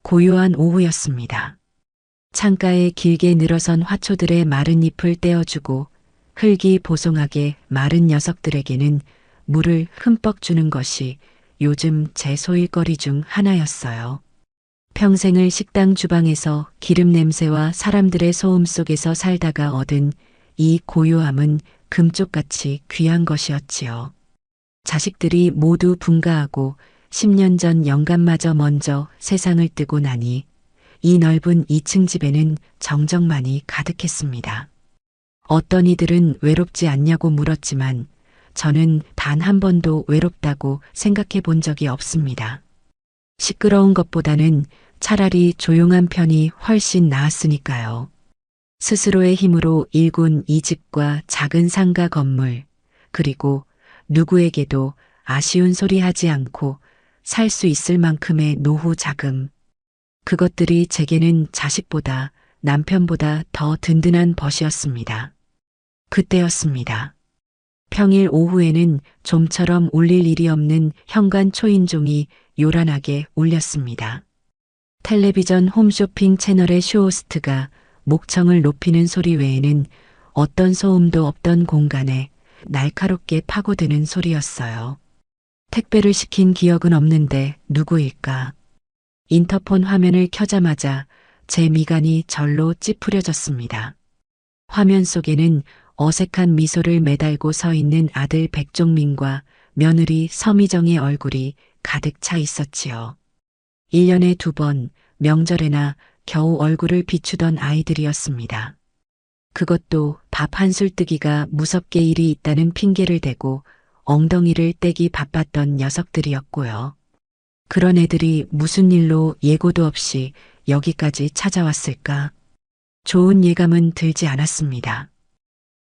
고요한 오후였습니다. 창가에 길게 늘어선 화초들의 마른 잎을 떼어주고 흙이 보송하게 마른 녀석들에게는 물을 흠뻑 주는 것이 요즘 제 소일거리 중 하나였어요. 평생을 식당 주방에서 기름 냄새와 사람들의 소음 속에서 살다가 얻은 이 고요함은 금쪽같이 귀한 것이었지요. 자식들이 모두 분가하고 10년 전 영감마저 먼저 세상을 뜨고 나니 이 넓은 2층 집에는 정적만이 가득했습니다. 어떤 이들은 외롭지 않냐고 물었지만 저는 단 한 번도 외롭다고 생각해 본 적이 없습니다. 시끄러운 것보다는 차라리 조용한 편이 훨씬 나았으니까요. 스스로의 힘으로 일군 이 집과 작은 상가 건물, 그리고 누구에게도 아쉬운 소리 하지 않고 살 수 있을 만큼의 노후 자금. 그것들이 제게는 자식보다 남편보다 더 든든한 벗이었습니다. 그때였습니다. 평일 오후에는 좀처럼 울릴 일이 없는 현관 초인종이 요란하게 울렸습니다. 텔레비전 홈쇼핑 채널의 쇼호스트가 목청을 높이는 소리 외에는 어떤 소음도 없던 공간에 날카롭게 파고드는 소리였어요. 택배를 시킨 기억은 없는데 누구일까? 인터폰 화면을 켜자마자 제 미간이 절로 찌푸려졌습니다. 화면 속에는 어색한 미소를 매달고 서 있는 아들 백종민과 며느리 서미정의 얼굴이 가득 차 있었지요. 1년에 2번 명절에나 겨우 얼굴을 비추던 아이들이었습니다. 그것도 밥 한술 뜨기가 무섭게 일이 있다는 핑계를 대고 엉덩이를 떼기 바빴던 녀석들이었고요. 그런 애들이 무슨 일로 예고도 없이 여기까지 찾아왔을까? 좋은 예감은 들지 않았습니다.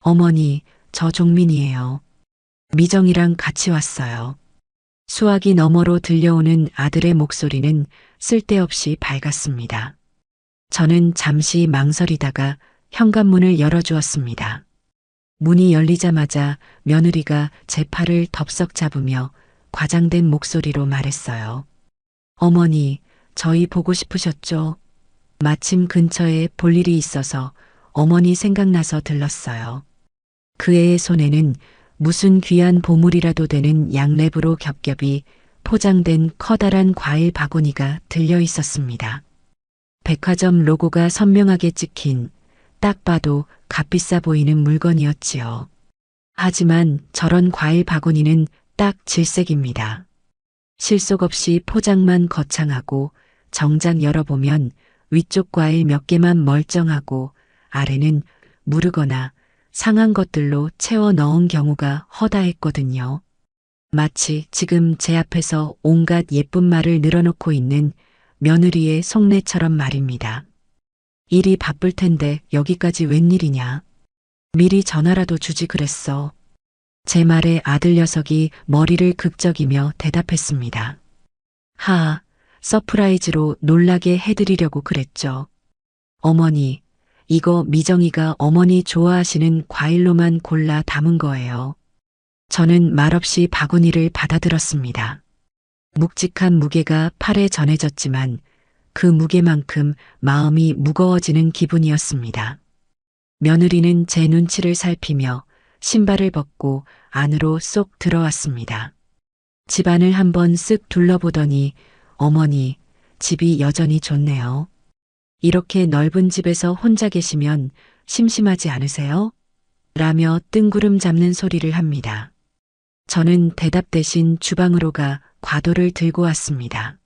어머니, 저 종민이에요. 미정이랑 같이 왔어요. 수화기 너머로 들려오는 아들의 목소리는 쓸데없이 밝았습니다. 저는 잠시 망설이다가 현관문을 열어주었습니다. 문이 열리자마자 며느리가 제 팔을 덥석 잡으며 과장된 목소리로 말했어요. 어머니, 저희 보고 싶으셨죠? 마침 근처에 볼 일이 있어서 어머니 생각나서 들렀어요. 그 애의 손에는 무슨 귀한 보물이라도 되는 양랩으로 겹겹이 포장된 커다란 과일 바구니가 들려 있었습니다. 백화점 로고가 선명하게 찍힌 딱 봐도 값비싸 보이는 물건이었지요. 하지만 저런 과일 바구니는 딱 질색입니다. 실속 없이 포장만 거창하고 정작 열어보면 위쪽 과일 몇 개만 멀쩡하고 아래는 무르거나 상한 것들로 채워 넣은 경우가 허다했거든요. 마치 지금 제 앞에서 온갖 예쁜 말을 늘어놓고 있는 며느리의 속내처럼 말입니다. 일이 바쁠 텐데 여기까지 웬일이냐. 미리 전화라도 주지 그랬어. 제 말에 아들 녀석이 머리를 극적이며 대답했습니다. 하하, 서프라이즈로 놀라게 해드리려고 그랬죠. 어머니, 이거 미정이가 어머니 좋아하시는 과일로만 골라 담은 거예요. 저는 말없이 바구니를 받아들었습니다. 묵직한 무게가 팔에 전해졌지만 그 무게만큼 마음이 무거워지는 기분이었습니다. 며느리는 제 눈치를 살피며 신발을 벗고 안으로 쏙 들어왔습니다. 집안을 한번 쓱 둘러보더니 어머니, 집이 여전히 좋네요. 이렇게 넓은 집에서 혼자 계시면 심심하지 않으세요? 라며 뜬구름 잡는 소리를 합니다. 저는 대답 대신 주방으로 가 과도를 들고 왔습니다.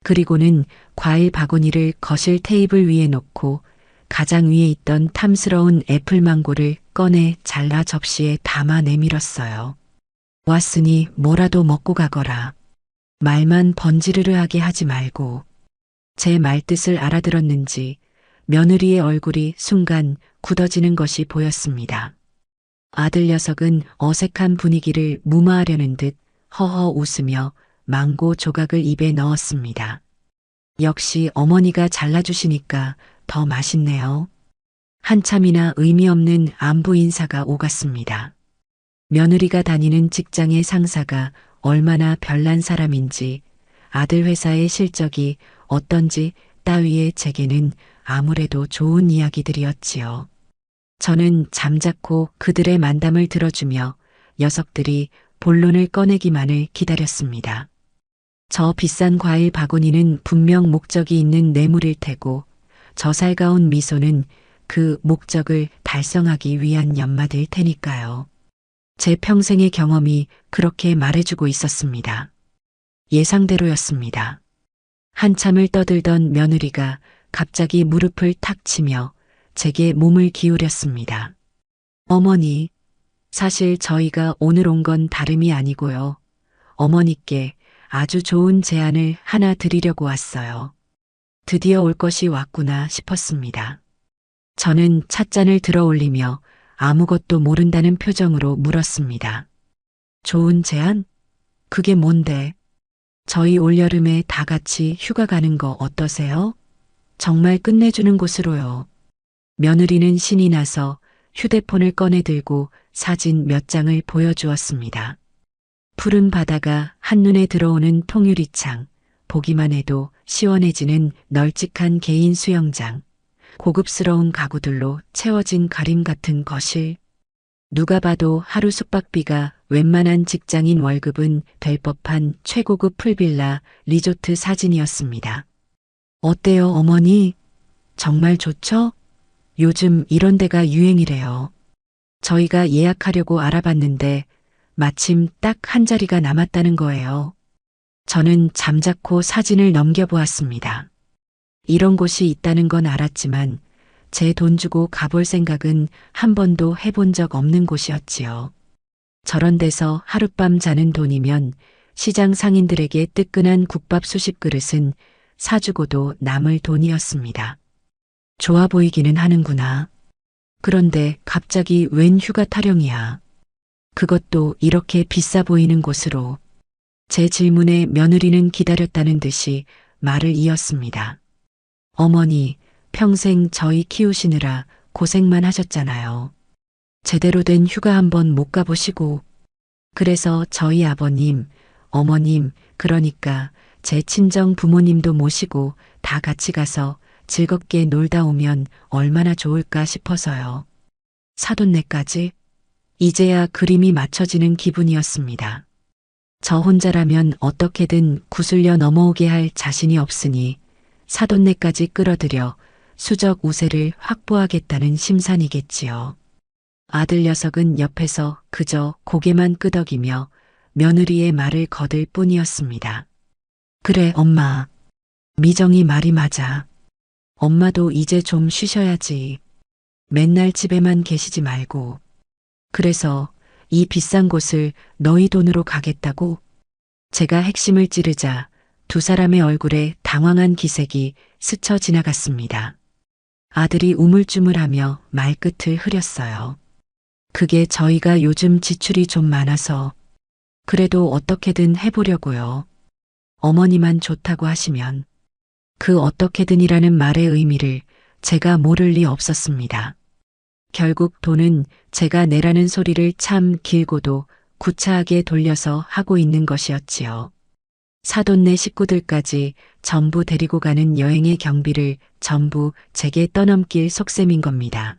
그리고는 과일 바구니를 거실 테이블 위에 놓고 가장 위에 있던 탐스러운 애플망고를 꺼내 잘라 접시에 담아 내밀었어요. 왔으니 뭐라도 먹고 가거라. 말만 번지르르하게 하지 말고. 제 말뜻을 알아들었는지 며느리의 얼굴이 순간 굳어지는 것이 보였습니다. 아들 녀석은 어색한 분위기를 무마하려는 듯 허허 웃으며 망고 조각을 입에 넣었습니다. 역시 어머니가 잘라주시니까 더 맛있네요. 한참이나 의미 없는 안부 인사가 오갔습니다. 며느리가 다니는 직장의 상사가 얼마나 별난 사람인지 아들 회사의 실적이 어떤지 따위의 제게는 아무래도 좋은 이야기들이었지요. 저는 잠자코 그들의 만담을 들어주며 녀석들이 본론을 꺼내기만을 기다렸습니다. 저 비싼 과일 바구니는 분명 목적이 있는 뇌물일 테고 저 살가운 미소는 그 목적을 달성하기 위한 연마일 테니까요. 제 평생의 경험이 그렇게 말해주고 있었습니다. 예상대로였습니다. 한참을 떠들던 며느리가 갑자기 무릎을 탁 치며 제게 몸을 기울였습니다. 어머니, 사실 저희가 오늘 온 건 다름이 아니고요. 어머니께 아주 좋은 제안을 하나 드리려고 왔어요. 드디어 올 것이 왔구나 싶었습니다. 저는 찻잔을 들어 올리며 아무것도 모른다는 표정으로 물었습니다. 좋은 제안? 그게 뭔데? 저희 올여름에 다 같이 휴가 가는 거 어떠세요? 정말 끝내주는 곳으로요. 며느리는 신이 나서 휴대폰을 꺼내 들고 사진 몇 장을 보여주었습니다. 푸른 바다가 한눈에 들어오는 통유리창, 보기만 해도 시원해지는 널찍한 개인 수영장, 고급스러운 가구들로 채워진 가림 같은 거실. 누가 봐도 하루 숙박비가 웬만한 직장인 월급은 될 법한 최고급 풀빌라 리조트 사진이었습니다. 어때요, 어머니? 정말 좋죠? 요즘 이런 데가 유행이래요. 저희가 예약하려고 알아봤는데 마침 딱 한 자리가 남았다는 거예요. 저는 잠자코 사진을 넘겨보았습니다. 이런 곳이 있다는 건 알았지만 제 돈 주고 가볼 생각은 한 번도 해본 적 없는 곳이었지요. 저런 데서 하룻밤 자는 돈이면 시장 상인들에게 뜨끈한 국밥 수십 그릇은 사주고도 남을 돈이었습니다. 좋아 보이기는 하는구나. 그런데 갑자기 웬 휴가 타령이야. 그것도 이렇게 비싸 보이는 곳으로. 제 질문에 며느리는 기다렸다는 듯이 말을 이었습니다. 어머니, 평생 저희 키우시느라 고생만 하셨잖아요. 제대로 된 휴가 한번 못 가보시고. 그래서 저희 아버님, 어머님, 그러니까 제 친정 부모님도 모시고 다 같이 가서 즐겁게 놀다 오면 얼마나 좋을까 싶어서요. 사돈네까지? 이제야 그림이 맞춰지는 기분이었습니다. 저 혼자라면 어떻게든 구슬려 넘어오게 할 자신이 없으니 사돈네까지 끌어들여 수적 우세를 확보하겠다는 심산이겠지요. 아들 녀석은 옆에서 그저 고개만 끄덕이며 며느리의 말을 거들 뿐이었습니다. 그래, 엄마. 미정이 말이 맞아. 엄마도 이제 좀 쉬셔야지. 맨날 집에만 계시지 말고. 그래서 이 비싼 곳을 너희 돈으로 가겠다고? 제가 핵심을 찌르자 두 사람의 얼굴에 당황한 기색이 스쳐 지나갔습니다. 아들이 우물쭈물하며 말끝을 흐렸어요. 그게 저희가 요즘 지출이 좀 많아서 그래도 어떻게든 해보려고요. 어머니만 좋다고 하시면. 그 어떻게든이라는 말의 의미를 제가 모를 리 없었습니다. 결국 돈은 제가 내라는 소리를 참 길고도 구차하게 돌려서 하고 있는 것이었지요. 사돈네 식구들까지 전부 데리고 가는 여행의 경비를 전부 제게 떠넘길 속셈인 겁니다.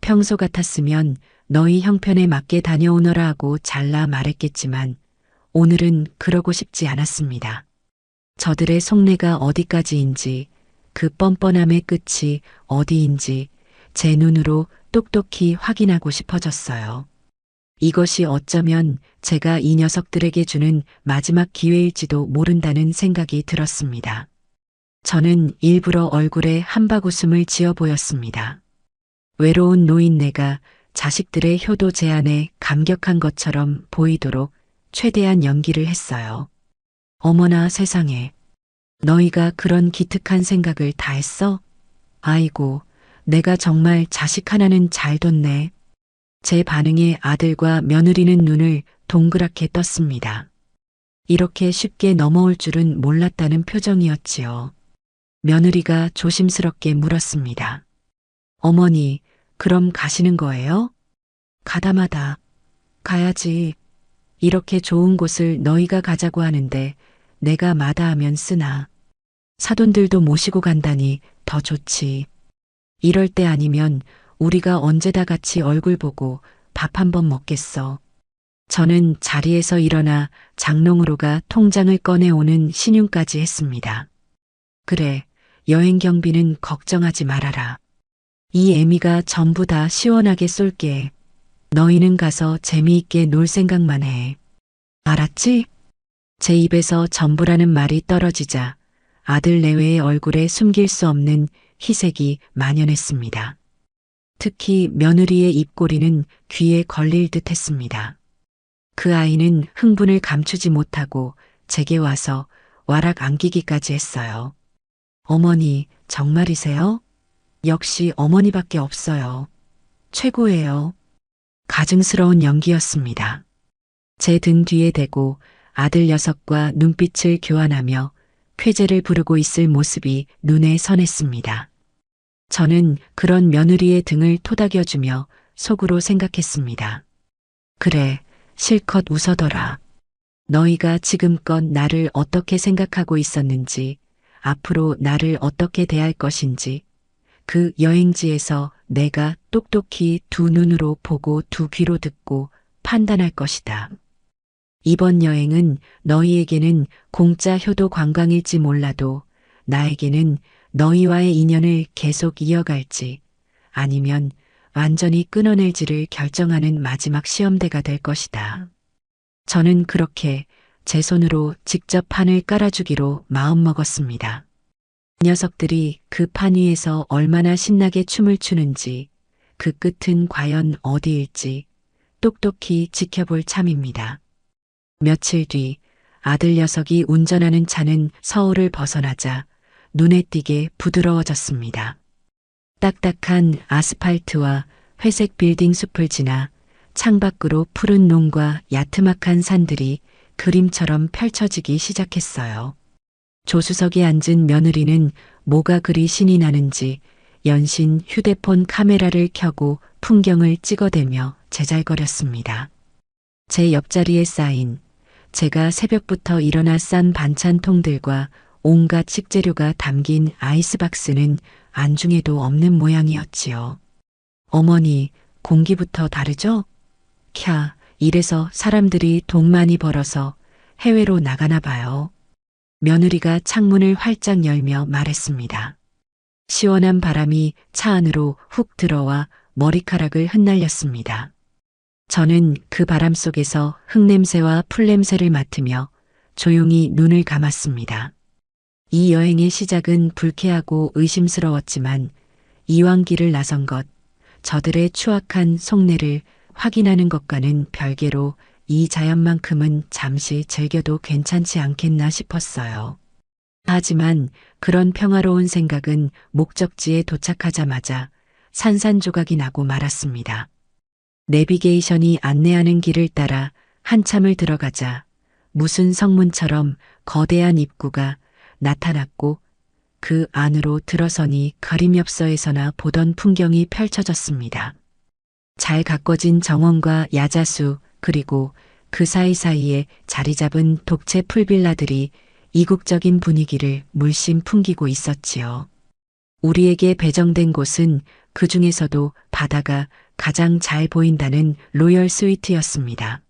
평소 같았으면 너희 형편에 맞게 다녀오너라 하고 잘라 말했겠지만 오늘은 그러고 싶지 않았습니다. 저들의 속내가 어디까지인지 그 뻔뻔함의 끝이 어디인지 제 눈으로 똑똑히 확인하고 싶어졌어요. 이것이 어쩌면 제가 이 녀석들에게 주는 마지막 기회일지도 모른다는 생각이 들었습니다. 저는 일부러 얼굴에 한바구음을 지어 보였습니다. 외로운 노인네가 자식들의 효도 제안에 감격한 것처럼 보이도록 최대한 연기를 했어요. 어머나 세상에. 너희가 그런 기특한 생각을 다 했어? 아이고, 내가 정말 자식 하나는 잘 뒀네. 제 반응에 아들과 며느리는 눈을 동그랗게 떴습니다. 이렇게 쉽게 넘어올 줄은 몰랐다는 표정이었지요. 며느리가 조심스럽게 물었습니다. 어머니, 그럼 가시는 거예요? 가다마다. 가야지. 이렇게 좋은 곳을 너희가 가자고 하는데 내가 마다하면 쓰나. 사돈들도 모시고 간다니 더 좋지. 이럴 때 아니면 우리가 언제 다 같이 얼굴 보고 밥 한 번 먹겠어. 저는 자리에서 일어나 장롱으로 가 통장을 꺼내오는 신용까지 했습니다. 그래, 여행 경비는 걱정하지 말아라. 이 애미가 전부 다 시원하게 쏠게. 너희는 가서 재미있게 놀 생각만 해. 알았지? 제 입에서 전부라는 말이 떨어지자 아들 내외의 얼굴에 숨길 수 없는 희색이 만연했습니다. 특히 며느리의 입꼬리는 귀에 걸릴 듯 했습니다. 그 아이는 흥분을 감추지 못하고 제게 와서 와락 안기기까지 했어요. 어머니, 정말이세요? 역시 어머니밖에 없어요. 최고예요. 가증스러운 연기였습니다. 제 등 뒤에 대고 아들 녀석과 눈빛을 교환하며 쾌재를 부르고 있을 모습이 눈에 선했습니다. 저는 그런 며느리의 등을 토닥여주며 속으로 생각했습니다. 그래, 실컷 웃어둬라. 너희가 지금껏 나를 어떻게 생각하고 있었는지, 앞으로 나를 어떻게 대할 것인지, 그 여행지에서 내가 똑똑히 두 눈으로 보고 두 귀로 듣고 판단할 것이다. 이번 여행은 너희에게는 공짜 효도 관광일지 몰라도 나에게는 너희와의 인연을 계속 이어갈지 아니면 완전히 끊어낼지를 결정하는 마지막 시험대가 될 것이다. 저는 그렇게 제 손으로 직접 판을 깔아주기로 마음먹었습니다. 녀석들이 그 판 위에서 얼마나 신나게 춤을 추는지 그 끝은 과연 어디일지 똑똑히 지켜볼 참입니다. 며칠 뒤 아들 녀석이 운전하는 차는 서울을 벗어나자 눈에 띄게 부드러워졌습니다. 딱딱한 아스팔트와 회색 빌딩 숲을 지나 창밖으로 푸른 농과 야트막한 산들이 그림처럼 펼쳐지기 시작했어요. 조수석에 앉은 며느리는 뭐가 그리 신이 나는지 연신 휴대폰 카메라를 켜고 풍경을 찍어대며 제잘거렸습니다. 제 옆자리에 쌓인 제가 새벽부터 일어나 싼 반찬통들과 온갖 식재료가 담긴 아이스박스는 안중에도 없는 모양이었지요. 어머니, 공기부터 다르죠? 캬, 이래서 사람들이 돈 많이 벌어서 해외로 나가나 봐요. 며느리가 창문을 활짝 열며 말했습니다. 시원한 바람이 차 안으로 훅 들어와 머리카락을 흩날렸습니다. 저는 그 바람 속에서 흙냄새와 풀냄새를 맡으며 조용히 눈을 감았습니다. 이 여행의 시작은 불쾌하고 의심스러웠지만 이왕 길을 나선 것, 저들의 추악한 속내를 확인하는 것과는 별개로 이 자연만큼은 잠시 즐겨도 괜찮지 않겠나 싶었어요. 하지만 그런 평화로운 생각은 목적지에 도착하자마자 산산조각이 나고 말았습니다. 내비게이션이 안내하는 길을 따라 한참을 들어가자 무슨 성문처럼 거대한 입구가 나타났고 그 안으로 들어서니 그림엽서에서나 보던 풍경이 펼쳐졌습니다. 잘 가꿔진 정원과 야자수 그리고 그 사이사이에 자리 잡은 독채 풀빌라들이 이국적인 분위기를 물씬 풍기고 있었지요. 우리에게 배정된 곳은 그 중에서도 바다가 가장 잘 보인다는 로열 스위트였습니다.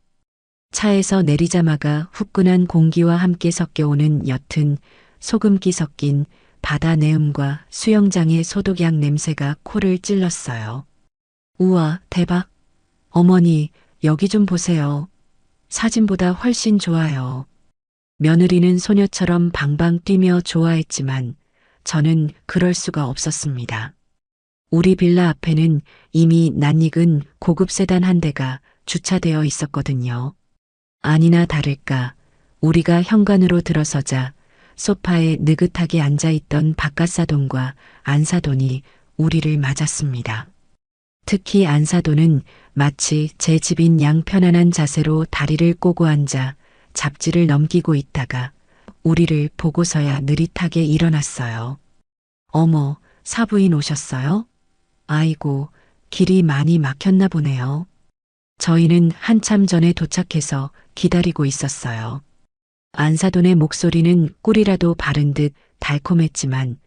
차에서 내리자마자 후끈한 공기와 함께 섞여오는 옅은 소금기 섞인 바다 내음과 수영장의 소독약 냄새가 코를 찔렀어요. 우와, 대박. 어머니, 여기 좀 보세요. 사진보다 훨씬 좋아요. 며느리는 소녀처럼 방방 뛰며 좋아했지만 저는 그럴 수가 없었습니다. 우리 빌라 앞에는 이미 낯익은 고급 세단 한 대가 주차되어 있었거든요. 아니나 다를까 우리가 현관으로 들어서자 소파에 느긋하게 앉아있던 박가사돈과 안사돈이 우리를 맞았습니다. 특히 안사돈은 마치 제 집인 양 편안한 자세로 다리를 꼬고 앉아 잡지를 넘기고 있다가 우리를 보고서야 느릿하게 일어났어요. 어머, 사부인 오셨어요? 아이고, 길이 많이 막혔나 보네요. 저희는 한참 전에 도착해서 기다리고 있었어요. 안사돈의 목소리는 꿀이라도 바른 듯 달콤했지만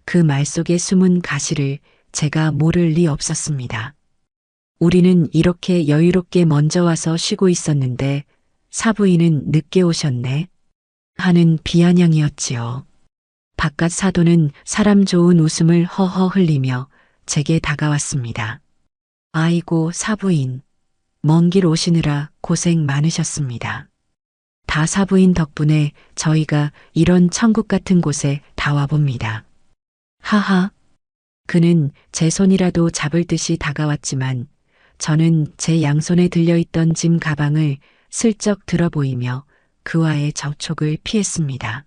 그 말 속에 숨은 가시를 제가 모를 리 없었습니다. 우리는 이렇게 여유롭게 먼저 와서 쉬고 있었는데 사부인은 늦게 오셨네 하는 비아냥이었지요. 바깥 사돈은 사람 좋은 웃음을 허허 흘리며 제게 다가왔습니다. 아이고 사부인, 먼 길 오시느라 고생 많으셨습니다. 다 사부인 덕분에 저희가 이런 천국 같은 곳에 다 와봅니다. 하하. 그는 제 손이라도 잡을 듯이 다가왔지만 저는 제 양손에 들려있던 짐 가방을 슬쩍 들어보이며 그와의 접촉을 피했습니다.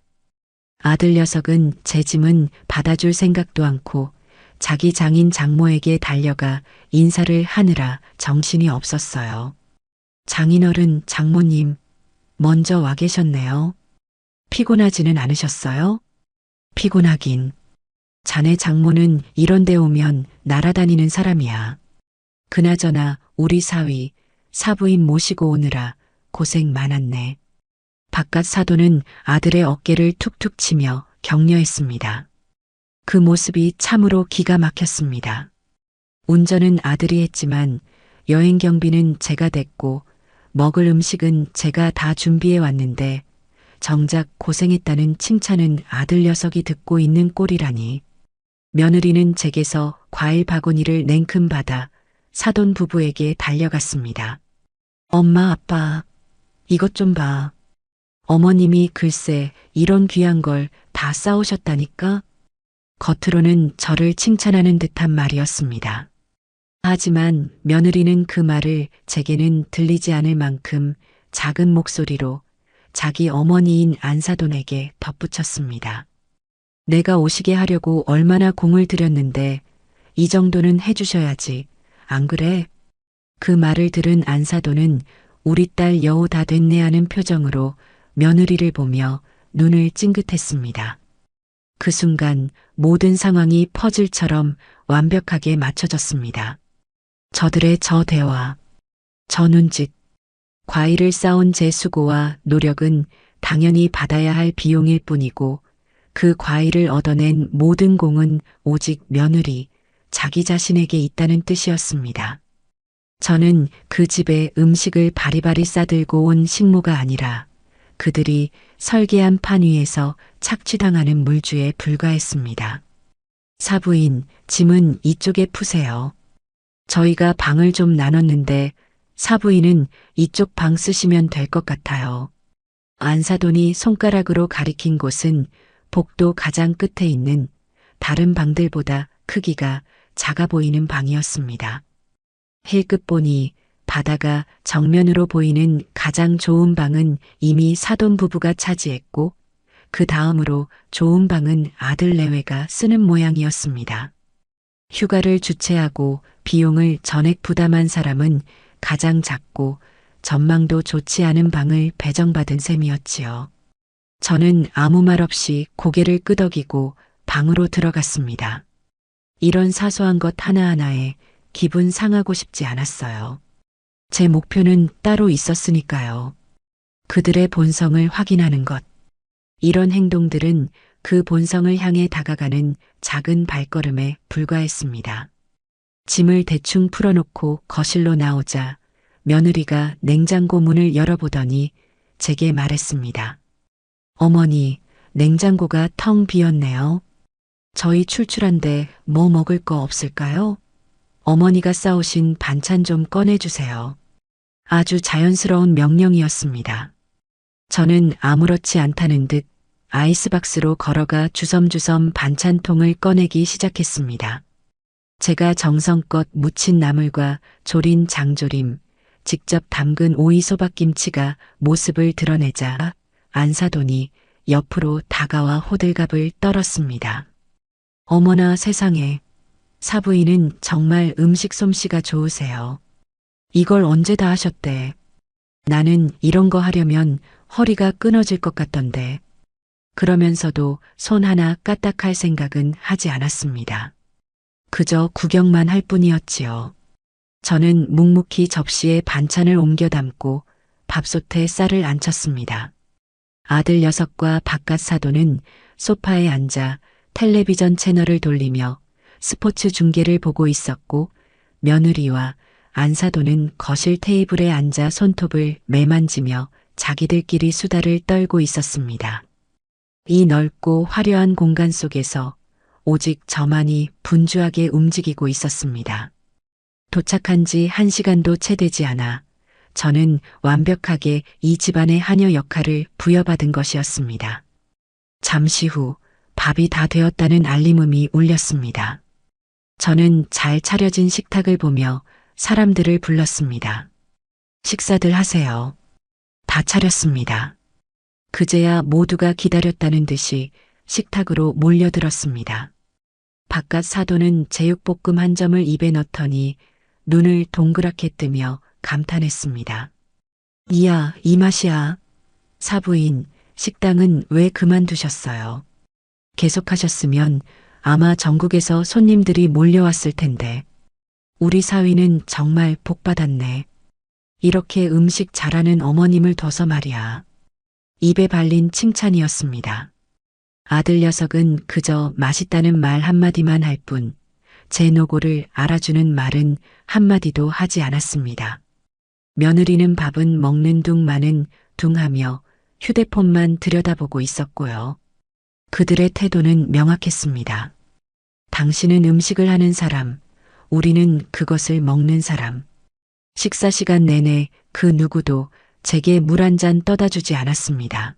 아들 녀석은 제 짐은 받아줄 생각도 않고 자기 장인 장모에게 달려가 인사를 하느라 정신이 없었어요. 장인어른, 장모님, 먼저 와 계셨네요. 피곤하지는 않으셨어요? 피곤하긴. 자네 장모는 이런 데 오면 날아다니는 사람이야. 그나저나 우리 사위, 사부인 모시고 오느라 고생 많았네. 바깥 사돈은 아들의 어깨를 툭툭 치며 격려했습니다. 그 모습이 참으로 기가 막혔습니다. 운전은 아들이 했지만 여행 경비는 제가 댔고 먹을 음식은 제가 다 준비해 왔는데 정작 고생했다는 칭찬은 아들 녀석이 듣고 있는 꼴이라니. 며느리는 제게서 과일 바구니를 냉큼 받아 사돈 부부에게 달려갔습니다. 엄마, 아빠, 이것 좀 봐. 어머님이 글쎄 이런 귀한 걸 다 싸오셨다니까? 겉으로는 저를 칭찬하는 듯한 말이었습니다. 하지만 며느리는 그 말을 제게는 들리지 않을 만큼 작은 목소리로 자기 어머니인 안사돈에게 덧붙였습니다. 내가 오시게 하려고 얼마나 공을 들였는데 이 정도는 해주셔야지. 안 그래? 그 말을 들은 안사돈은 우리 딸 여우 다 됐네 하는 표정으로 며느리를 보며 눈을 찡긋했습니다. 그 순간 모든 상황이 퍼즐처럼 완벽하게 맞춰졌습니다. 저들의 저 대화, 저 눈짓, 과일을 쌓은 제 수고와 노력은 당연히 받아야 할 비용일 뿐이고 그 과일을 얻어낸 모든 공은 오직 며느리, 자기 자신에게 있다는 뜻이었습니다. 저는 그 집에 음식을 바리바리 싸들고 온 식모가 아니라 그들이 설계한 판 위에서 착취당하는 물주에 불과했습니다. 사부인, 짐은 이쪽에 푸세요. 저희가 방을 좀 나눴는데 사부인은 이쪽 방 쓰시면 될 것 같아요. 안사돈이 손가락으로 가리킨 곳은 복도 가장 끝에 있는 다른 방들보다 크기가 작아 보이는 방이었습니다. 힐끗 보니 바다가 정면으로 보이는 가장 좋은 방은 이미 사돈 부부가 차지했고 그 다음으로 좋은 방은 아들 내외가 쓰는 모양이었습니다. 휴가를 주최하고 비용을 전액 부담한 사람은 가장 작고 전망도 좋지 않은 방을 배정받은 셈이었지요. 저는 아무 말 없이 고개를 끄덕이고 방으로 들어갔습니다. 이런 사소한 것 하나하나에 기분 상하고 싶지 않았어요. 제 목표는 따로 있었으니까요. 그들의 본성을 확인하는 것. 이런 행동들은 그 본성을 향해 다가가는 작은 발걸음에 불과했습니다. 짐을 대충 풀어놓고 거실로 나오자 며느리가 냉장고 문을 열어보더니 제게 말했습니다. 어머니, 냉장고가 텅 비었네요. 저희 출출한데 뭐 먹을 거 없을까요? 어머니가 싸오신 반찬 좀 꺼내주세요. 아주 자연스러운 명령이었습니다. 저는 아무렇지 않다는 듯 아이스박스로 걸어가 주섬주섬 반찬통을 꺼내기 시작했습니다. 제가 정성껏 무친 나물과 조린 장조림, 직접 담근 오이 소박김치가 모습을 드러내자 안사돈이 옆으로 다가와 호들갑을 떨었습니다. 어머나 세상에, 사부인은 정말 음식 솜씨가 좋으세요. 이걸 언제 다 하셨대. 나는 이런 거 하려면 허리가 끊어질 것 같던데. 그러면서도 손 하나 까딱할 생각은 하지 않았습니다. 그저 구경만 할 뿐이었지요. 저는 묵묵히 접시에 반찬을 옮겨 담고 밥솥에 쌀을 안쳤습니다. 아들 녀석과 바깥 사돈은 소파에 앉아 텔레비전 채널을 돌리며 스포츠 중계를 보고 있었고, 며느리와 안사돈은 거실 테이블에 앉아 손톱을 매만지며 자기들끼리 수다를 떨고 있었습니다. 이 넓고 화려한 공간 속에서 오직 저만이 분주하게 움직이고 있었습니다. 도착한 지 1시간도 채 되지 않아 저는 완벽하게 이 집안의 하녀 역할을 부여받은 것이었습니다. 잠시 후 밥이 다 되었다는 알림음이 울렸습니다. 저는 잘 차려진 식탁을 보며 사람들을 불렀습니다. 식사들 하세요. 다 차렸습니다. 그제야 모두가 기다렸다는 듯이 식탁으로 몰려들었습니다. 바깥 사돈은 제육볶음 한 점을 입에 넣더니 눈을 동그랗게 뜨며 감탄했습니다. 이야, 이 맛이야. 사부인, 식당은 왜 그만두셨어요? 계속하셨으면 아마 전국에서 손님들이 몰려왔을 텐데. 우리 사위는 정말 복받았네. 이렇게 음식 잘하는 어머님을 둬서 말이야. 입에 발린 칭찬이었습니다. 아들 녀석은 그저 맛있다는 말 한마디만 할 뿐, 제 노고를 알아주는 말은 한마디도 하지 않았습니다. 며느리는 밥은 먹는 둥 마는 둥 하며 휴대폰만 들여다보고 있었고요. 그들의 태도는 명확했습니다. 당신은 음식을 하는 사람, 우리는 그것을 먹는 사람. 식사 시간 내내 그 누구도 제게 물 한 잔 떠다 주지 않았습니다.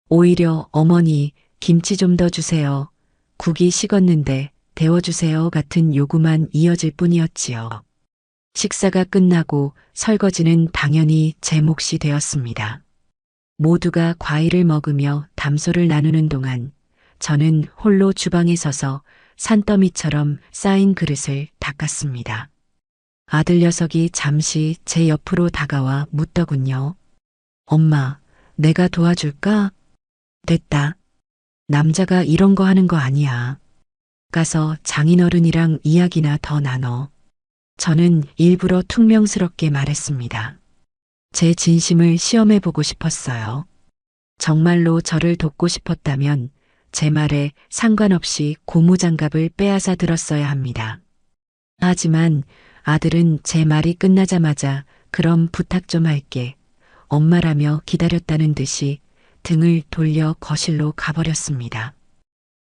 오히려 어머니, 김치 좀 더 주세요. 국이 식었는데 데워주세요 같은 요구만 이어질 뿐이었지요. 식사가 끝나고 설거지는 당연히 제 몫이 되었습니다. 모두가 과일을 먹으며 담소를 나누는 동안 저는 홀로 주방에 서서 산더미처럼 쌓인 그릇을 닦았습니다. 아들 녀석이 잠시 제 옆으로 다가와 묻더군요. 엄마, 내가 도와줄까? 됐다. 남자가 이런 거 하는 거 아니야. 가서 장인어른이랑 이야기나 더 나눠. 저는 일부러 퉁명스럽게 말했습니다. 제 진심을 시험해 보고 싶었어요. 정말로 저를 돕고 싶었다면 제 말에 상관없이 고무장갑을 빼앗아 들었어야 합니다. 하지만 아들은 제 말이 끝나자마자 그럼 부탁 좀 할게. 엄마라며 기다렸다는 듯이 등을 돌려 거실로 가버렸습니다.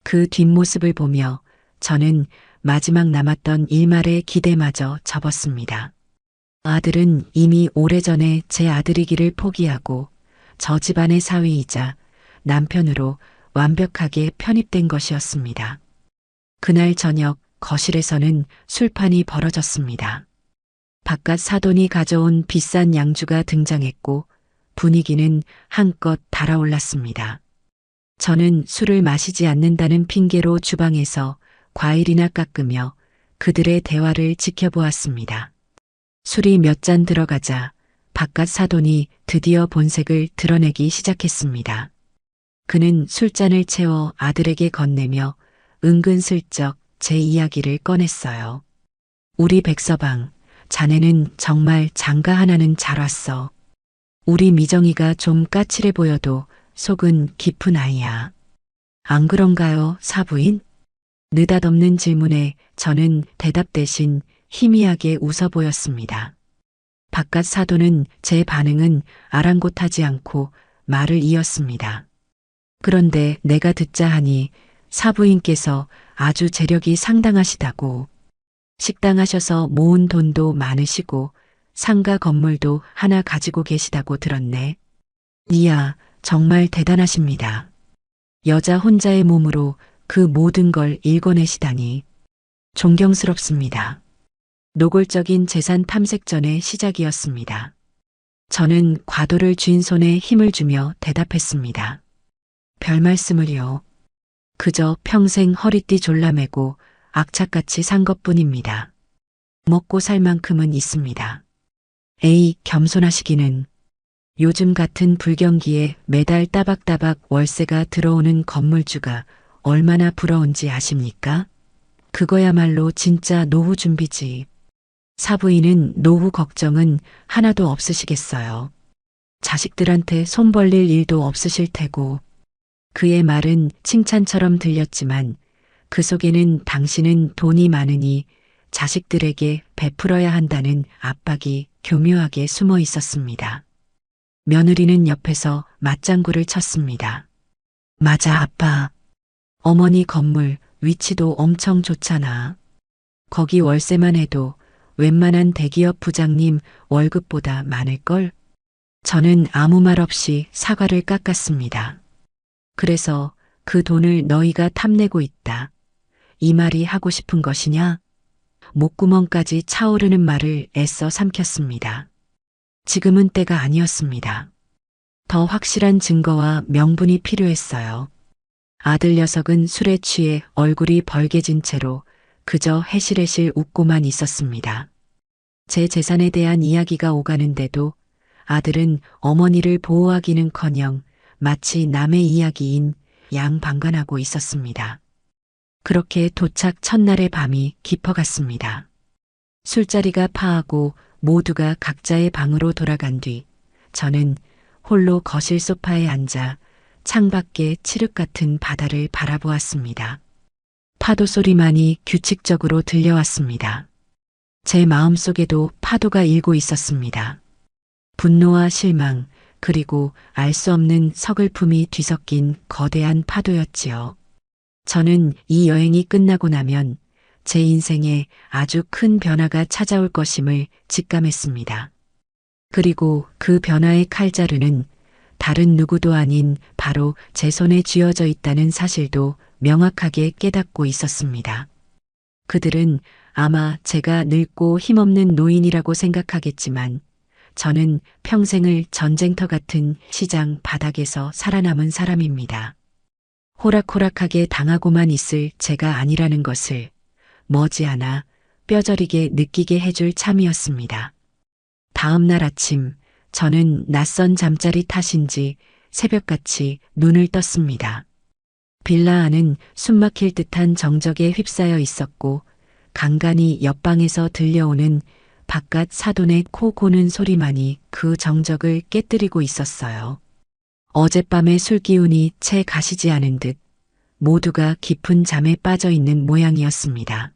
그 뒷모습을 보며 저는 마지막 남았던 일말의 기대마저 접었습니다. 아들은 이미 오래전에 제 아들이기를 포기하고 저 집안의 사위이자 남편으로 완벽하게 편입된 것이었습니다. 그날 저녁 거실에서는 술판이 벌어졌습니다. 바깥 사돈이 가져온 비싼 양주가 등장했고 분위기는 한껏 달아올랐습니다. 저는 술을 마시지 않는다는 핑계로 주방에서 과일이나 깎으며 그들의 대화를 지켜보았습니다. 술이 몇 잔 들어가자 바깥 사돈이 드디어 본색을 드러내기 시작했습니다. 그는 술잔을 채워 아들에게 건네며 은근슬쩍 제 이야기를 꺼냈어요. 우리 백서방, 자네는 정말 장가 하나는 잘 왔어. 우리 미정이가 좀 까칠해 보여도 속은 깊은 아이야. 안 그런가요, 사부인? 느닷없는 질문에 저는 대답 대신 희미하게 웃어 보였습니다. 바깥 사돈은 제 반응은 아랑곳하지 않고 말을 이었습니다. 그런데 내가 듣자 하니 사부인께서 아주 재력이 상당하시다고. 식당 하셔서 모은 돈도 많으시고 상가 건물도 하나 가지고 계시다고 들었네. 이야, 정말 대단하십니다. 여자 혼자의 몸으로 그 모든 걸 일궈내시다니 존경스럽습니다. 노골적인 재산 탐색전의 시작이었습니다. 저는 과도를 쥔 손에 힘을 주며 대답했습니다. 별 말씀을요. 그저 평생 허리띠 졸라매고 악착같이 산 것뿐입니다. 먹고 살 만큼은 있습니다. 에이, 겸손하시기는. 요즘 같은 불경기에 매달 따박따박 월세가 들어오는 건물주가 얼마나 부러운지 아십니까? 그거야말로 진짜 노후 준비지. 사부인은 노후 걱정은 하나도 없으시겠어요. 자식들한테 손 벌릴 일도 없으실 테고. 그의 말은 칭찬처럼 들렸지만 그 속에는 당신은 돈이 많으니 자식들에게 베풀어야 한다는 압박이 교묘하게 숨어 있었습니다. 며느리는 옆에서 맞장구를 쳤습니다. 맞아, 아빠. 어머니 건물 위치도 엄청 좋잖아. 거기 월세만 해도 웬만한 대기업 부장님 월급보다 많을걸? 저는 아무 말 없이 사과를 깎았습니다. 그래서 그 돈을 너희가 탐내고 있다. 이 말이 하고 싶은 것이냐? 목구멍까지 차오르는 말을 애써 삼켰습니다. 지금은 때가 아니었습니다. 더 확실한 증거와 명분이 필요했어요. 아들 녀석은 술에 취해 얼굴이 벌개진 채로 그저 해실해실 웃고만 있었습니다. 제 재산에 대한 이야기가 오가는데도 아들은 어머니를 보호하기는커녕 마치 남의 이야기인 양방관하고 있었습니다. 그렇게 도착 첫날의 밤이 깊어갔습니다. 술자리가 파하고 모두가 각자의 방으로 돌아간 뒤 저는 홀로 거실 소파에 앉아 창밖의 칠흑 같은 바다를 바라보았습니다. 파도 소리만이 규칙적으로 들려왔습니다. 제 마음속에도 파도가 일고 있었습니다. 분노와 실망, 그리고 알 수 없는 서글픔이 뒤섞인 거대한 파도였지요. 저는 이 여행이 끝나고 나면 제 인생에 아주 큰 변화가 찾아올 것임을 직감했습니다. 그리고 그 변화의 칼자루는 다른 누구도 아닌 바로 제 손에 쥐어져 있다는 사실도 명확하게 깨닫고 있었습니다. 그들은 아마 제가 늙고 힘없는 노인이라고 생각하겠지만 저는 평생을 전쟁터 같은 시장 바닥에서 살아남은 사람입니다. 호락호락하게 당하고만 있을 제가 아니라는 것을 머지않아 뼈저리게 느끼게 해줄 참이었습니다. 다음 날 아침 저는 낯선 잠자리 탓인지 새벽같이 눈을 떴습니다. 빌라 안은 숨막힐 듯한 정적에 휩싸여 있었고 간간이 옆방에서 들려오는 바깥 사돈의 코 고는 소리만이 그 정적을 깨뜨리고 있었어요. 어젯밤의 술기운이 채 가시지 않은 듯 모두가 깊은 잠에 빠져 있는 모양이었습니다.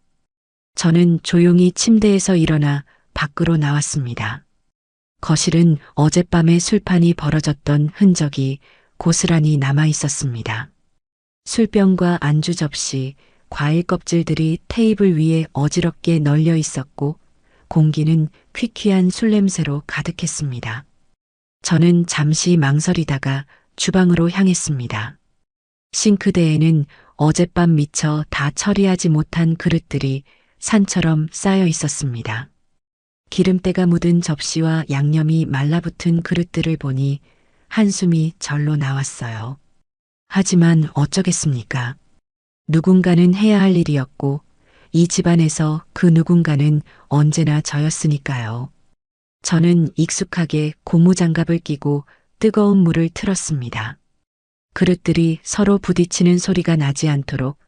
저는 조용히 침대에서 일어나 밖으로 나왔습니다. 거실은 어젯밤에 술판이 벌어졌던 흔적이 고스란히 남아 있었습니다. 술병과 안주 접시, 과일 껍질들이 테이블 위에 어지럽게 널려 있었고 공기는 퀴퀴한 술 냄새로 가득했습니다. 저는 잠시 망설이다가 주방으로 향했습니다. 싱크대에는 어젯밤 미처 다 처리하지 못한 그릇들이 산처럼 쌓여 있었습니다. 기름때가 묻은 접시와 양념이 말라붙은 그릇들을 보니 한숨이 절로 나왔어요. 하지만 어쩌겠습니까? 누군가는 해야 할 일이었고 이 집안에서 그 누군가는 언제나 저였으니까요. 저는 익숙하게 고무장갑을 끼고 뜨거운 물을 틀었습니다. 그릇들이 서로 부딪히는 소리가 나지 않도록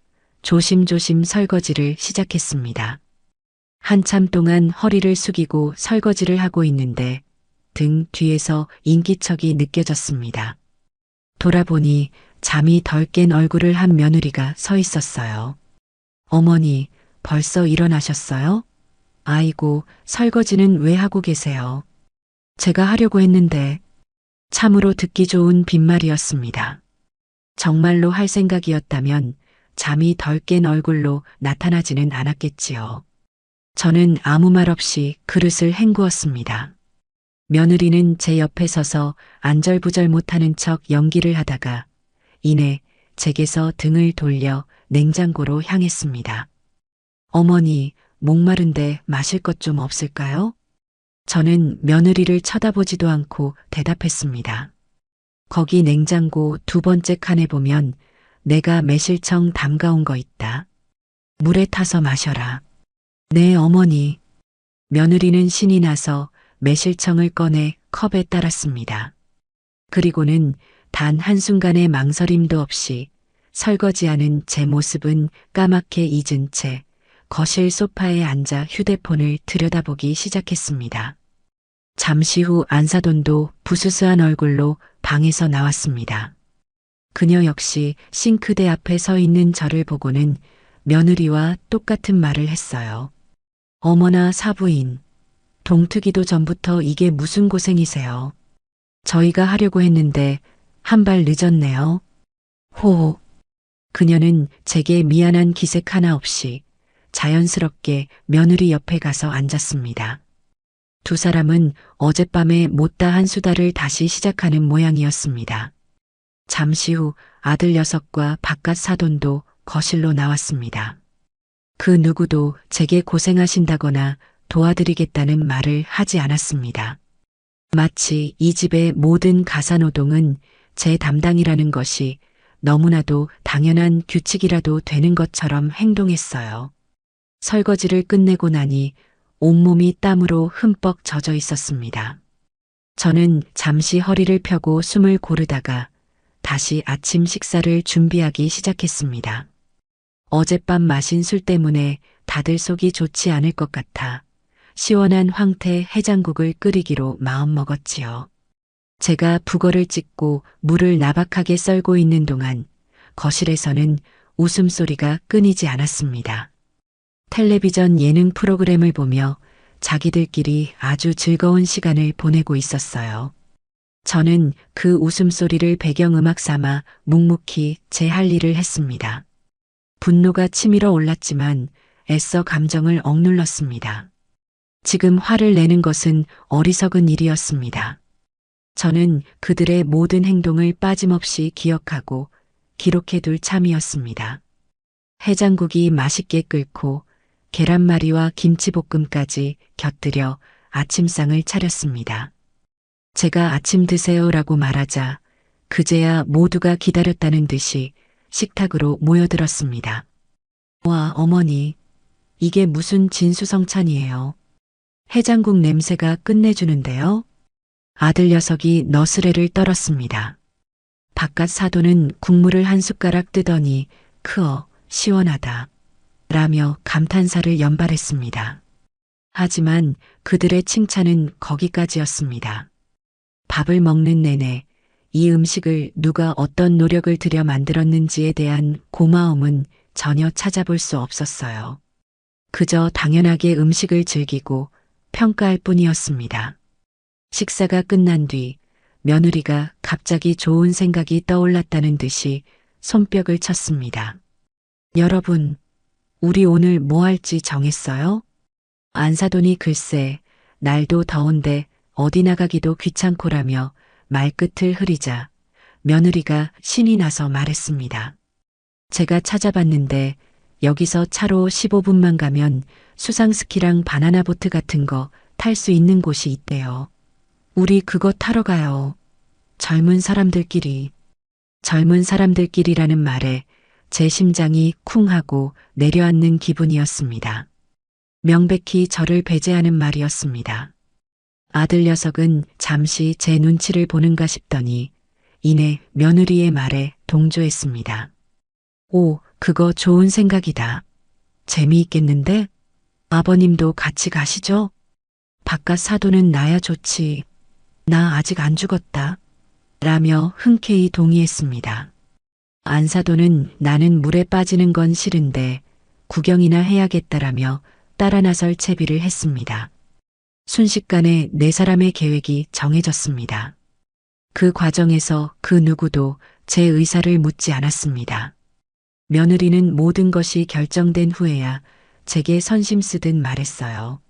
조심조심 설거지를 시작했습니다. 한참 동안 허리를 숙이고 설거지를 하고 있는데 등 뒤에서 인기척이 느껴졌습니다. 돌아보니 잠이 덜 깬 얼굴을 한 며느리가 서 있었어요. 어머니, 벌써 일어나셨어요? 아이고, 설거지는 왜 하고 계세요? 제가 하려고 했는데. 참으로 듣기 좋은 빈말이었습니다. 정말로 할 생각이었다면 잠이 덜 깬 얼굴로 나타나지는 않았겠지요. 저는 아무 말 없이 그릇을 헹구었습니다. 며느리는 제 옆에 서서 안절부절 못하는 척 연기를 하다가 이내 제게서 등을 돌려 냉장고로 향했습니다. 어머니, 목마른데 마실 것 좀 없을까요? 저는 며느리를 쳐다보지도 않고 대답했습니다. 거기 냉장고 두 번째 칸에 보면 내가 매실청 담가온 거 있다. 물에 타서 마셔라. 네, 어머니. 며느리는 신이 나서 매실청을 꺼내 컵에 따랐습니다. 그리고는 단 한순간의 망설임도 없이 설거지하는 제 모습은 까맣게 잊은 채 거실 소파에 앉아 휴대폰을 들여다보기 시작했습니다. 잠시 후 안사돈도 부스스한 얼굴로 방에서 나왔습니다. 그녀 역시 싱크대 앞에 서 있는 저를 보고는 며느리와 똑같은 말을 했어요. 어머나 사부인, 동트기도 전부터 이게 무슨 고생이세요. 저희가 하려고 했는데 한 발 늦었네요. 호호. 그녀는 제게 미안한 기색 하나 없이 자연스럽게 며느리 옆에 가서 앉았습니다. 두 사람은 어젯밤에 못다한 수다를 다시 시작하는 모양이었습니다. 잠시 후 아들 녀석과 바깥 사돈도 거실로 나왔습니다. 그 누구도 제게 고생하신다거나 도와드리겠다는 말을 하지 않았습니다. 마치 이 집의 모든 가사노동은 제 담당이라는 것이 너무나도 당연한 규칙이라도 되는 것처럼 행동했어요. 설거지를 끝내고 나니 온몸이 땀으로 흠뻑 젖어 있었습니다. 저는 잠시 허리를 펴고 숨을 고르다가 다시 아침 식사를 준비하기 시작했습니다. 어젯밤 마신 술 때문에 다들 속이 좋지 않을 것 같아 시원한 황태 해장국을 끓이기로 마음먹었지요. 제가 북어를 찢고 물을 나박하게 썰고 있는 동안 거실에서는 웃음소리가 끊이지 않았습니다. 텔레비전 예능 프로그램을 보며 자기들끼리 아주 즐거운 시간을 보내고 있었어요. 저는 그 웃음소리를 배경음악 삼아 묵묵히 제 할 일을 했습니다. 분노가 치밀어 올랐지만 애써 감정을 억눌렀습니다. 지금 화를 내는 것은 어리석은 일이었습니다. 저는 그들의 모든 행동을 빠짐없이 기억하고 기록해둘 참이었습니다. 해장국이 맛있게 끓고 계란말이와 김치볶음까지 곁들여 아침상을 차렸습니다. 제가 아침 드세요라고 말하자 그제야 모두가 기다렸다는 듯이 식탁으로 모여들었습니다. 와, 어머니, 이게 무슨 진수성찬이에요. 해장국 냄새가 끝내주는데요. 아들 녀석이 너스레를 떨었습니다. 바깥 사돈은 국물을 한 숟가락 뜨더니 크어 시원하다 라며 감탄사를 연발했습니다. 하지만 그들의 칭찬은 거기까지였습니다. 밥을 먹는 내내 이 음식을 누가 어떤 노력을 들여 만들었는지에 대한 고마움은 전혀 찾아볼 수 없었어요. 그저 당연하게 음식을 즐기고 평가할 뿐이었습니다. 식사가 끝난 뒤 며느리가 갑자기 좋은 생각이 떠올랐다는 듯이 손뼉을 쳤습니다. 여러분, 우리 오늘 뭐 할지 정했어요? 안사돈이 글쎄, 날도 더운데 어디 나가기도 귀찮고라며 말끝을 흐리자 며느리가 신이 나서 말했습니다. 제가 찾아봤는데 여기서 차로 15분만 가면 수상스키랑 바나나보트 같은 거 탈 수 있는 곳이 있대요. 우리 그거 타러 가요. 젊은 사람들끼리. 젊은 사람들끼리라는 말에 제 심장이 쿵 하고 내려앉는 기분이었습니다. 명백히 저를 배제하는 말이었습니다. 아들 녀석은 잠시 제 눈치를 보는가 싶더니 이내 며느리의 말에 동조했습니다. 오, 그거 좋은 생각이다. 재미있겠는데? 아버님도 같이 가시죠? 바깥 사돈은 나야 좋지. 나 아직 안 죽었다. 라며 흔쾌히 동의했습니다. 안사돈은 나는 물에 빠지는 건 싫은데 구경이나 해야겠다라며 따라 나설 채비를 했습니다. 순식간에 네 사람의 계획이 정해졌습니다. 그 과정에서 그 누구도 제 의사를 묻지 않았습니다. 며느리는 모든 것이 결정된 후에야 제게 선심 쓰듯 말했어요.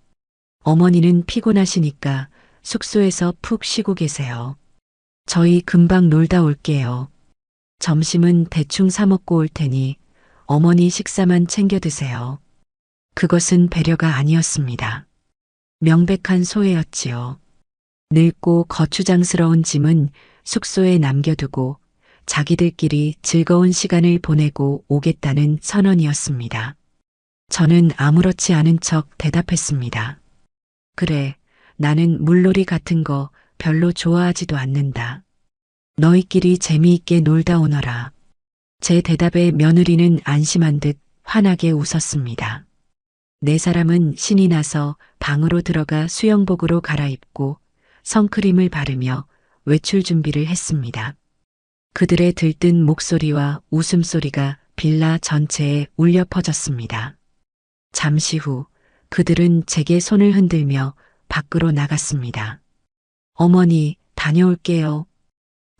어머니는 피곤하시니까 숙소에서 푹 쉬고 계세요. 저희 금방 놀다 올게요. 점심은 대충 사 먹고 올 테니 어머니 식사만 챙겨 드세요. 그것은 배려가 아니었습니다. 명백한 소외였지요. 늙고 거추장스러운 짐은 숙소에 남겨두고 자기들끼리 즐거운 시간을 보내고 오겠다는 선언이었습니다. 저는 아무렇지 않은 척 대답했습니다. 그래, 나는 물놀이 같은 거 별로 좋아하지도 않는다. 너희끼리 재미있게 놀다 오너라. 제 대답에 며느리는 안심한 듯 환하게 웃었습니다. 네 사람은 신이 나서 방으로 들어가 수영복으로 갈아입고 선크림을 바르며 외출 준비를 했습니다. 그들의 들뜬 목소리와 웃음소리가 빌라 전체에 울려 퍼졌습니다. 잠시 후 그들은 제게 손을 흔들며 밖으로 나갔습니다. 어머니, 다녀올게요.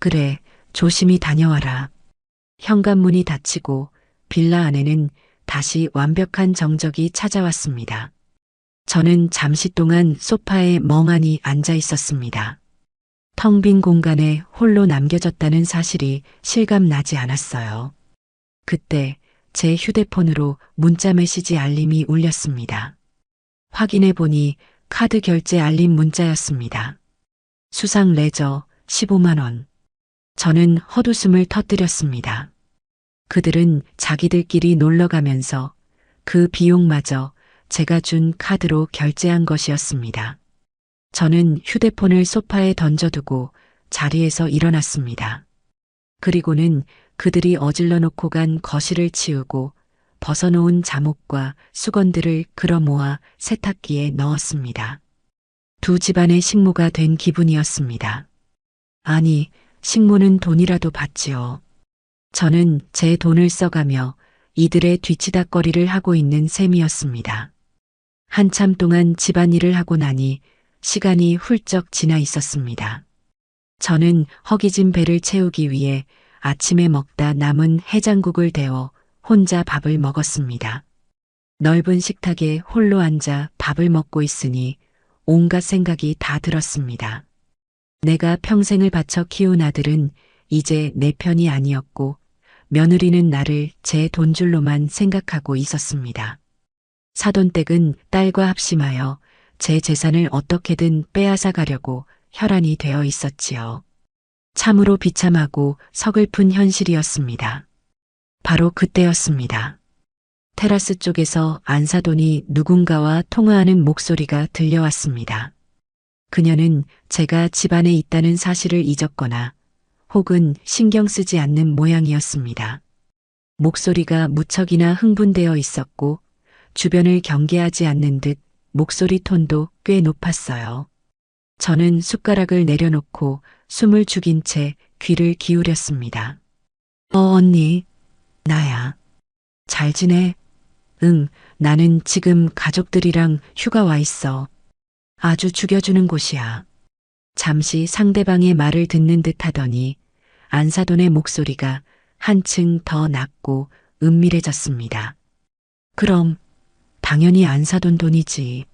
그래, 조심히 다녀와라. 현관문이 닫히고 빌라 안에는 다시 완벽한 정적이 찾아왔습니다. 저는 잠시 동안 소파에 멍하니 앉아 있었습니다. 텅 빈 공간에 홀로 남겨졌다는 사실이 실감나지 않았어요. 그때 제 휴대폰으로 문자 메시지 알림이 울렸습니다. 확인해 보니 카드 결제 알림 문자였습니다. 수상 레저 15만 원. 저는 헛웃음을 터뜨렸습니다. 그들은 자기들끼리 놀러 가면서 그 비용마저 제가 준 카드로 결제한 것이었습니다. 저는 휴대폰을 소파에 던져두고 자리에서 일어났습니다. 그리고는 그들이 어질러 놓고 간 거실을 치우고 벗어놓은 잠옷과 수건들을 끌어모아 세탁기에 넣었습니다. 두 집안의 식모가 된 기분이었습니다. 아니, 식모는 돈이라도 받지요. 저는 제 돈을 써가며 이들의 뒤치다꺼리를 하고 있는 셈이었습니다. 한참 동안 집안일을 하고 나니 시간이 훌쩍 지나 있었습니다. 저는 허기진 배를 채우기 위해 아침에 먹다 남은 해장국을 데워 혼자 밥을 먹었습니다. 넓은 식탁에 홀로 앉아 밥을 먹고 있으니 온갖 생각이 다 들었습니다. 내가 평생을 바쳐 키운 아들은 이제 내 편이 아니었고 며느리는 나를 제 돈줄로만 생각하고 있었습니다. 사돈댁은 딸과 합심하여 제 재산을 어떻게든 빼앗아 가려고 혈안이 되어 있었지요. 참으로 비참하고 서글픈 현실이었습니다. 바로 그때였습니다. 테라스 쪽에서 안사돈이 누군가와 통화하는 목소리가 들려왔습니다. 그녀는 제가 집안에 있다는 사실을 잊었거나 혹은 신경 쓰지 않는 모양이었습니다. 목소리가 무척이나 흥분되어 있었고 주변을 경계하지 않는 듯 목소리 톤도 꽤 높았어요. 저는 숟가락을 내려놓고 숨을 죽인 채 귀를 기울였습니다. 언니, 나야. 잘 지내? 응, 나는 지금 가족들이랑 휴가 와 있어. 아주 죽여주는 곳이야. 잠시 상대방의 말을 듣는 듯 하더니 안사돈의 목소리가 한층 더 낮고 은밀해졌습니다. 그럼 당연히 안사돈 돈이지.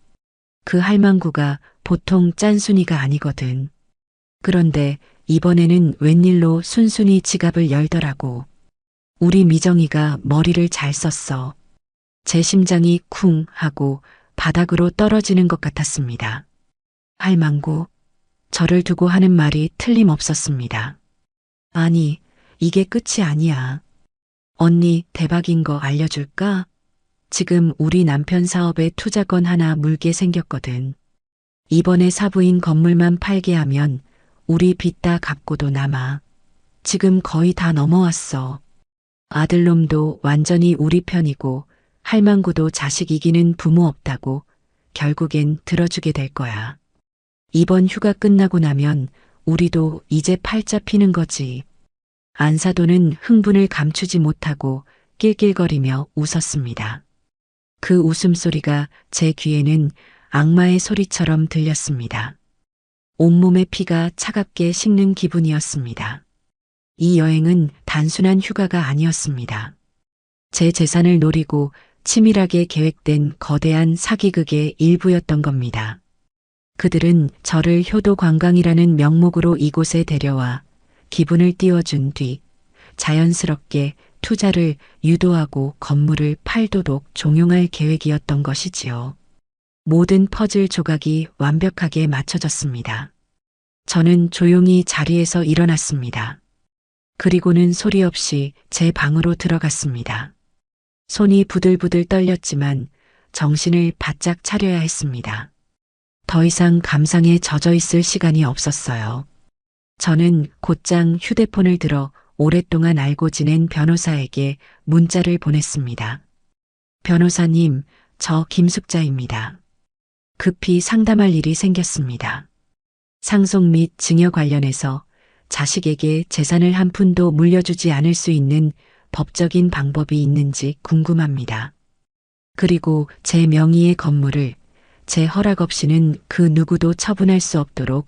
그 할망구가 보통 짠순이가 아니거든. 그런데 이번에는 웬일로 순순히 지갑을 열더라고. 우리 미정이가 머리를 잘 썼어. 제 심장이 쿵 하고 바닥으로 떨어지는 것 같았습니다. 할망구, 저를 두고 하는 말이 틀림없었습니다. 아니, 이게 끝이 아니야. 언니 대박인 거 알려줄까? 지금 우리 남편 사업에 투자권 하나 물게 생겼거든. 이번에 사부인 건물만 팔게 하면 우리 빚 다 갚고도 남아. 지금 거의 다 넘어왔어. 아들놈도 완전히 우리 편이고 할망구도 자식 이기는 부모 없다고 결국엔 들어주게 될 거야. 이번 휴가 끝나고 나면 우리도 이제 팔자 피는 거지. 안사돈은 흥분을 감추지 못하고 낄낄거리며 웃었습니다. 그 웃음소리가 제 귀에는 악마의 소리처럼 들렸습니다. 온몸의 피가 차갑게 식는 기분이었습니다. 이 여행은 단순한 휴가가 아니었습니다. 제 재산을 노리고 치밀하게 계획된 거대한 사기극의 일부였던 겁니다. 그들은 저를 효도 관광이라는 명목으로 이곳에 데려와 기분을 띄워준 뒤 자연스럽게 투자를 유도하고 건물을 팔도록 종용할 계획이었던 것이지요. 모든 퍼즐 조각이 완벽하게 맞춰졌습니다. 저는 조용히 자리에서 일어났습니다. 그리고는 소리 없이 제 방으로 들어갔습니다. 손이 부들부들 떨렸지만 정신을 바짝 차려야 했습니다. 더 이상 감상에 젖어 있을 시간이 없었어요. 저는 곧장 휴대폰을 들어 오랫동안 알고 지낸 변호사에게 문자를 보냈습니다. 변호사님, 저 김숙자입니다. 급히 상담할 일이 생겼습니다. 상속 및 증여 관련해서 자식에게 재산을 한 푼도 물려주지 않을 수 있는 법적인 방법이 있는지 궁금합니다. 그리고 제 명의의 건물을 제 허락 없이는 그 누구도 처분할 수 없도록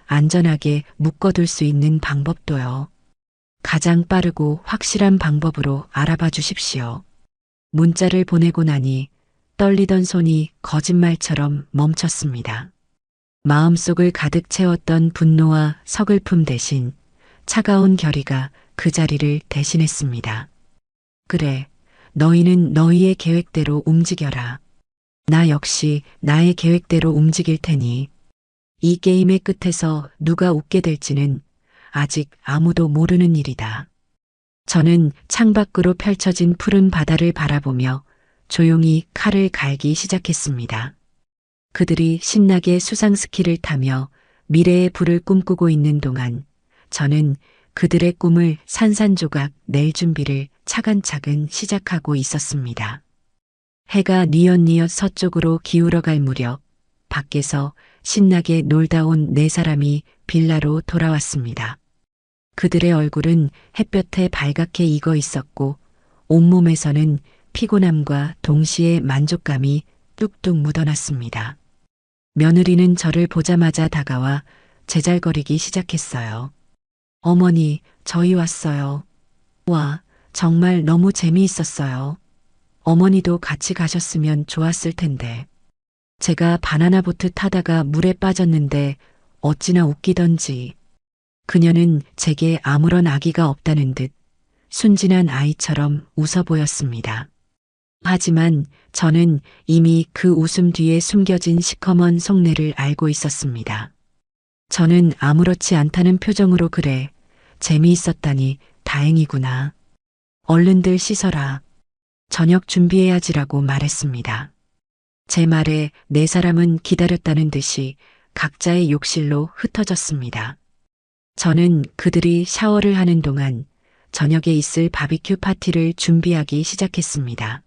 안전하게 묶어둘 수 있는 방법도요. 가장 빠르고 확실한 방법으로 알아봐 주십시오. 문자를 보내고 나니 떨리던 손이 거짓말처럼 멈췄습니다. 마음속을 가득 채웠던 분노와 서글픔 대신 차가운 결의가 그 자리를 대신했습니다. 그래, 너희는 너희의 계획대로 움직여라. 나 역시 나의 계획대로 움직일 테니 이 게임의 끝에서 누가 웃게 될지는 아직 아무도 모르는 일이다. 저는 창밖으로 펼쳐진 푸른 바다를 바라보며 조용히 칼을 갈기 시작했습니다. 그들이 신나게 수상 스키를 타며 미래의 불을 꿈꾸고 있는 동안 저는 그들의 꿈을 산산조각 낼 준비를 차근차근 시작하고 있었습니다. 해가 뉘엿뉘엿 서쪽으로 기울어갈 무렵 밖에서 신나게 놀다 온 네 사람이 빌라로 돌아왔습니다. 그들의 얼굴은 햇볕에 발갛게 익어 있었고 온몸에서는 피곤함과 동시에 만족감이 뚝뚝 묻어났습니다. 며느리는 저를 보자마자 다가와 제잘거리기 시작했어요. 어머니, 저희 왔어요. 와, 정말 너무 재미있었어요. 어머니도 같이 가셨으면 좋았을 텐데. 제가 바나나 보트 타다가 물에 빠졌는데 어찌나 웃기던지. 그녀는 제게 아무런 악의가 없다는 듯 순진한 아이처럼 웃어 보였습니다. 하지만 저는 이미 그 웃음 뒤에 숨겨진 시커먼 속내를 알고 있었습니다. 저는 아무렇지 않다는 표정으로 그래, 재미있었다니 다행이구나. 얼른들 씻어라. 저녁 준비해야지라고 말했습니다. 제 말에 네 사람은 기다렸다는 듯이 각자의 욕실로 흩어졌습니다. 저는 그들이 샤워를 하는 동안 저녁에 있을 바비큐 파티를 준비하기 시작했습니다.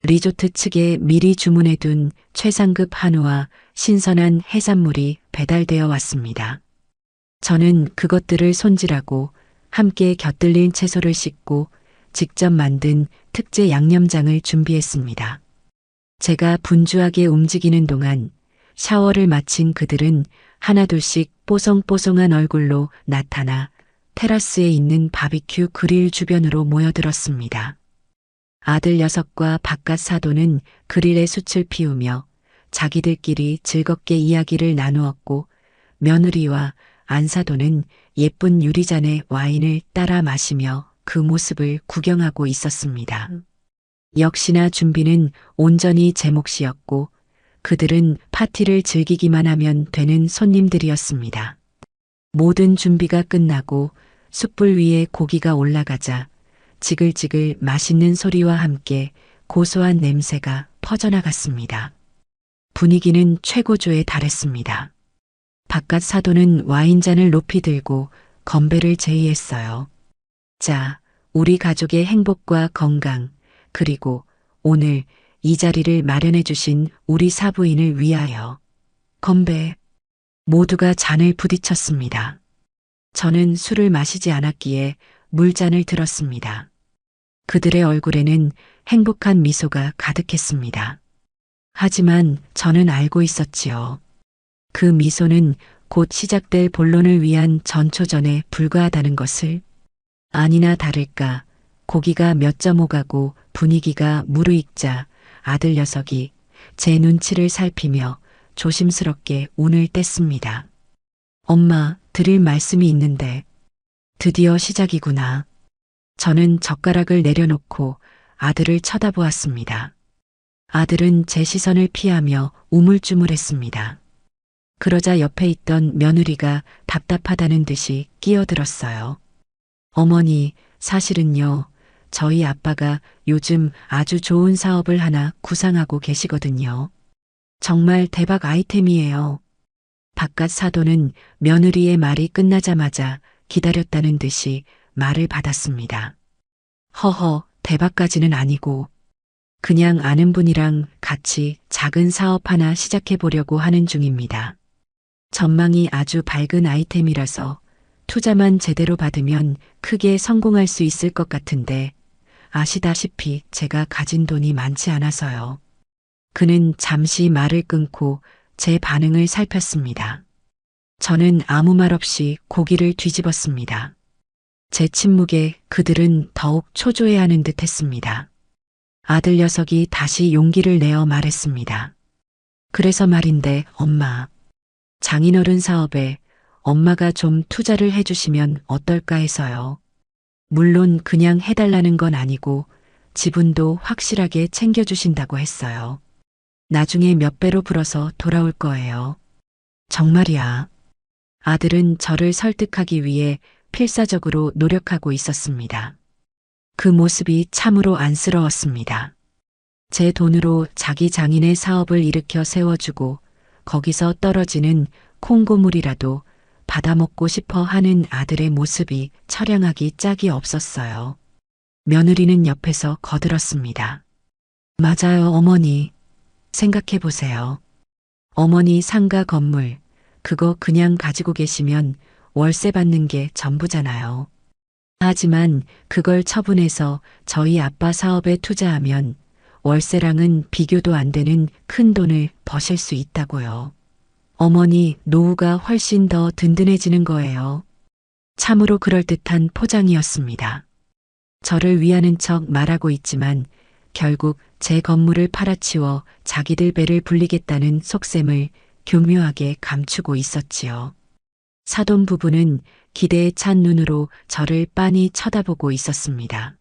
리조트 측에 미리 주문해둔 최상급 한우와 신선한 해산물이 배달되어 왔습니다. 저는 그것들을 손질하고 함께 곁들린 채소를 씻고 직접 만든 특제 양념장을 준비했습니다. 제가 분주하게 움직이는 동안 샤워를 마친 그들은 하나둘씩 뽀송뽀송한 얼굴로 나타나 테라스에 있는 바비큐 그릴 주변으로 모여들었습니다. 아들 녀석과 바깥 사돈은 그릴에 숯을 피우며 자기들끼리 즐겁게 이야기를 나누었고 며느리와 안사돈은 예쁜 유리잔에 와인을 따라 마시며 그 모습을 구경하고 있었습니다. 역시나 준비는 온전히 제 몫이었고 그들은 파티를 즐기기만 하면 되는 손님들이었습니다. 모든 준비가 끝나고 숯불 위에 고기가 올라가자 지글지글 맛있는 소리와 함께 고소한 냄새가 퍼져나갔습니다. 분위기는 최고조에 달했습니다. 바깥 사돈은 와인잔을 높이 들고 건배를 제의했어요. 자, 우리 가족의 행복과 건강, 그리고 오늘 이 자리를 마련해 주신 우리 사부인을 위하여. 건배. 모두가 잔을 부딪혔습니다. 저는 술을 마시지 않았기에 물잔을 들었습니다. 그들의 얼굴에는 행복한 미소가 가득했습니다. 하지만 저는 알고 있었지요. 그 미소는 곧 시작될 본론을 위한 전초전에 불과하다는 것을. 아니나 다를까 고기가 몇 점 오가고 분위기가 무르익자 아들 녀석이 제 눈치를 살피며 조심스럽게 운을 뗐습니다. 엄마, 드릴 말씀이 있는데. 드디어 시작이구나. 저는 젓가락을 내려놓고 아들을 쳐다보았습니다. 아들은 제 시선을 피하며 우물쭈물했습니다. 그러자 옆에 있던 며느리가 답답하다는 듯이 끼어들었어요. 어머니, 사실은요, 저희 아빠가 요즘 아주 좋은 사업을 하나 구상하고 계시거든요. 정말 대박 아이템이에요. 바깥 사돈은 며느리의 말이 끝나자마자 기다렸다는 듯이 말을 받았습니다. 허허, 대박까지는 아니고 그냥 아는 분이랑 같이 작은 사업 하나 시작해 보려고 하는 중입니다. 전망이 아주 밝은 아이템이라서 투자만 제대로 받으면 크게 성공할 수 있을 것 같은데 아시다시피 제가 가진 돈이 많지 않아서요. 그는 잠시 말을 끊고 제 반응을 살폈습니다. 저는 아무 말 없이 고기를 뒤집었습니다. 제 침묵에 그들은 더욱 초조해하는 듯 했습니다. 아들 녀석이 다시 용기를 내어 말했습니다. 그래서 말인데 엄마, 장인어른 사업에 엄마가 좀 투자를 해주시면 어떨까 해서요. 물론 그냥 해달라는 건 아니고 지분도 확실하게 챙겨주신다고 했어요. 나중에 몇 배로 불어서 돌아올 거예요. 정말이야. 아들은 저를 설득하기 위해 필사적으로 노력하고 있었습니다. 그 모습이 참으로 안쓰러웠습니다. 제 돈으로 자기 장인의 사업을 일으켜 세워주고 거기서 떨어지는 콩고물이라도 받아먹고 싶어 하는 아들의 모습이 처량하기 짝이 없었어요. 며느리는 옆에서 거들었습니다. 맞아요, 어머니. 생각해 보세요. 어머니 상가 건물, 그거 그냥 가지고 계시면 월세 받는 게 전부잖아요. 하지만 그걸 처분해서 저희 아빠 사업에 투자하면 월세랑은 비교도 안 되는 큰 돈을 버실 수 있다고요. 어머니 노후가 훨씬 더 든든해지는 거예요. 참으로 그럴듯한 포장이었습니다. 저를 위하는 척 말하고 있지만 결국 제 건물을 팔아치워 자기들 배를 불리겠다는 속셈을 교묘하게 감추고 있었지요. 사돈 부부는 기대에 찬 눈으로 저를 빤히 쳐다보고 있었습니다.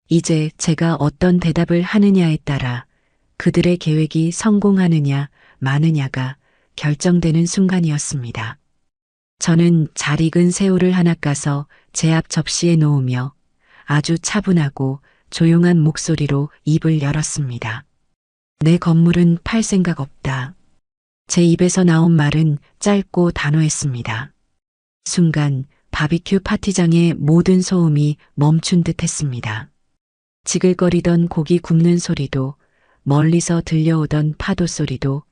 이제 제가 어떤 대답을 하느냐에 따라 그들의 계획이 성공하느냐 마느냐가 결정되는 순간이었습니다. 저는 잘 익은 새우를 하나 까서 제 앞 접시에 놓으며 아주 차분하고 조용한 목소리로 입을 열었습니다. 내 건물은 팔 생각 없다. 제 입에서 나온 말은 짧고 단호했습니다. 순간 바비큐 파티장의 모든 소음이 멈춘 듯 했습니다. 지글거리던 고기 굽는 소리도 멀리서 들려오던 파도 소리도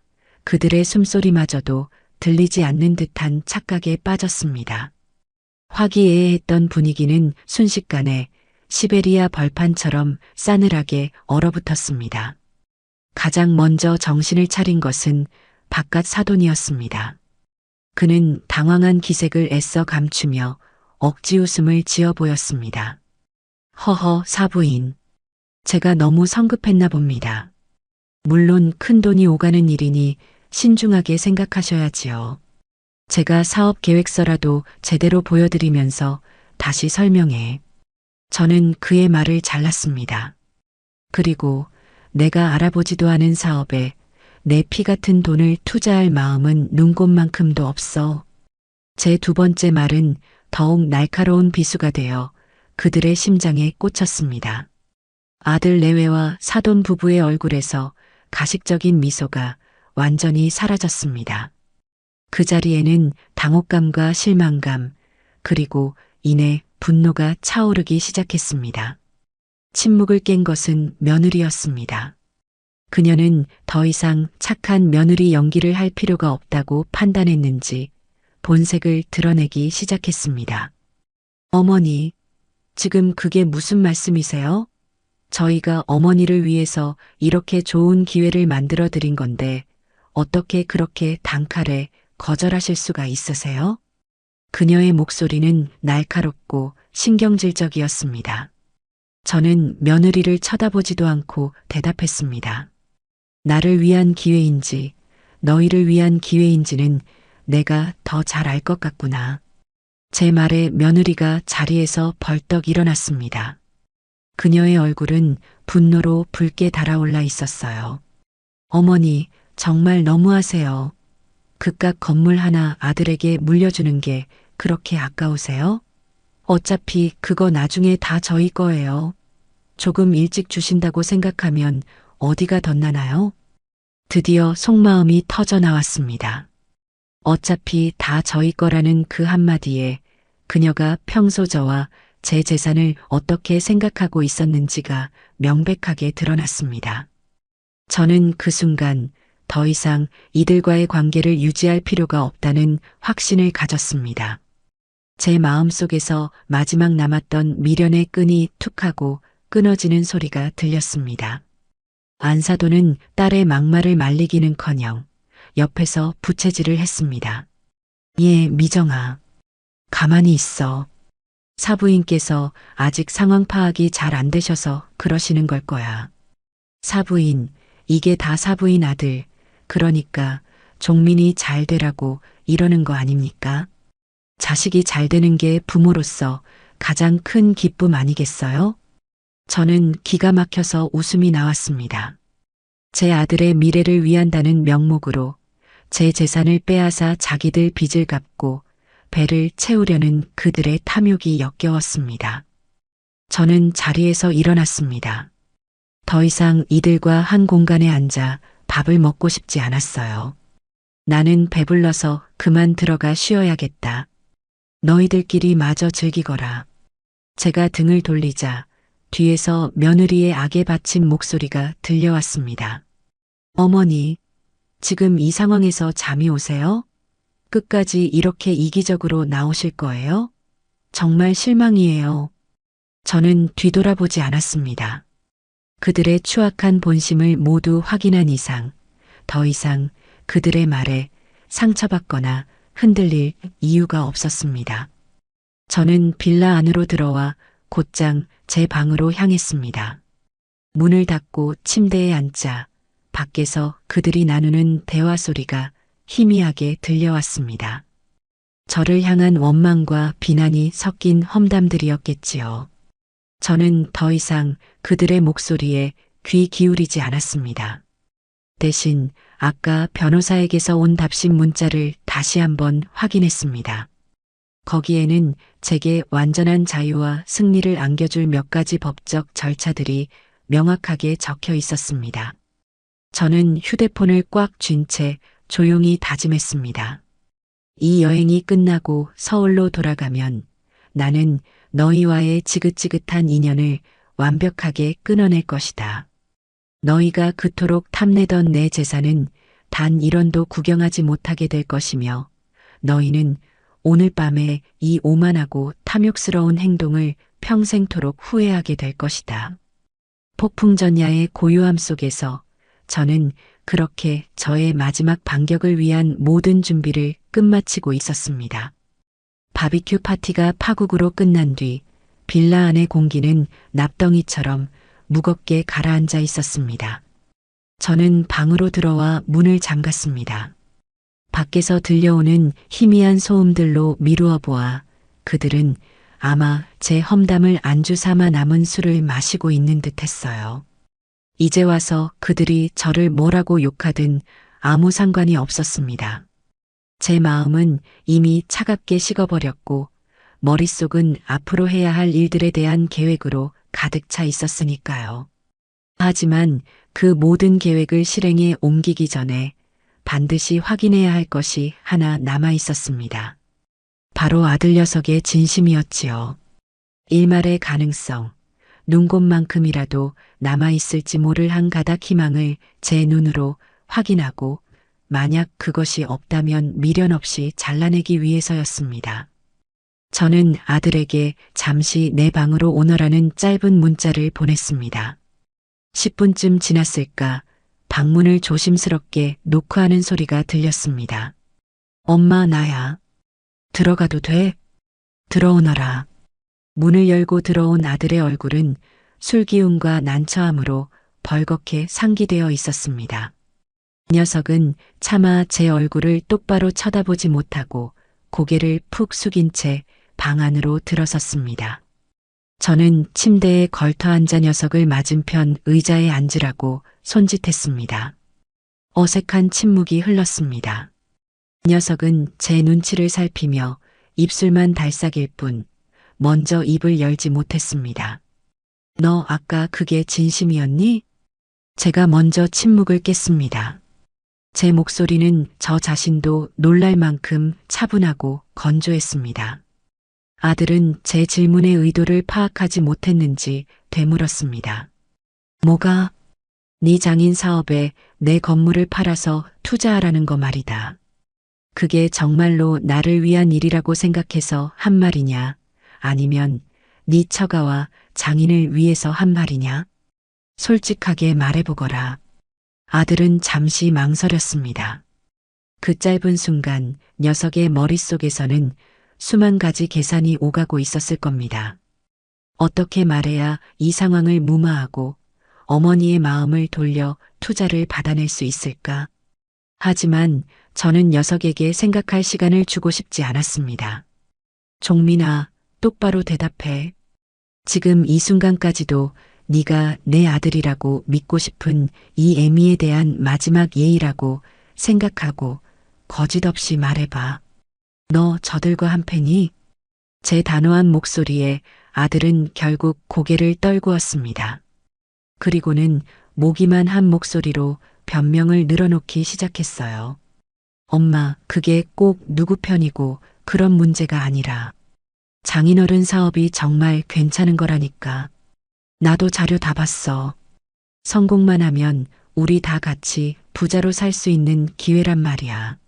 그들의 숨소리마저도 들리지 않는 듯한 착각에 빠졌습니다. 화기애애했던 분위기는 순식간에 시베리아 벌판처럼 싸늘하게 얼어붙었습니다. 가장 먼저 정신을 차린 것은 바깥 사돈이었습니다. 그는 당황한 기색을 애써 감추며 억지 웃음을 지어 보였습니다. 허허, 사부인. 제가 너무 성급했나 봅니다. 물론 큰 돈이 오가는 일이니 신중하게 생각하셔야지요. 제가 사업 계획서라도 제대로 보여드리면서 다시 설명해. 저는 그의 말을 잘랐습니다. 그리고 내가 알아보지도 않은 사업에 내 피 같은 돈을 투자할 마음은 눈꼽만큼도 없어. 제 두 번째 말은 더욱 날카로운 비수가 되어 그들의 심장에 꽂혔습니다. 아들 내외와 사돈 부부의 얼굴에서 가식적인 미소가 완전히 사라졌습니다. 그 자리에는 당혹감과 실망감, 그리고 이내 분노가 차오르기 시작했습니다. 침묵을 깬 것은 며느리였습니다. 그녀는 더 이상 착한 며느리 연기를 할 필요가 없다고 판단했는지 본색을 드러내기 시작했습니다. 어머니, 지금 그게 무슨 말씀이세요? 저희가 어머니를 위해서 이렇게 좋은 기회를 만들어 드린 건데 어떻게 그렇게 단칼에 거절하실 수가 있으세요? 그녀의 목소리는 날카롭고 신경질적이었습니다. 저는 며느리를 쳐다보지도 않고 대답했습니다. 나를 위한 기회인지 너희를 위한 기회인지는 내가 더 잘 알 것 같구나. 제 말에 며느리가 자리에서 벌떡 일어났습니다. 그녀의 얼굴은 분노로 붉게 달아올라 있었어요. 어머니, 정말 너무하세요. 그깟 건물 하나 아들에게 물려주는 게 그렇게 아까우세요? 어차피 그거 나중에 다 저희 거예요. 조금 일찍 주신다고 생각하면 어디가 덧나나요? 드디어 속마음이 터져 나왔습니다. 어차피 다 저희 거라는 그 한마디에 그녀가 평소 저와 제 재산을 어떻게 생각하고 있었는지가 명백하게 드러났습니다. 저는 그 순간 더 이상 이들과의 관계를 유지할 필요가 없다는 확신을 가졌습니다. 제 마음속에서 마지막 남았던 미련의 끈이 툭 하고 끊어지는 소리가 들렸습니다. 안사도는 딸의 막말을 말리기는커녕 옆에서 부채질을 했습니다. 예, 미정아. 가만히 있어. 사부인께서 아직 상황 파악이 잘 안 되셔서 그러시는 걸 거야. 사부인, 이게 다 사부인 아들, 그러니까 종민이 잘 되라고 이러는 거 아닙니까? 자식이 잘 되는 게 부모로서 가장 큰 기쁨 아니겠어요? 저는 기가 막혀서 웃음이 나왔습니다. 제 아들의 미래를 위한다는 명목으로 제 재산을 빼앗아 자기들 빚을 갚고 배를 채우려는 그들의 탐욕이 역겨웠습니다. 저는 자리에서 일어났습니다. 더 이상 이들과 한 공간에 앉아 밥을 먹고 싶지 않았어요. 나는 배불러서 그만 들어가 쉬어야겠다. 너희들끼리 마저 즐기거라. 제가 등을 돌리자 뒤에서 며느리의 악에 받친 목소리가 들려왔습니다. 어머니, 지금 이 상황에서 잠이 오세요? 끝까지 이렇게 이기적으로 나오실 거예요? 정말 실망이에요. 저는 뒤돌아보지 않았습니다. 그들의 추악한 본심을 모두 확인한 이상, 더 이상 그들의 말에 상처받거나 흔들릴 이유가 없었습니다. 저는 빌라 안으로 들어와 곧장 제 방으로 향했습니다. 문을 닫고 침대에 앉자 밖에서 그들이 나누는 대화 소리가 희미하게 들려왔습니다. 저를 향한 원망과 비난이 섞인 험담들이었겠지요. 저는 더 이상 그들의 목소리에 귀 기울이지 않았습니다. 대신 아까 변호사에게서 온 답신 문자를 다시 한번 확인했습니다. 거기에는 제게 완전한 자유와 승리를 안겨줄 몇 가지 법적 절차들이 명확하게 적혀 있었습니다. 저는 휴대폰을 꽉 쥔 채 조용히 다짐했습니다. 이 여행이 끝나고 서울로 돌아가면 나는 너희와의 지긋지긋한 인연을 완벽하게 끊어낼 것이다. 너희가 그토록 탐내던 내 재산은 단 1원도 구경하지 못하게 될 것이며 너희는 오늘 밤에 이 오만하고 탐욕스러운 행동을 평생토록 후회하게 될 것이다. 폭풍전야의 고요함 속에서 저는 그렇게 저의 마지막 반격을 위한 모든 준비를 끝마치고 있었습니다. 바비큐 파티가 파국으로 끝난 뒤 빌라 안의 공기는 납덩이처럼 무겁게 가라앉아 있었습니다. 저는 방으로 들어와 문을 잠갔습니다. 밖에서 들려오는 희미한 소음들로 미루어 보아 그들은 아마 제 험담을 안주 삼아 남은 술을 마시고 있는 듯 했어요. 이제 와서 그들이 저를 뭐라고 욕하든 아무 상관이 없었습니다. 제 마음은 이미 차갑게 식어버렸고 머릿속은 앞으로 해야 할 일들에 대한 계획으로 가득 차 있었으니까요. 하지만 그 모든 계획을 실행에 옮기기 전에 반드시 확인해야 할 것이 하나 남아 있었습니다. 바로 아들 녀석의 진심이었지요. 일말의 가능성, 눈곱만큼이라도 남아있을지 모를 한 가닥 희망을 제 눈으로 확인하고 만약 그것이 없다면 미련 없이 잘라내기 위해서였습니다. 저는 아들에게 잠시 내 방으로 오너라는 짧은 문자를 보냈습니다. 10분쯤 지났을까 방문을 조심스럽게 노크하는 소리가 들렸습니다. 엄마, 나야. 들어가도 돼? 들어오너라. 문을 열고 들어온 아들의 얼굴은 술기운과 난처함으로 벌겋게 상기되어 있었습니다. 녀석은 차마 제 얼굴을 똑바로 쳐다보지 못하고 고개를 푹 숙인 채 방 안으로 들어섰습니다. 저는 침대에 걸터 앉아 녀석을 맞은편 의자에 앉으라고 손짓했습니다. 어색한 침묵이 흘렀습니다. 녀석은 제 눈치를 살피며 입술만 달싹일 뿐 먼저 입을 열지 못했습니다. 너 아까 그게 진심이었니? 제가 먼저 침묵을 깼습니다. 제 목소리는 저 자신도 놀랄 만큼 차분하고 건조했습니다. 아들은 제 질문의 의도를 파악하지 못했는지 되물었습니다. 뭐가? 네 장인 사업에 내 건물을 팔아서 투자하라는 거 말이다. 그게 정말로 나를 위한 일이라고 생각해서 한 말이냐? 아니면 네 처가와 장인을 위해서 한 말이냐? 솔직하게 말해보거라. 아들은 잠시 망설였습니다. 그 짧은 순간 녀석의 머릿속에서는 수만 가지 계산이 오가고 있었을 겁니다. 어떻게 말해야 이 상황을 무마하고 어머니의 마음을 돌려 투자를 받아낼 수 있을까? 하지만 저는 녀석에게 생각할 시간을 주고 싶지 않았습니다. 종민아, 똑바로 대답해. 지금 이 순간까지도 네가 내 아들이라고 믿고 싶은 이 애미에 대한 마지막 예의라고 생각하고 거짓 없이 말해봐. 너 저들과 한패니? 제 단호한 목소리에 아들은 결국 고개를 떨구었습니다. 그리고는 모기만 한 목소리로 변명을 늘어놓기 시작했어요. 엄마, 그게 꼭 누구 편이고 그런 문제가 아니라 장인어른 사업이 정말 괜찮은 거라니까. 나도 자료 다 봤어. 성공만 하면 우리 다 같이 부자로 살 수 있는 기회란 말이야.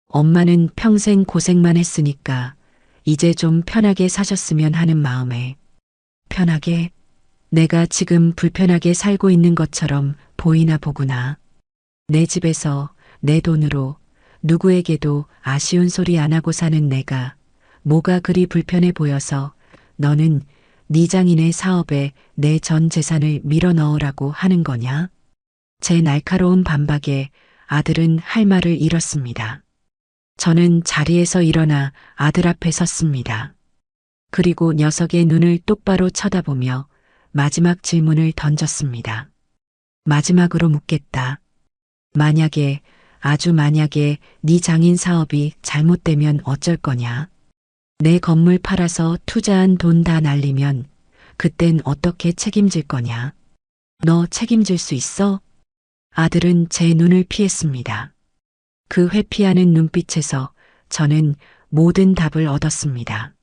엄마는 평생 고생만 했으니까 이제 좀 편하게 사셨으면 하는 마음에. 편하게? 내가 지금 불편하게 살고 있는 것처럼 보이나 보구나. 내 집에서 내 돈으로 누구에게도 아쉬운 소리 안 하고 사는 내가 뭐가 그리 불편해 보여서 너는 네 장인의 사업에 내 전 재산을 밀어 넣으라고 하는 거냐? 제 날카로운 반박에 아들은 할 말을 잃었습니다. 저는 자리에서 일어나 아들 앞에 섰습니다. 그리고 녀석의 눈을 똑바로 쳐다보며 마지막 질문을 던졌습니다. 마지막으로 묻겠다. 만약에, 아주 만약에 네 장인 사업이 잘못되면 어쩔 거냐? 내 건물 팔아서 투자한 돈 다 날리면 그땐 어떻게 책임질 거냐? 너 책임질 수 있어? 아들은 제 눈을 피했습니다. 그 회피하는 눈빛에서 저는 모든 답을 얻었습니다.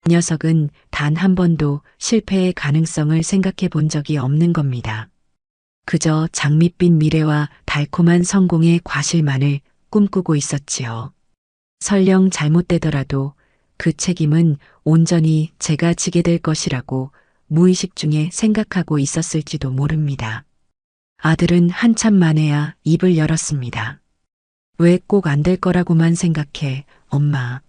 녀석은 단 한 번도 실패의 가능성을 생각해 본 적이 없는 겁니다. 그저 장밋빛 미래와 달콤한 성공의 과실만을 꿈꾸고 있었지요. 설령 잘못되더라도 그 책임은 온전히 제가 지게 될 것이라고 무의식 중에 생각하고 있었을지도 모릅니다. 아들은 한참 만에야 입을 열었습니다. 왜 꼭 안 될 거라고만 생각해, 엄마.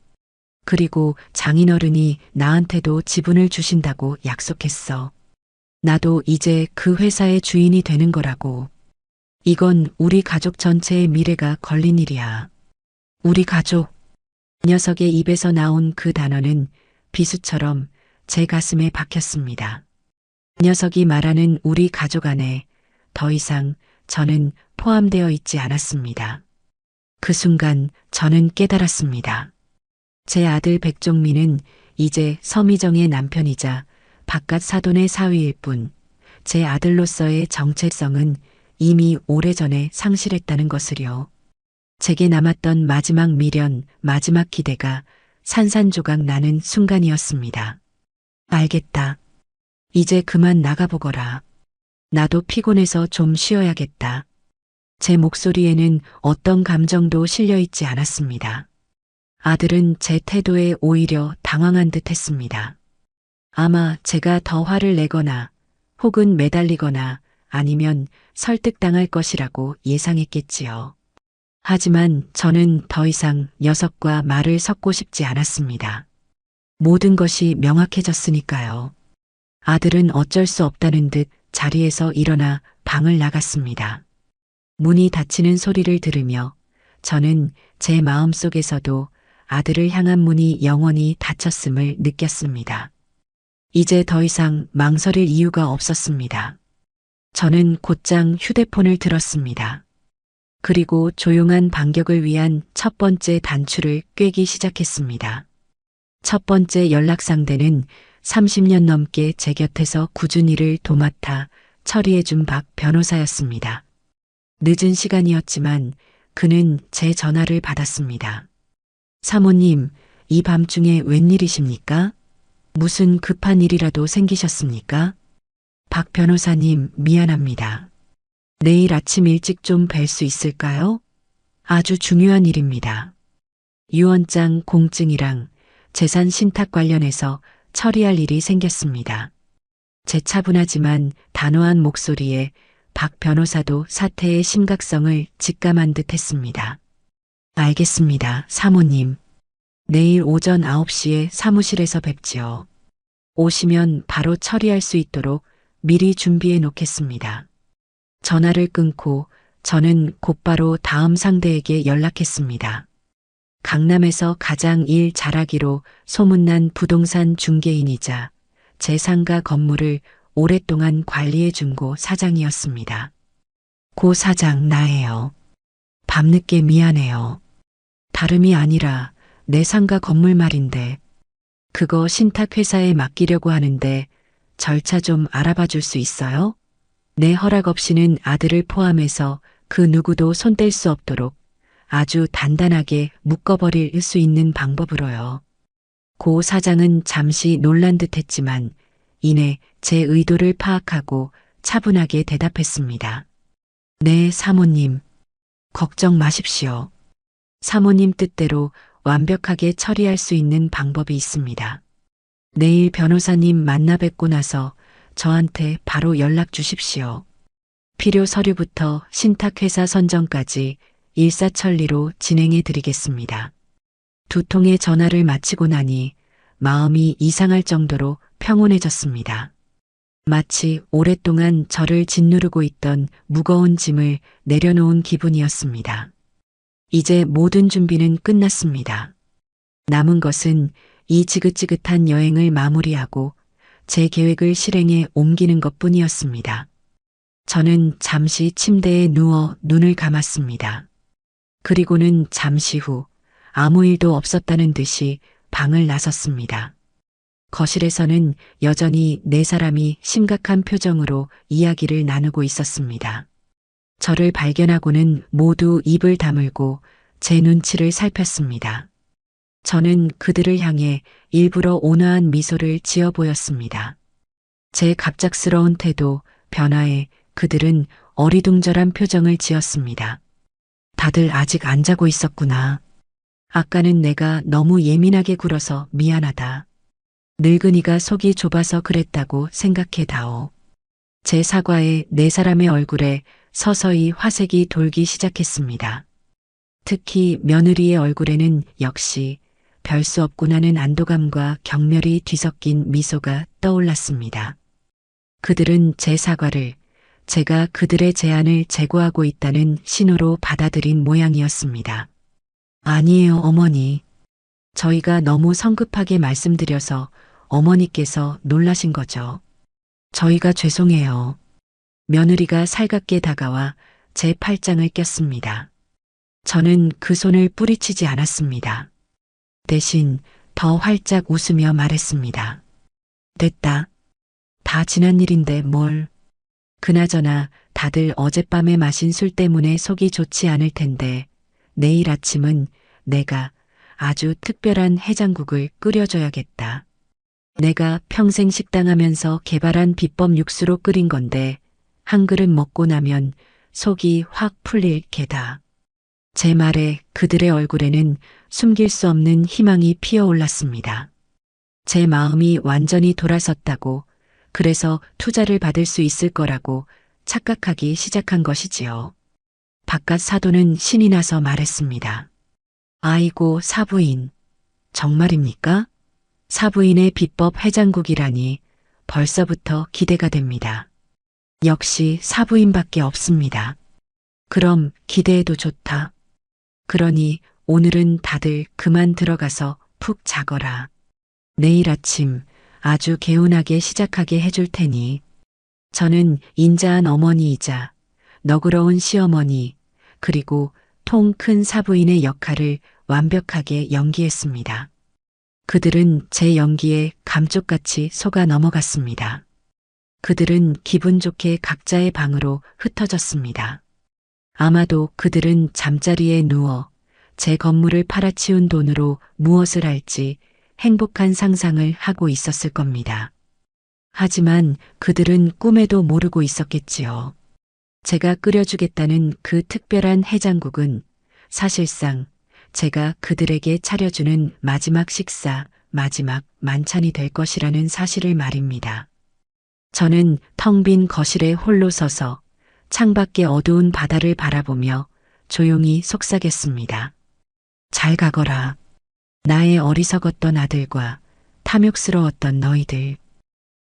그리고 장인어른이 나한테도 지분을 주신다고 약속했어. 나도 이제 그 회사의 주인이 되는 거라고. 이건 우리 가족 전체의 미래가 걸린 일이야. 우리 가족. 녀석의 입에서 나온 그 단어는 비수처럼 제 가슴에 박혔습니다. 녀석이 말하는 우리 가족 안에 더 이상 저는 포함되어 있지 않았습니다. 그 순간 저는 깨달았습니다. 제 아들 백종민은 이제 서미정의 남편이자 바깥 사돈의 사위일 뿐, 제 아들로서의 정체성은 이미 오래전에 상실했다는 것을요. 제게 남았던 마지막 미련, 마지막 기대가 산산조각 나는 순간이었습니다. 알겠다. 이제 그만 나가보거라. 나도 피곤해서 좀 쉬어야겠다. 제 목소리에는 어떤 감정도 실려있지 않았습니다. 아들은 제 태도에 오히려 당황한 듯 했습니다. 아마 제가 더 화를 내거나 혹은 매달리거나 아니면 설득당할 것이라고 예상했겠지요. 하지만 저는 더 이상 녀석과 말을 섞고 싶지 않았습니다. 모든 것이 명확해졌으니까요. 아들은 어쩔 수 없다는 듯 자리에서 일어나 방을 나갔습니다. 문이 닫히는 소리를 들으며 저는 제 마음속에서도 아들을 향한 문이 영원히 닫혔음을 느꼈습니다. 이제 더 이상 망설일 이유가 없었습니다. 저는 곧장 휴대폰을 들었습니다. 그리고 조용한 반격을 위한 첫 번째 단추를 꿰기 시작했습니다. 첫 번째 연락 상대는 30년 넘게 제 곁에서 꾸준히 일을 도맡아 처리해준 박 변호사였습니다. 늦은 시간이었지만 그는 제 전화를 받았습니다. 사모님, 이 밤중에 웬일이십니까? 무슨 급한 일이라도 생기셨습니까? 박 변호사님, 미안합니다. 내일 아침 일찍 좀 뵐 수 있을까요? 아주 중요한 일입니다. 유언장 공증이랑 재산 신탁 관련해서 처리할 일이 생겼습니다. 제 차분하지만 단호한 목소리에 박 변호사도 사태의 심각성을 직감한 듯 했습니다. 알겠습니다, 사모님. 내일 오전 9시에 사무실에서 뵙지요. 오시면 바로 처리할 수 있도록 미리 준비해 놓겠습니다. 전화를 끊고 저는 곧바로 다음 상대에게 연락했습니다. 강남에서 가장 일 잘하기로 소문난 부동산 중개인이자 제 상가 건물을 오랫동안 관리해 준 곳 사장이었습니다. 고 사장 나예요. 밤늦게 미안해요. 다름이 아니라 내 상가 건물 말인데 그거 신탁회사에 맡기려고 하는데 절차 좀 알아봐 줄 수 있어요? 내 허락 없이는 아들을 포함해서 그 누구도 손댈 수 없도록 아주 단단하게 묶어버릴 수 있는 방법으로요. 고 사장은 잠시 놀란 듯 했지만 이내 제 의도를 파악하고 차분하게 대답했습니다. 네, 사모님. 걱정 마십시오. 사모님 뜻대로 완벽하게 처리할 수 있는 방법이 있습니다. 내일 변호사님 만나 뵙고 나서 저한테 바로 연락 주십시오. 필요 서류부터 신탁회사 선정까지 일사천리로 진행해 드리겠습니다. 두 통의 전화를 마치고 나니 마음이 이상할 정도로 평온해졌습니다. 마치 오랫동안 저를 짓누르고 있던 무거운 짐을 내려놓은 기분이었습니다. 이제 모든 준비는 끝났습니다. 남은 것은 이 지긋지긋한 여행을 마무리하고 제 계획을 실행에 옮기는 것뿐이었습니다. 저는 잠시 침대에 누워 눈을 감았습니다. 그리고는 잠시 후 아무 일도 없었다는 듯이 방을 나섰습니다. 거실에서는 여전히 네 사람이 심각한 표정으로 이야기를 나누고 있었습니다. 저를 발견하고는 모두 입을 다물고 제 눈치를 살폈습니다. 저는 그들을 향해 일부러 온화한 미소를 지어 보였습니다. 제 갑작스러운 태도, 변화에 그들은 어리둥절한 표정을 지었습니다. 다들 아직 안 자고 있었구나. 아까는 내가 너무 예민하게 굴어서 미안하다. 늙은이가 속이 좁아서 그랬다고 생각해다오. 제 사과에 네 사람의 얼굴에 서서히 화색이 돌기 시작했습니다. 특히 며느리의 얼굴에는 역시 별 수 없구나는 안도감과 경멸이 뒤섞인 미소가 떠올랐습니다. 그들은 제 사과를 제가 그들의 제안을 재고하고 있다는 신호로 받아들인 모양이었습니다. 아니에요, 어머니. 저희가 너무 성급하게 말씀드려서 어머니께서 놀라신 거죠. 저희가 죄송해요. 며느리가 살갑게 다가와 제 팔짱을 꼈습니다. 저는 그 손을 뿌리치지 않았습니다. 대신 더 활짝 웃으며 말했습니다. 됐다. 다 지난 일인데 뭘. 그나저나 다들 어젯밤에 마신 술 때문에 속이 좋지 않을 텐데 내일 아침은 내가 아주 특별한 해장국을 끓여줘야겠다. 내가 평생 식당하면서 개발한 비법 육수로 끓인 건데 한 그릇 먹고 나면 속이 확 풀릴 게다. 제 말에 그들의 얼굴에는 숨길 수 없는 희망이 피어올랐습니다. 제 마음이 완전히 돌아섰다고, 그래서 투자를 받을 수 있을 거라고 착각하기 시작한 것이지요. 바깥 사돈은 신이 나서 말했습니다. 아이고 사부인, 정말입니까? 사부인의 비법 해장국이라니 벌써부터 기대가 됩니다. 역시 사부인밖에 없습니다. 그럼 기대해도 좋다. 그러니 오늘은 다들 그만 들어가서 푹 자거라. 내일 아침 아주 개운하게 시작하게 해줄 테니. 저는 인자한 어머니이자 너그러운 시어머니 그리고 통 큰 사부인의 역할을 완벽하게 연기했습니다. 그들은 제 연기에 감쪽같이 속아 넘어갔습니다. 그들은 기분 좋게 각자의 방으로 흩어졌습니다. 아마도 그들은 잠자리에 누워 제 건물을 팔아치운 돈으로 무엇을 할지 행복한 상상을 하고 있었을 겁니다. 하지만 그들은 꿈에도 모르고 있었겠지요. 제가 끓여주겠다는 그 특별한 해장국은 사실상 제가 그들에게 차려주는 마지막 식사, 마지막 만찬이 될 것이라는 사실을 말입니다. 저는 텅 빈 거실에 홀로 서서 창밖의 어두운 바다를 바라보며 조용히 속삭였습니다. 잘 가거라. 나의 어리석었던 아들과 탐욕스러웠던 너희들.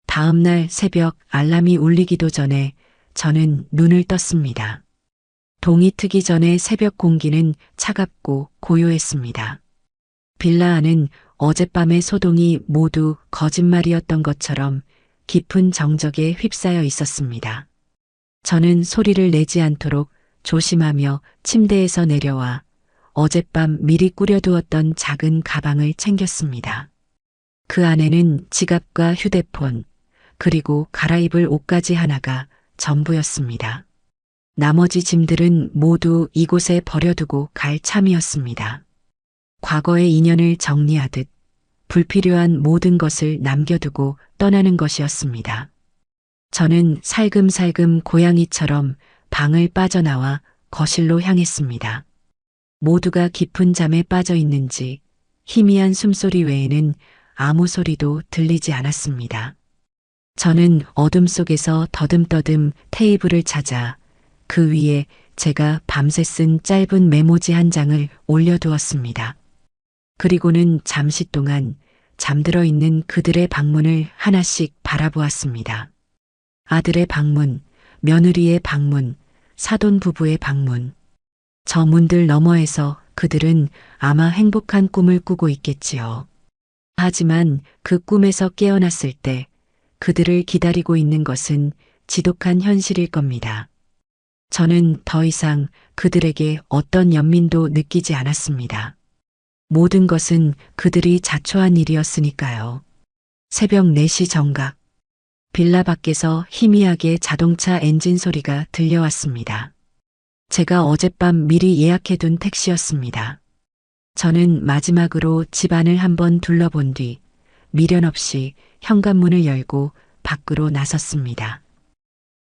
다음 날 새벽 알람이 울리기도 전에 저는 눈을 떴습니다. 동이 트기 전에 새벽 공기는 차갑고 고요했습니다. 빌라 안은 어젯밤의 소동이 모두 거짓말이었던 것처럼 깊은 정적에 휩싸여 있었습니다. 저는 소리를 내지 않도록 조심하며 침대에서 내려와 어젯밤 미리 꾸려두었던 작은 가방을 챙겼습니다. 그 안에는 지갑과 휴대폰, 그리고 갈아입을 옷까지 하나가 전부였습니다. 나머지 짐들은 모두 이곳에 버려두고 갈 참이었습니다. 과거의 인연을 정리하듯 불필요한 모든 것을 남겨두고 떠나는 것이었습니다. 저는 살금살금 고양이처럼 방을 빠져나와 거실로 향했습니다. 모두가 깊은 잠에 빠져 있는지 희미한 숨소리 외에는 아무 소리도 들리지 않았습니다. 저는 어둠 속에서 더듬더듬 테이블을 찾아 그 위에 제가 밤새 쓴 짧은 메모지 한 장을 올려두었습니다. 그리고는 잠시 동안 잠들어 있는 그들의 방문을 하나씩 바라보았습니다. 아들의 방문, 며느리의 방문, 사돈 부부의 방문. 저 문들 너머에서 그들은 아마 행복한 꿈을 꾸고 있겠지요. 하지만 그 꿈에서 깨어났을 때 그들을 기다리고 있는 것은 지독한 현실일 겁니다. 저는 더 이상 그들에게 어떤 연민도 느끼지 않았습니다. 모든 것은 그들이 자초한 일이었으니까요. 새벽 4시 정각. 빌라 밖에서 희미하게 자동차 엔진 소리가 들려왔습니다. 제가 어젯밤 미리 예약해둔 택시였습니다. 저는 마지막으로 집안을 한번 둘러본 뒤 미련 없이 현관문을 열고 밖으로 나섰습니다.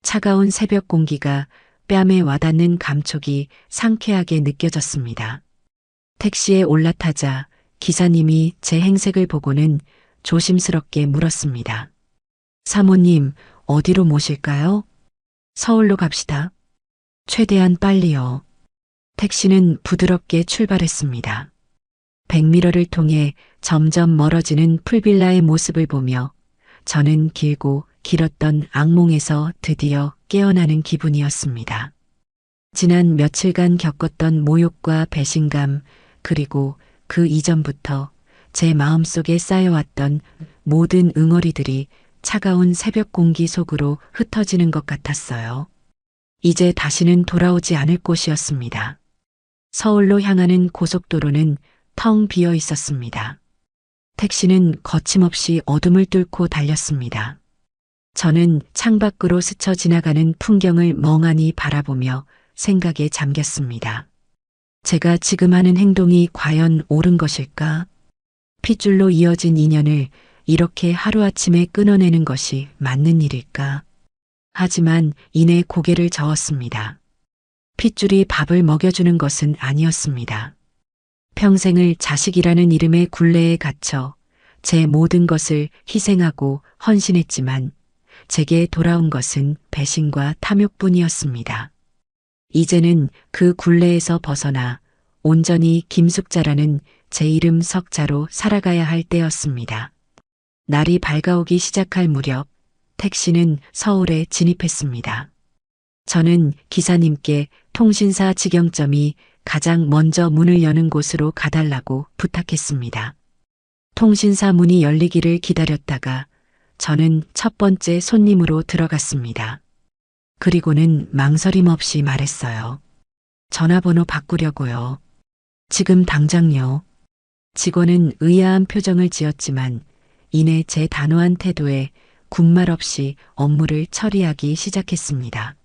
차가운 새벽 공기가 뺨에 와닿는 감촉이 상쾌하게 느껴졌습니다. 택시에 올라타자 기사님이 제 행색을 보고는 조심스럽게 물었습니다. 사모님, 어디로 모실까요? 서울로 갑시다. 최대한 빨리요. 택시는 부드럽게 출발했습니다. 백미러를 통해 점점 멀어지는 풀빌라의 모습을 보며 저는 길고 길었던 악몽에서 드디어 깨어나는 기분이었습니다. 지난 며칠간 겪었던 모욕과 배신감, 그리고 그 이전부터 제 마음속에 쌓여왔던 모든 응어리들이 차가운 새벽 공기 속으로 흩어지는 것 같았어요. 이제 다시는 돌아오지 않을 곳이었습니다. 서울로 향하는 고속도로는 텅 비어 있었습니다. 택시는 거침없이 어둠을 뚫고 달렸습니다. 저는 창밖으로 스쳐 지나가는 풍경을 멍하니 바라보며 생각에 잠겼습니다. 제가 지금 하는 행동이 과연 옳은 것일까? 핏줄로 이어진 인연을 이렇게 하루아침에 끊어내는 것이 맞는 일일까? 하지만 이내 고개를 저었습니다. 핏줄이 밥을 먹여주는 것은 아니었습니다. 평생을 자식이라는 이름의 굴레에 갇혀 제 모든 것을 희생하고 헌신했지만 제게 돌아온 것은 배신과 탐욕뿐이었습니다. 이제는 그 굴레에서 벗어나 온전히 김숙자라는 제 이름 석자로 살아가야 할 때였습니다. 날이 밝아오기 시작할 무렵 택시는 서울에 진입했습니다. 저는 기사님께 통신사 직영점이 가장 먼저 문을 여는 곳으로 가달라고 부탁했습니다. 통신사 문이 열리기를 기다렸다가 저는 첫 번째 손님으로 들어갔습니다. 그리고는 망설임 없이 말했어요. 전화번호 바꾸려고요. 지금 당장요. 직원은 의아한 표정을 지었지만 이내 제 단호한 태도에 군말 없이 업무를 처리하기 시작했습니다.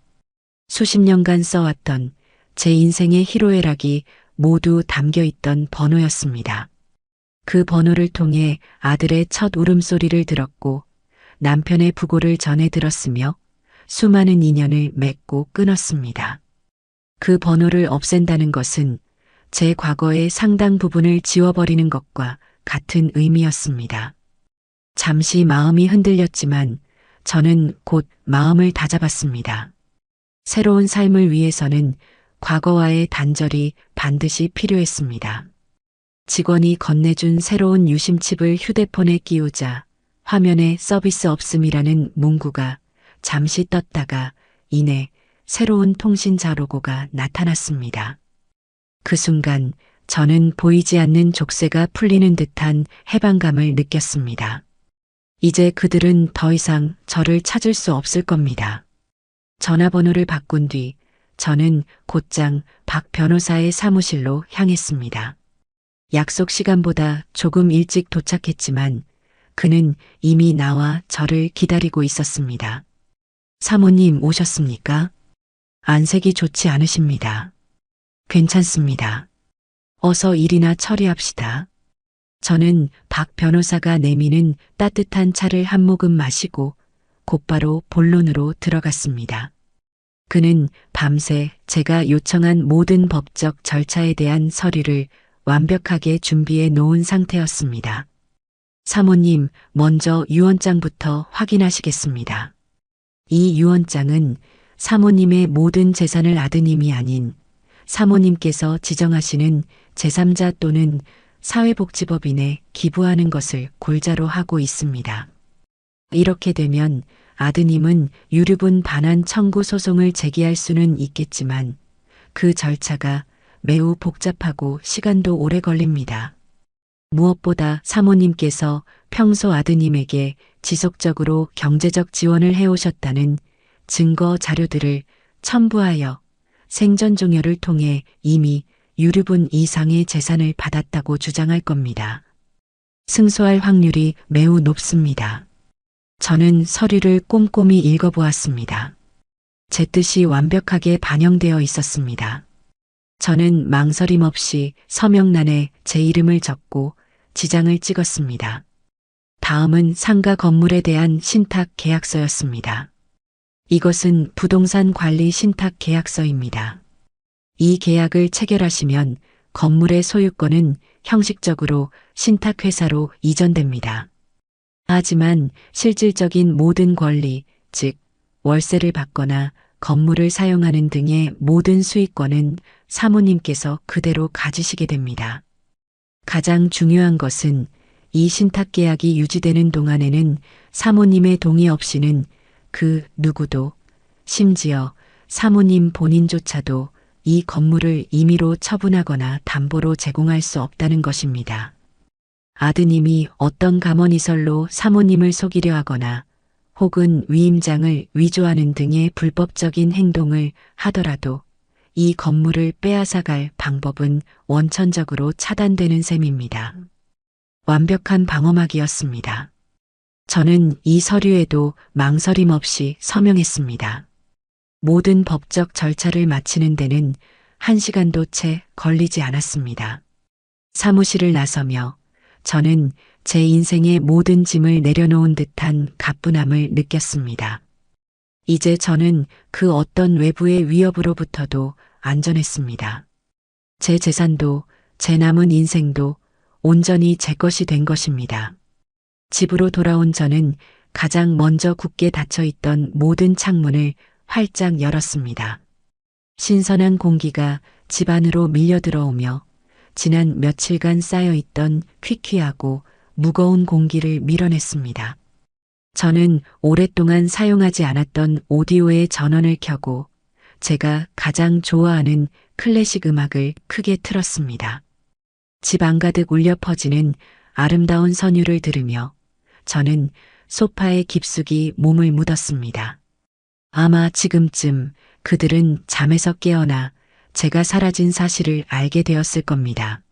수십 년간 써왔던 제 인생의 희로애락이 모두 담겨 있던 번호였습니다. 그 번호를 통해 아들의 첫 울음소리를 들었고 남편의 부고를 전해 들었으며 수많은 인연을 맺고 끊었습니다. 그 번호를 없앤다는 것은 제 과거의 상당 부분을 지워버리는 것과 같은 의미였습니다. 잠시 마음이 흔들렸지만 저는 곧 마음을 다잡았습니다. 새로운 삶을 위해서는 과거와의 단절이 반드시 필요했습니다. 직원이 건네준 새로운 유심칩을 휴대폰에 끼우자 화면에 서비스 없음이라는 문구가 잠시 떴다가 이내 새로운 통신자 로고가 나타났습니다. 그 순간 저는 보이지 않는 족쇄가 풀리는 듯한 해방감을 느꼈습니다. 이제 그들은 더 이상 저를 찾을 수 없을 겁니다. 전화번호를 바꾼 뒤 저는 곧장 박 변호사의 사무실로 향했습니다. 약속 시간보다 조금 일찍 도착했지만 그는 이미 나와 저를 기다리고 있었습니다. 사모님 오셨습니까? 안색이 좋지 않으십니다. 괜찮습니다. 어서 일이나 처리합시다. 저는 박 변호사가 내미는 따뜻한 차를 한 모금 마시고 곧바로 본론으로 들어갔습니다. 그는 밤새 제가 요청한 모든 법적 절차에 대한 서류를 완벽하게 준비해 놓은 상태였습니다. 사모님, 먼저 유언장부터 확인하시겠습니다. 이 유언장은 사모님의 모든 재산을 아드님이 아닌 사모님께서 지정하시는 제3자 또는 사회복지법인에 기부하는 것을 골자로 하고 있습니다. 이렇게 되면 아드님은 유류분 반환 청구 소송을 제기할 수는 있겠지만 그 절차가 매우 복잡하고 시간도 오래 걸립니다. 무엇보다 사모님께서 평소 아드님에게 지속적으로 경제적 지원을 해오셨다는 증거 자료들을 첨부하여 생전 종혈을 통해 이미 유류분 이상의 재산을 받았다고 주장할 겁니다. 승소할 확률이 매우 높습니다. 저는 서류를 꼼꼼히 읽어보았습니다. 제 뜻이 완벽하게 반영되어 있었습니다. 저는 망설임 없이 서명란에 제 이름을 적고 지장을 찍었습니다. 다음은 상가 건물에 대한 신탁 계약서였습니다. 이것은 부동산 관리 신탁 계약서입니다. 이 계약을 체결하시면 건물의 소유권은 형식적으로 신탁회사로 이전됩니다. 하지만 실질적인 모든 권리, 즉 월세를 받거나 건물을 사용하는 등의 모든 수익권은 사모님께서 그대로 가지시게 됩니다. 가장 중요한 것은 이 신탁계약이 유지되는 동안에는 사모님의 동의 없이는 그 누구도, 심지어 사모님 본인조차도 이 건물을 임의로 처분하거나 담보로 제공할 수 없다는 것입니다. 아드님이 어떤 감언이설로 사모님을 속이려 하거나 혹은 위임장을 위조하는 등의 불법적인 행동을 하더라도 이 건물을 빼앗아갈 방법은 원천적으로 차단되는 셈입니다. 완벽한 방어막이었습니다. 저는 이 서류에도 망설임 없이 서명했습니다. 모든 법적 절차를 마치는 데는 1시간도 채 걸리지 않았습니다. 사무실을 나서며 저는 제 인생의 모든 짐을 내려놓은 듯한 가뿐함을 느꼈습니다. 이제 저는 그 어떤 외부의 위협으로부터도 안전했습니다. 제 재산도 제 남은 인생도 온전히 제 것이 된 것입니다. 집으로 돌아온 저는 가장 먼저 굳게 닫혀있던 모든 창문을 활짝 열었습니다. 신선한 공기가 집 안으로 밀려 들어오며 지난 며칠간 쌓여있던 퀴퀴하고 무거운 공기를 밀어냈습니다. 저는 오랫동안 사용하지 않았던 오디오의 전원을 켜고 제가 가장 좋아하는 클래식 음악을 크게 틀었습니다. 집 안가득 울려 퍼지는 아름다운 선율을 들으며 저는 소파에 깊숙이 몸을 묻었습니다. 아마 지금쯤 그들은 잠에서 깨어나 제가 사라진 사실을 알게 되었을 겁니다.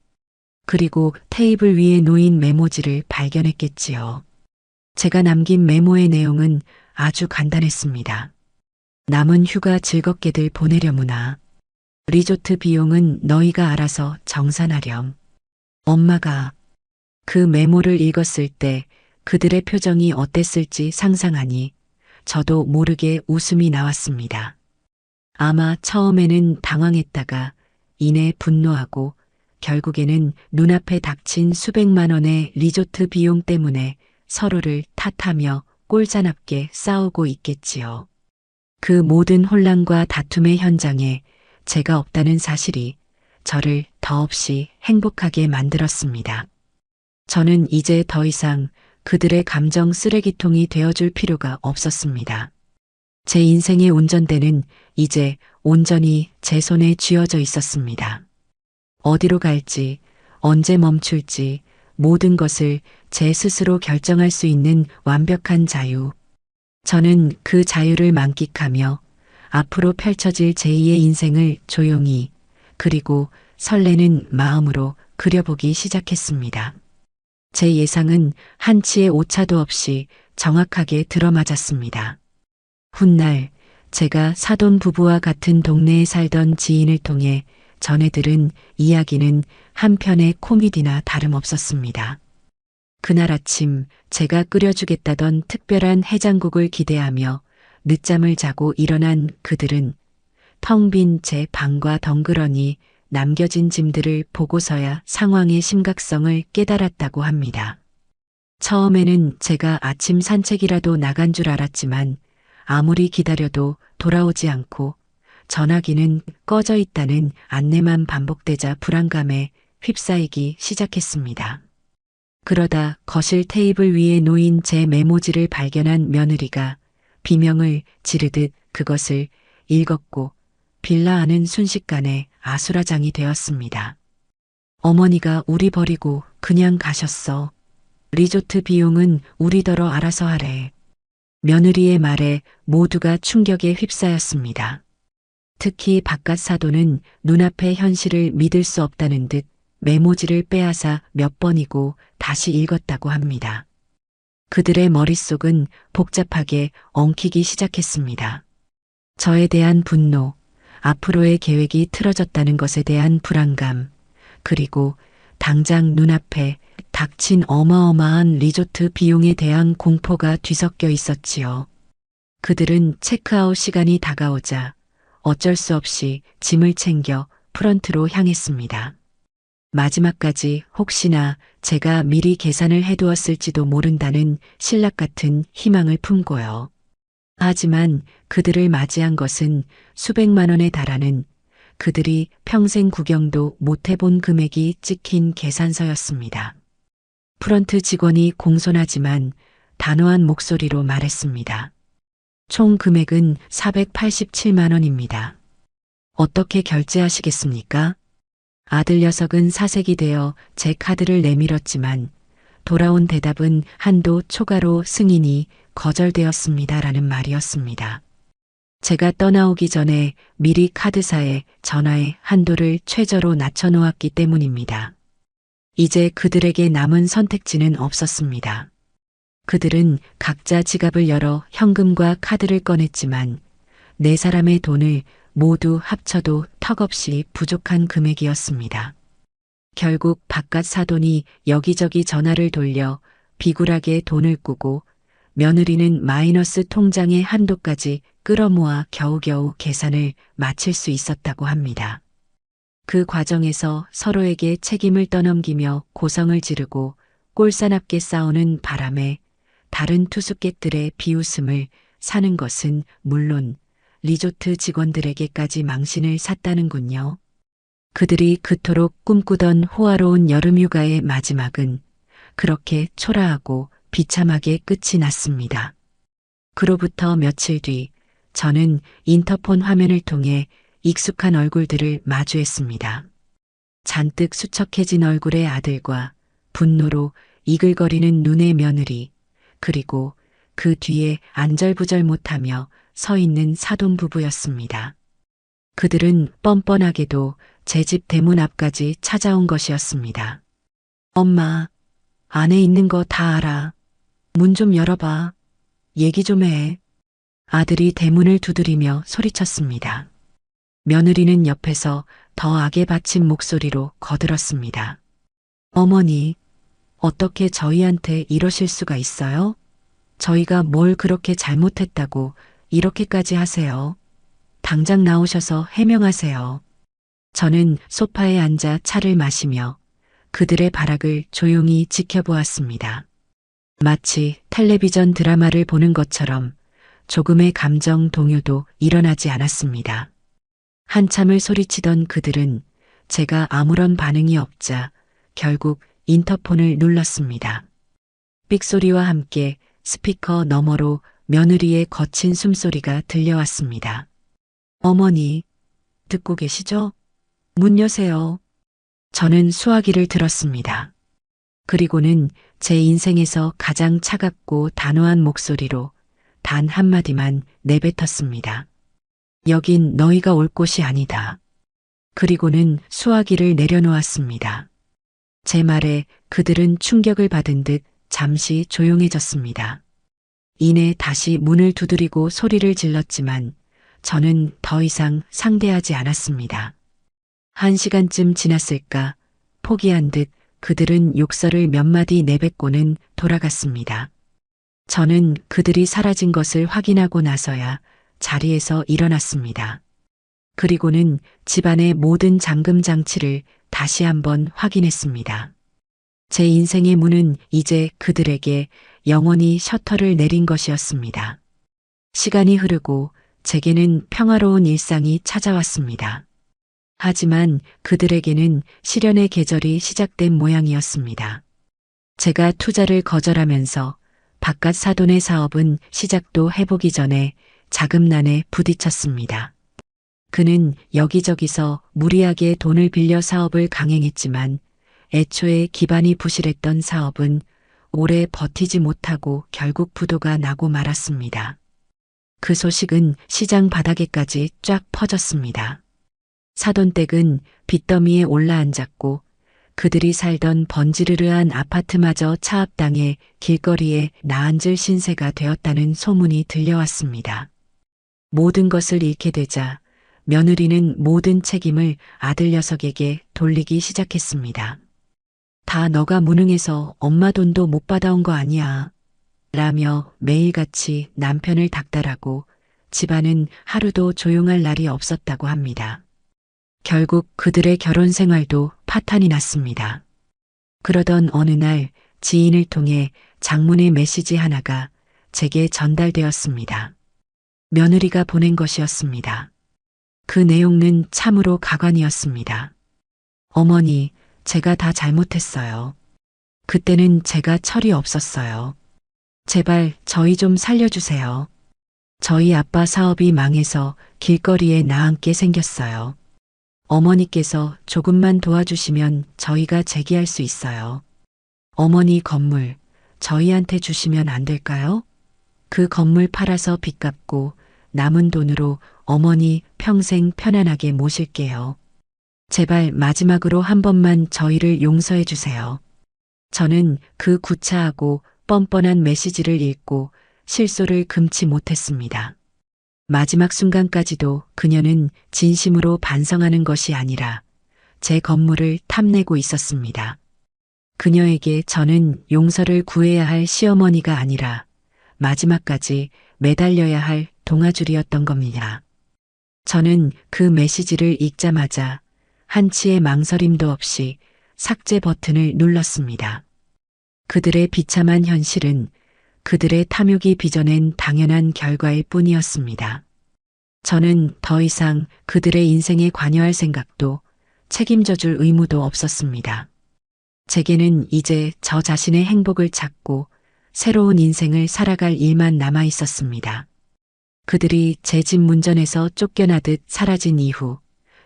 그리고 테이블 위에 놓인 메모지를 발견했겠지요. 제가 남긴 메모의 내용은 아주 간단했습니다. 남은 휴가 즐겁게들 보내려무나. 리조트 비용은 너희가 알아서 정산하렴. 엄마가 그 메모를 읽었을 때 그들의 표정이 어땠을지 상상하니 저도 모르게 웃음이 나왔습니다. 아마 처음에는 당황했다가 이내 분노하고 결국에는 눈앞에 닥친 수백만 원의 리조트 비용 때문에 서로를 탓하며 꼴사납게 싸우고 있겠지요. 그 모든 혼란과 다툼의 현장에 제가 없다는 사실이 저를 더없이 행복하게 만들었습니다. 저는 이제 더 이상 그들의 감정 쓰레기통이 되어줄 필요가 없었습니다. 제 인생의 운전대는 이제 온전히 제 손에 쥐어져 있었습니다. 어디로 갈지, 언제 멈출지 모든 것을 제 스스로 결정할 수 있는 완벽한 자유. 저는 그 자유를 만끽하며 앞으로 펼쳐질 제2의 인생을 조용히 그리고 설레는 마음으로 그려보기 시작했습니다. 제 예상은 한치의 오차도 없이 정확하게 들어맞았습니다. 훗날 제가 사돈 부부와 같은 동네에 살던 지인을 통해 전해 들은 이야기는 한편의 코미디나 다름없었습니다. 그날 아침 제가 끓여주겠다던 특별한 해장국을 기대하며 늦잠을 자고 일어난 그들은 텅 빈 제 방과 덩그러니 남겨진 짐들을 보고서야 상황의 심각성을 깨달았다고 합니다. 처음에는 제가 아침 산책이라도 나간 줄 알았지만 아무리 기다려도 돌아오지 않고 전화기는 꺼져 있다는 안내만 반복되자 불안감에 휩싸이기 시작했습니다. 그러다 거실 테이블 위에 놓인 제 메모지를 발견한 며느리가 비명을 지르듯 그것을 읽었고 빌라 안은 순식간에 아수라장이 되었습니다. 어머니가 우리 버리고 그냥 가셨어. 리조트 비용은 우리더러 알아서 하래. 며느리의 말에 모두가 충격에 휩싸였습니다. 특히 바깥 사돈은 눈앞의 현실을 믿을 수 없다는 듯 메모지를 빼앗아 몇 번이고 다시 읽었다고 합니다. 그들의 머릿속은 복잡하게 엉키기 시작했습니다. 저에 대한 분노, 앞으로의 계획이 틀어졌다는 것에 대한 불안감, 그리고 당장 눈앞에 닥친 어마어마한 리조트 비용에 대한 공포가 뒤섞여 있었지요. 그들은 체크아웃 시간이 다가오자 어쩔 수 없이 짐을 챙겨 프런트로 향했습니다. 마지막까지 혹시나 제가 미리 계산을 해두었을지도 모른다는 신락 같은 희망을 품고요. 하지만 그들을 맞이한 것은 수백만 원에 달하는 그들이 평생 구경도 못 해본 금액이 찍힌 계산서였습니다. 프런트 직원이 공손하지만 단호한 목소리로 말했습니다. 총 금액은 487만 원입니다. 어떻게 결제하시겠습니까? 아들 녀석은 사색이 되어 제 카드를 내밀었지만 돌아온 대답은 한도 초과로 승인이 거절되었습니다라는 말이었습니다. 제가 떠나오기 전에 미리 카드사에 전화해 한도를 최저로 낮춰놓았기 때문입니다. 이제 그들에게 남은 선택지는 없었습니다. 그들은 각자 지갑을 열어 현금과 카드를 꺼냈지만 네 사람의 돈을 모두 합쳐도 턱없이 부족한 금액이었습니다. 결국 바깥 사돈이 여기저기 전화를 돌려 비굴하게 돈을 꾸고 며느리는 마이너스 통장의 한도까지 끌어모아 겨우겨우 계산을 마칠 수 있었다고 합니다. 그 과정에서 서로에게 책임을 떠넘기며 고성을 지르고 꼴사납게 싸우는 바람에 다른 투숙객들의 비웃음을 사는 것은 물론 리조트 직원들에게까지 망신을 샀다는군요. 그들이 그토록 꿈꾸던 호화로운 여름휴가의 마지막은 그렇게 초라하고 비참하게 끝이 났습니다. 그로부터 며칠 뒤 저는 인터폰 화면을 통해 익숙한 얼굴들을 마주했습니다. 잔뜩 수척해진 얼굴의 아들과 분노로 이글거리는 눈의 며느리, 그리고 그 뒤에 안절부절 못하며 서 있는 사돈 부부였습니다. 그들은 뻔뻔하게도 제 집 대문 앞까지 찾아온 것이었습니다. 엄마, 안에 있는 거 다 알아. 문 좀 열어봐. 얘기 좀 해. 아들이 대문을 두드리며 소리쳤습니다. 며느리는 옆에서 더 악에 받친 목소리로 거들었습니다. 어머니, 어떻게 저희한테 이러실 수가 있어요? 저희가 뭘 그렇게 잘못했다고 이렇게까지 하세요? 당장 나오셔서 해명하세요. 저는 소파에 앉아 차를 마시며 그들의 발악을 조용히 지켜보았습니다. 마치 텔레비전 드라마를 보는 것처럼 조금의 감정 동요도 일어나지 않았습니다. 한참을 소리치던 그들은 제가 아무런 반응이 없자 결국 인터폰을 눌렀습니다. 삑소리와 함께 스피커 너머로 며느리의 거친 숨소리가 들려왔습니다. 어머니, 듣고 계시죠? 문 여세요. 저는 수화기를 들었습니다. 그리고는 제 인생에서 가장 차갑고 단호한 목소리로 단 한마디만 내뱉었습니다. 여긴 너희가 올 곳이 아니다. 그리고는 수화기를 내려놓았습니다. 제 말에 그들은 충격을 받은 듯 잠시 조용해졌습니다. 이내 다시 문을 두드리고 소리를 질렀지만 저는 더 이상 상대하지 않았습니다. 1시간쯤 지났을까 포기한 듯 그들은 욕설을 몇 마디 내뱉고는 돌아갔습니다. 저는 그들이 사라진 것을 확인하고 나서야 자리에서 일어났습니다. 그리고는 집안의 모든 잠금 장치를 다시 한번 확인했습니다. 제 인생의 문은 이제 그들에게 영원히 셔터를 내린 것이었습니다. 시간이 흐르고 제게는 평화로운 일상이 찾아왔습니다. 하지만 그들에게는 시련의 계절이 시작된 모양이었습니다. 제가 투자를 거절하면서 바깥 사돈의 사업은 시작도 해보기 전에 자금난에 부딪혔습니다. 그는 여기저기서 무리하게 돈을 빌려 사업을 강행했지만 애초에 기반이 부실했던 사업은 오래 버티지 못하고 결국 부도가 나고 말았습니다. 그 소식은 시장 바닥에까지 쫙 퍼졌습니다. 사돈댁은 빚더미에 올라앉았고 그들이 살던 번지르르한 아파트마저 차압당해 길거리에 나앉을 신세가 되었다는 소문이 들려왔습니다. 모든 것을 잃게 되자 며느리는 모든 책임을 아들 녀석에게 돌리기 시작했습니다. 다 너가 무능해서 엄마 돈도 못 받아온 거 아니야. 라며 매일같이 남편을 닥달하고 집안은 하루도 조용할 날이 없었다고 합니다. 결국 그들의 결혼 생활도 파탄이 났습니다. 그러던 어느 날 지인을 통해 장문의 메시지 하나가 제게 전달되었습니다. 며느리가 보낸 것이었습니다. 그 내용은 참으로 가관이었습니다. 어머니, 제가 다 잘못했어요. 그때는 제가 철이 없었어요. 제발 저희 좀 살려주세요. 저희 아빠 사업이 망해서 길거리에 나앉게 생겼어요. 어머니께서 조금만 도와주시면 저희가 재기할 수 있어요. 어머니 건물 저희한테 주시면 안 될까요? 그 건물 팔아서 빚 갚고 남은 돈으로 어머니 평생 편안하게 모실게요. 제발 마지막으로 한 번만 저희를 용서해 주세요. 저는 그 구차하고 뻔뻔한 메시지를 읽고 실소를 금치 못했습니다. 마지막 순간까지도 그녀는 진심으로 반성하는 것이 아니라 제 건물을 탐내고 있었습니다. 그녀에게 저는 용서를 구해야 할 시어머니가 아니라 마지막까지 매달려야 할 동아줄이었던 겁니다. 저는 그 메시지를 읽자마자 한치의 망설임도 없이 삭제 버튼을 눌렀습니다. 그들의 비참한 현실은 그들의 탐욕이 빚어낸 당연한 결과일 뿐이었습니다. 저는 더 이상 그들의 인생에 관여할 생각도 책임져 줄 의무도 없었습니다. 제게는 이제 저 자신의 행복을 찾고 새로운 인생을 살아갈 일만 남아 있었습니다. 그들이 제 집 문전에서 쫓겨나듯 사라진 이후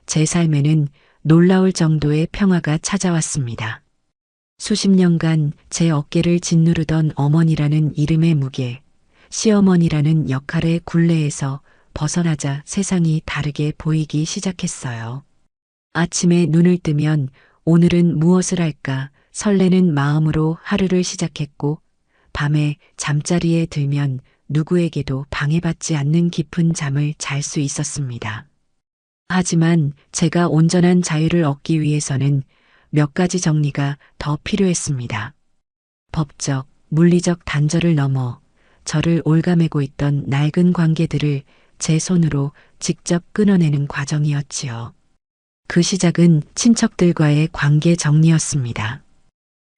제 삶에는 놀라울 정도의 평화가 찾아왔습니다. 수십 년간 제 어깨를 짓누르던 어머니라는 이름의 무게, 시어머니라는 역할의 굴레에서 벗어나자 세상이 다르게 보이기 시작했어요. 아침에 눈을 뜨면 오늘은 무엇을 할까 설레는 마음으로 하루를 시작했고 밤에 잠자리에 들면 누구에게도 방해받지 않는 깊은 잠을 잘 수 있었습니다. 하지만 제가 온전한 자유를 얻기 위해서는 몇 가지 정리가 더 필요했습니다. 법적, 물리적 단절을 넘어 저를 올가매고 있던 낡은 관계들을 제 손으로 직접 끊어내는 과정이었지요. 그 시작은 친척들과의 관계 정리였습니다.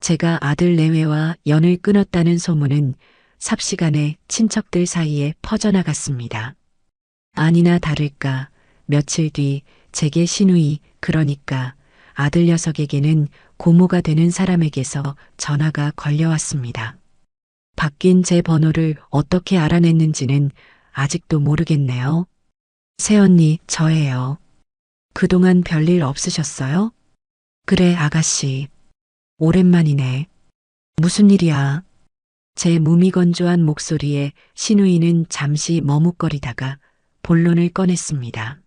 제가 아들 내외와 연을 끊었다는 소문은 삽시간에 친척들 사이에 퍼져나갔습니다. 아니나 다를까 며칠 뒤 제게 시누이, 그러니까 아들 녀석에게는 고모가 되는 사람에게서 전화가 걸려왔습니다. 바뀐 제 번호를 어떻게 알아냈는지는 아직도 모르겠네요. 새언니, 저예요. 그동안 별일 없으셨어요? 그래, 아가씨. 오랜만이네. 무슨 일이야? 제 무미건조한 목소리에 시누이는 잠시 머뭇거리다가 본론을 꺼냈습니다.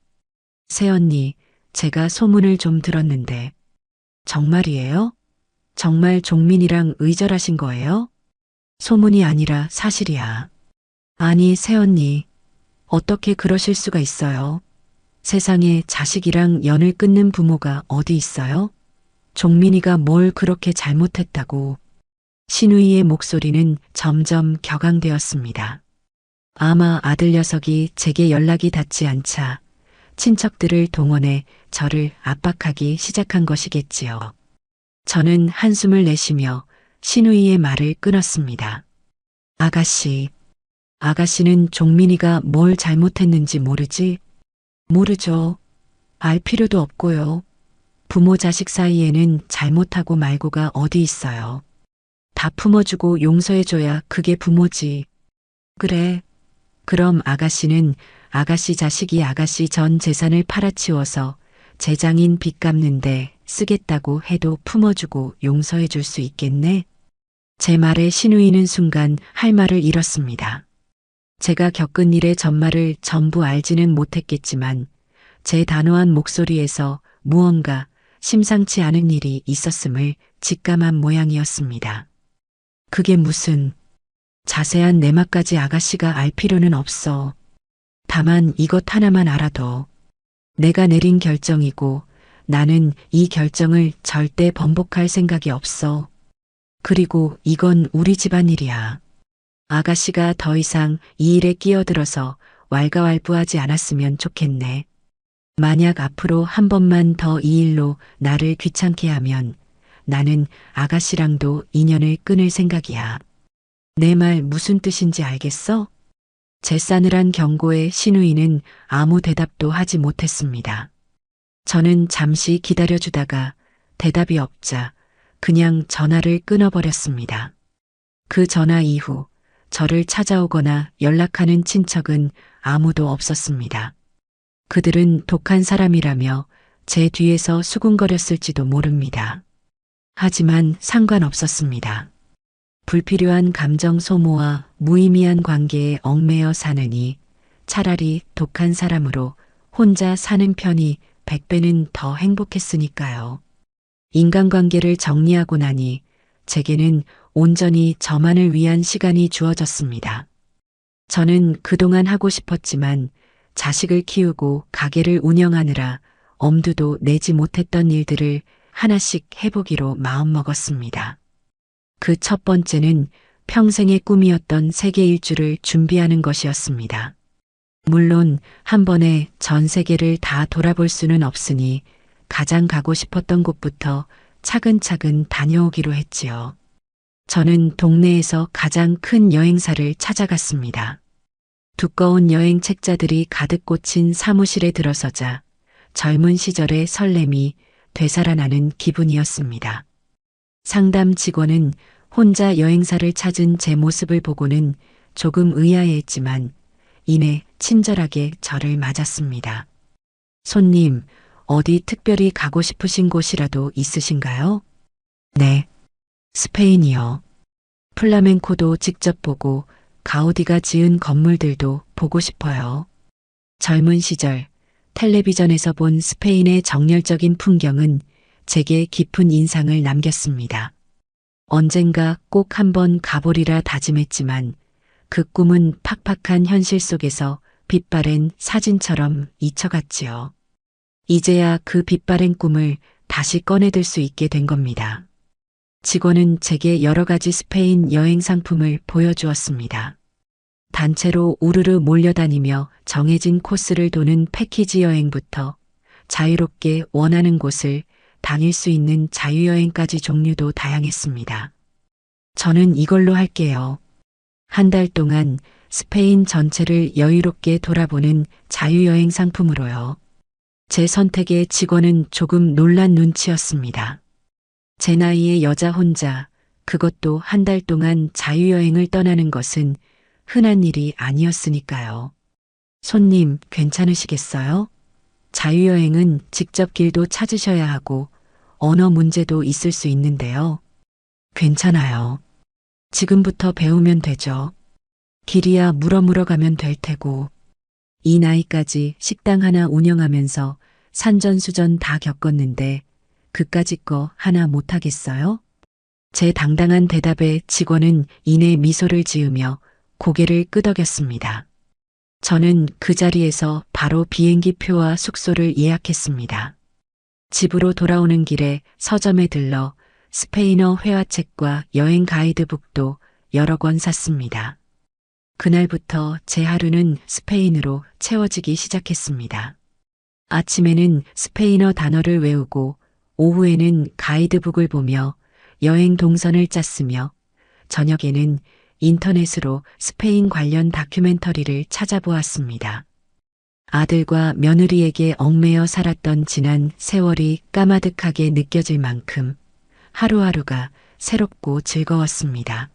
새언니, 제가 소문을 좀 들었는데. 정말이에요? 정말 종민이랑 의절하신 거예요? 소문이 아니라 사실이야. 아니, 새언니, 어떻게 그러실 수가 있어요? 세상에 자식이랑 연을 끊는 부모가 어디 있어요? 종민이가 뭘 그렇게 잘못했다고. 시누이의 목소리는 점점 격앙되었습니다. 아마 아들 녀석이 제게 연락이 닿지 않자 친척들을 동원해 저를 압박하기 시작한 것이겠지요. 저는 한숨을 내쉬며 시누이의 말을 끊었습니다. 아가씨, 아가씨는 종민이가 뭘 잘못했는지 모르지? 모르죠. 알 필요도 없고요. 부모 자식 사이에는 잘못하고 말고가 어디 있어요. 다 품어주고 용서해줘야 그게 부모지. 그래. 그럼 아가씨는 아가씨 자식이 아가씨 전 재산을 팔아치워서 재장인 빚 갚는데 쓰겠다고 해도 품어주고 용서해줄 수 있겠네? 제 말에 시누이는 순간 할 말을 잃었습니다. 제가 겪은 일의 전말을 전부 알지는 못했겠지만 제 단호한 목소리에서 무언가 심상치 않은 일이 있었음을 직감한 모양이었습니다. 그게 무슨 자세한 내막까지 아가씨가 알 필요는 없어. 다만 이것 하나만 알아둬. 내가 내린 결정이고 나는 이 결정을 절대 번복할 생각이 없어. 그리고 이건 우리 집안 일이야. 아가씨가 더 이상 이 일에 끼어들어서 왈가왈부하지 않았으면 좋겠네. 만약 앞으로 한 번만 더 이 일로 나를 귀찮게 하면 나는 아가씨랑도 인연을 끊을 생각이야. 내 말 무슨 뜻인지 알겠어? 제 싸늘한 경고에 시누이는 아무 대답도 하지 못했습니다. 저는 잠시 기다려주다가 대답이 없자 그냥 전화를 끊어버렸습니다. 그 전화 이후 저를 찾아오거나 연락하는 친척은 아무도 없었습니다. 그들은 독한 사람이라며 제 뒤에서 수군거렸을지도 모릅니다. 하지만 상관없었습니다. 불필요한 감정 소모와 무의미한 관계에 얽매여 사느니 차라리 독한 사람으로 혼자 사는 편이 100배는 더 행복했으니까요. 인간관계를 정리하고 나니 제게는 온전히 저만을 위한 시간이 주어졌습니다. 저는 그동안 하고 싶었지만 자식을 키우고 가게를 운영하느라 엄두도 내지 못했던 일들을 하나씩 해보기로 마음먹었습니다. 그 첫 번째는 평생의 꿈이었던 세계 일주를 준비하는 것이었습니다. 물론 한 번에 전 세계를 다 돌아볼 수는 없으니 가장 가고 싶었던 곳부터 차근차근 다녀오기로 했지요. 저는 동네에서 가장 큰 여행사를 찾아갔습니다. 두꺼운 여행 책자들이 가득 꽂힌 사무실에 들어서자 젊은 시절의 설렘이 되살아나는 기분이었습니다. 상담 직원은 혼자 여행사를 찾은 제 모습을 보고는 조금 의아해했지만 이내 친절하게 저를 맞았습니다. 손님, 어디 특별히 가고 싶으신 곳이라도 있으신가요? 네, 스페인이요. 플라멩코도 직접 보고 가우디가 지은 건물들도 보고 싶어요. 젊은 시절 텔레비전에서 본 스페인의 정열적인 풍경은 제게 깊은 인상을 남겼습니다. 언젠가 꼭 한번 가보리라 다짐했지만 그 꿈은 팍팍한 현실 속에서 빛바랜 사진처럼 잊혀갔지요. 이제야 그 빛바랜 꿈을 다시 꺼내들 수 있게 된 겁니다. 직원은 제게 여러 가지 스페인 여행 상품을 보여주었습니다. 단체로 우르르 몰려다니며 정해진 코스를 도는 패키지 여행부터 자유롭게 원하는 곳을 다닐 수 있는 자유여행까지 종류도 다양했습니다. 저는 이걸로 할게요. 한 달 동안 스페인 전체를 여유롭게 돌아보는 자유여행 상품으로요. 제 선택에 직원은 조금 놀란 눈치였습니다. 제 나이의 여자 혼자, 그것도 한 달 동안 자유여행을 떠나는 것은 흔한 일이 아니었으니까요. 손님, 괜찮으시겠어요? 자유여행은 직접 길도 찾으셔야 하고 언어 문제도 있을 수 있는데요. 괜찮아요. 지금부터 배우면 되죠. 길이야 물어 가면 될 테고. 이 나이까지 식당 하나 운영하면서 산전수전 다 겪었는데 그까짓 거 하나 못하겠어요? 제 당당한 대답에 직원은 이내 미소를 지으며 고개를 끄덕였습니다. 저는 그 자리에서 바로 비행기 표와 숙소를 예약했습니다. 집으로 돌아오는 길에 서점에 들러 스페인어 회화책과 여행 가이드북도 여러 권 샀습니다. 그날부터 제 하루는 스페인으로 채워지기 시작했습니다. 아침에는 스페인어 단어를 외우고 오후에는 가이드북을 보며 여행 동선을 짰으며 저녁에는 인터넷으로 스페인 관련 다큐멘터리를 찾아보았습니다. 아들과 며느리에게 얽매여 살았던 지난 세월이 까마득하게 느껴질 만큼 하루하루가 새롭고 즐거웠습니다.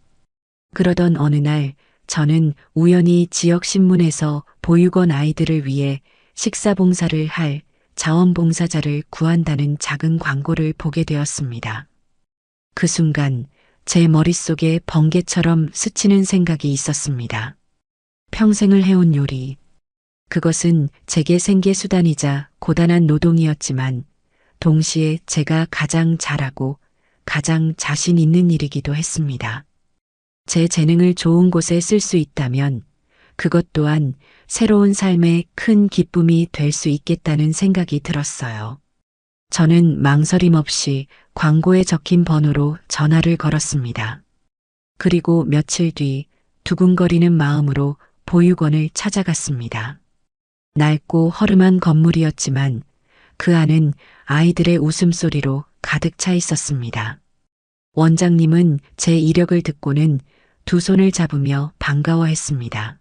그러던 어느 날 저는 우연히 지역 신문에서 보육원 아이들을 위해 식사 봉사를 할 자원봉사자를 구한다는 작은 광고를 보게 되었습니다. 그 순간 제 머릿속에 번개처럼 스치는 생각이 있었습니다. 평생을 해온 요리. 그것은 제게 생계수단이자 고단한 노동이었지만 동시에 제가 가장 잘하고 가장 자신 있는 일이기도 했습니다. 제 재능을 좋은 곳에 쓸 수 있다면 그것 또한 새로운 삶의 큰 기쁨이 될 수 있겠다는 생각이 들었어요. 저는 망설임 없이 광고에 적힌 번호로 전화를 걸었습니다. 그리고 며칠 뒤 두근거리는 마음으로 보육원을 찾아갔습니다. 낡고 허름한 건물이었지만 그 안은 아이들의 웃음소리로 가득 차 있었습니다. 원장님은 제 이력을 듣고는 두 손을 잡으며 반가워했습니다.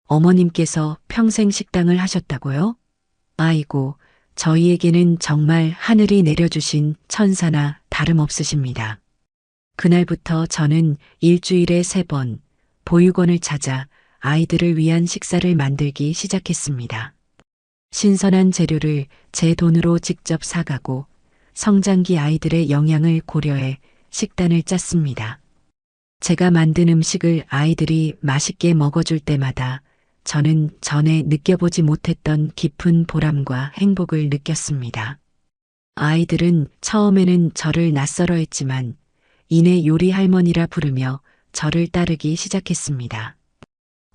어머님께서 평생 식당을 하셨다고요? 아이고, 저희에게는 정말 하늘이 내려주신 천사나 다름없으십니다. 그날부터 저는 일주일에 3번 보육원을 찾아 아이들을 위한 식사를 만들기 시작했습니다. 신선한 재료를 제 돈으로 직접 사가고 성장기 아이들의 영양을 고려해 식단을 짰습니다. 제가 만든 음식을 아이들이 맛있게 먹어줄 때마다 저는 전에 느껴보지 못했던 깊은 보람과 행복을 느꼈습니다. 아이들은 처음에는 저를 낯설어 했지만 이내 요리 할머니라 부르며 저를 따르기 시작했습니다.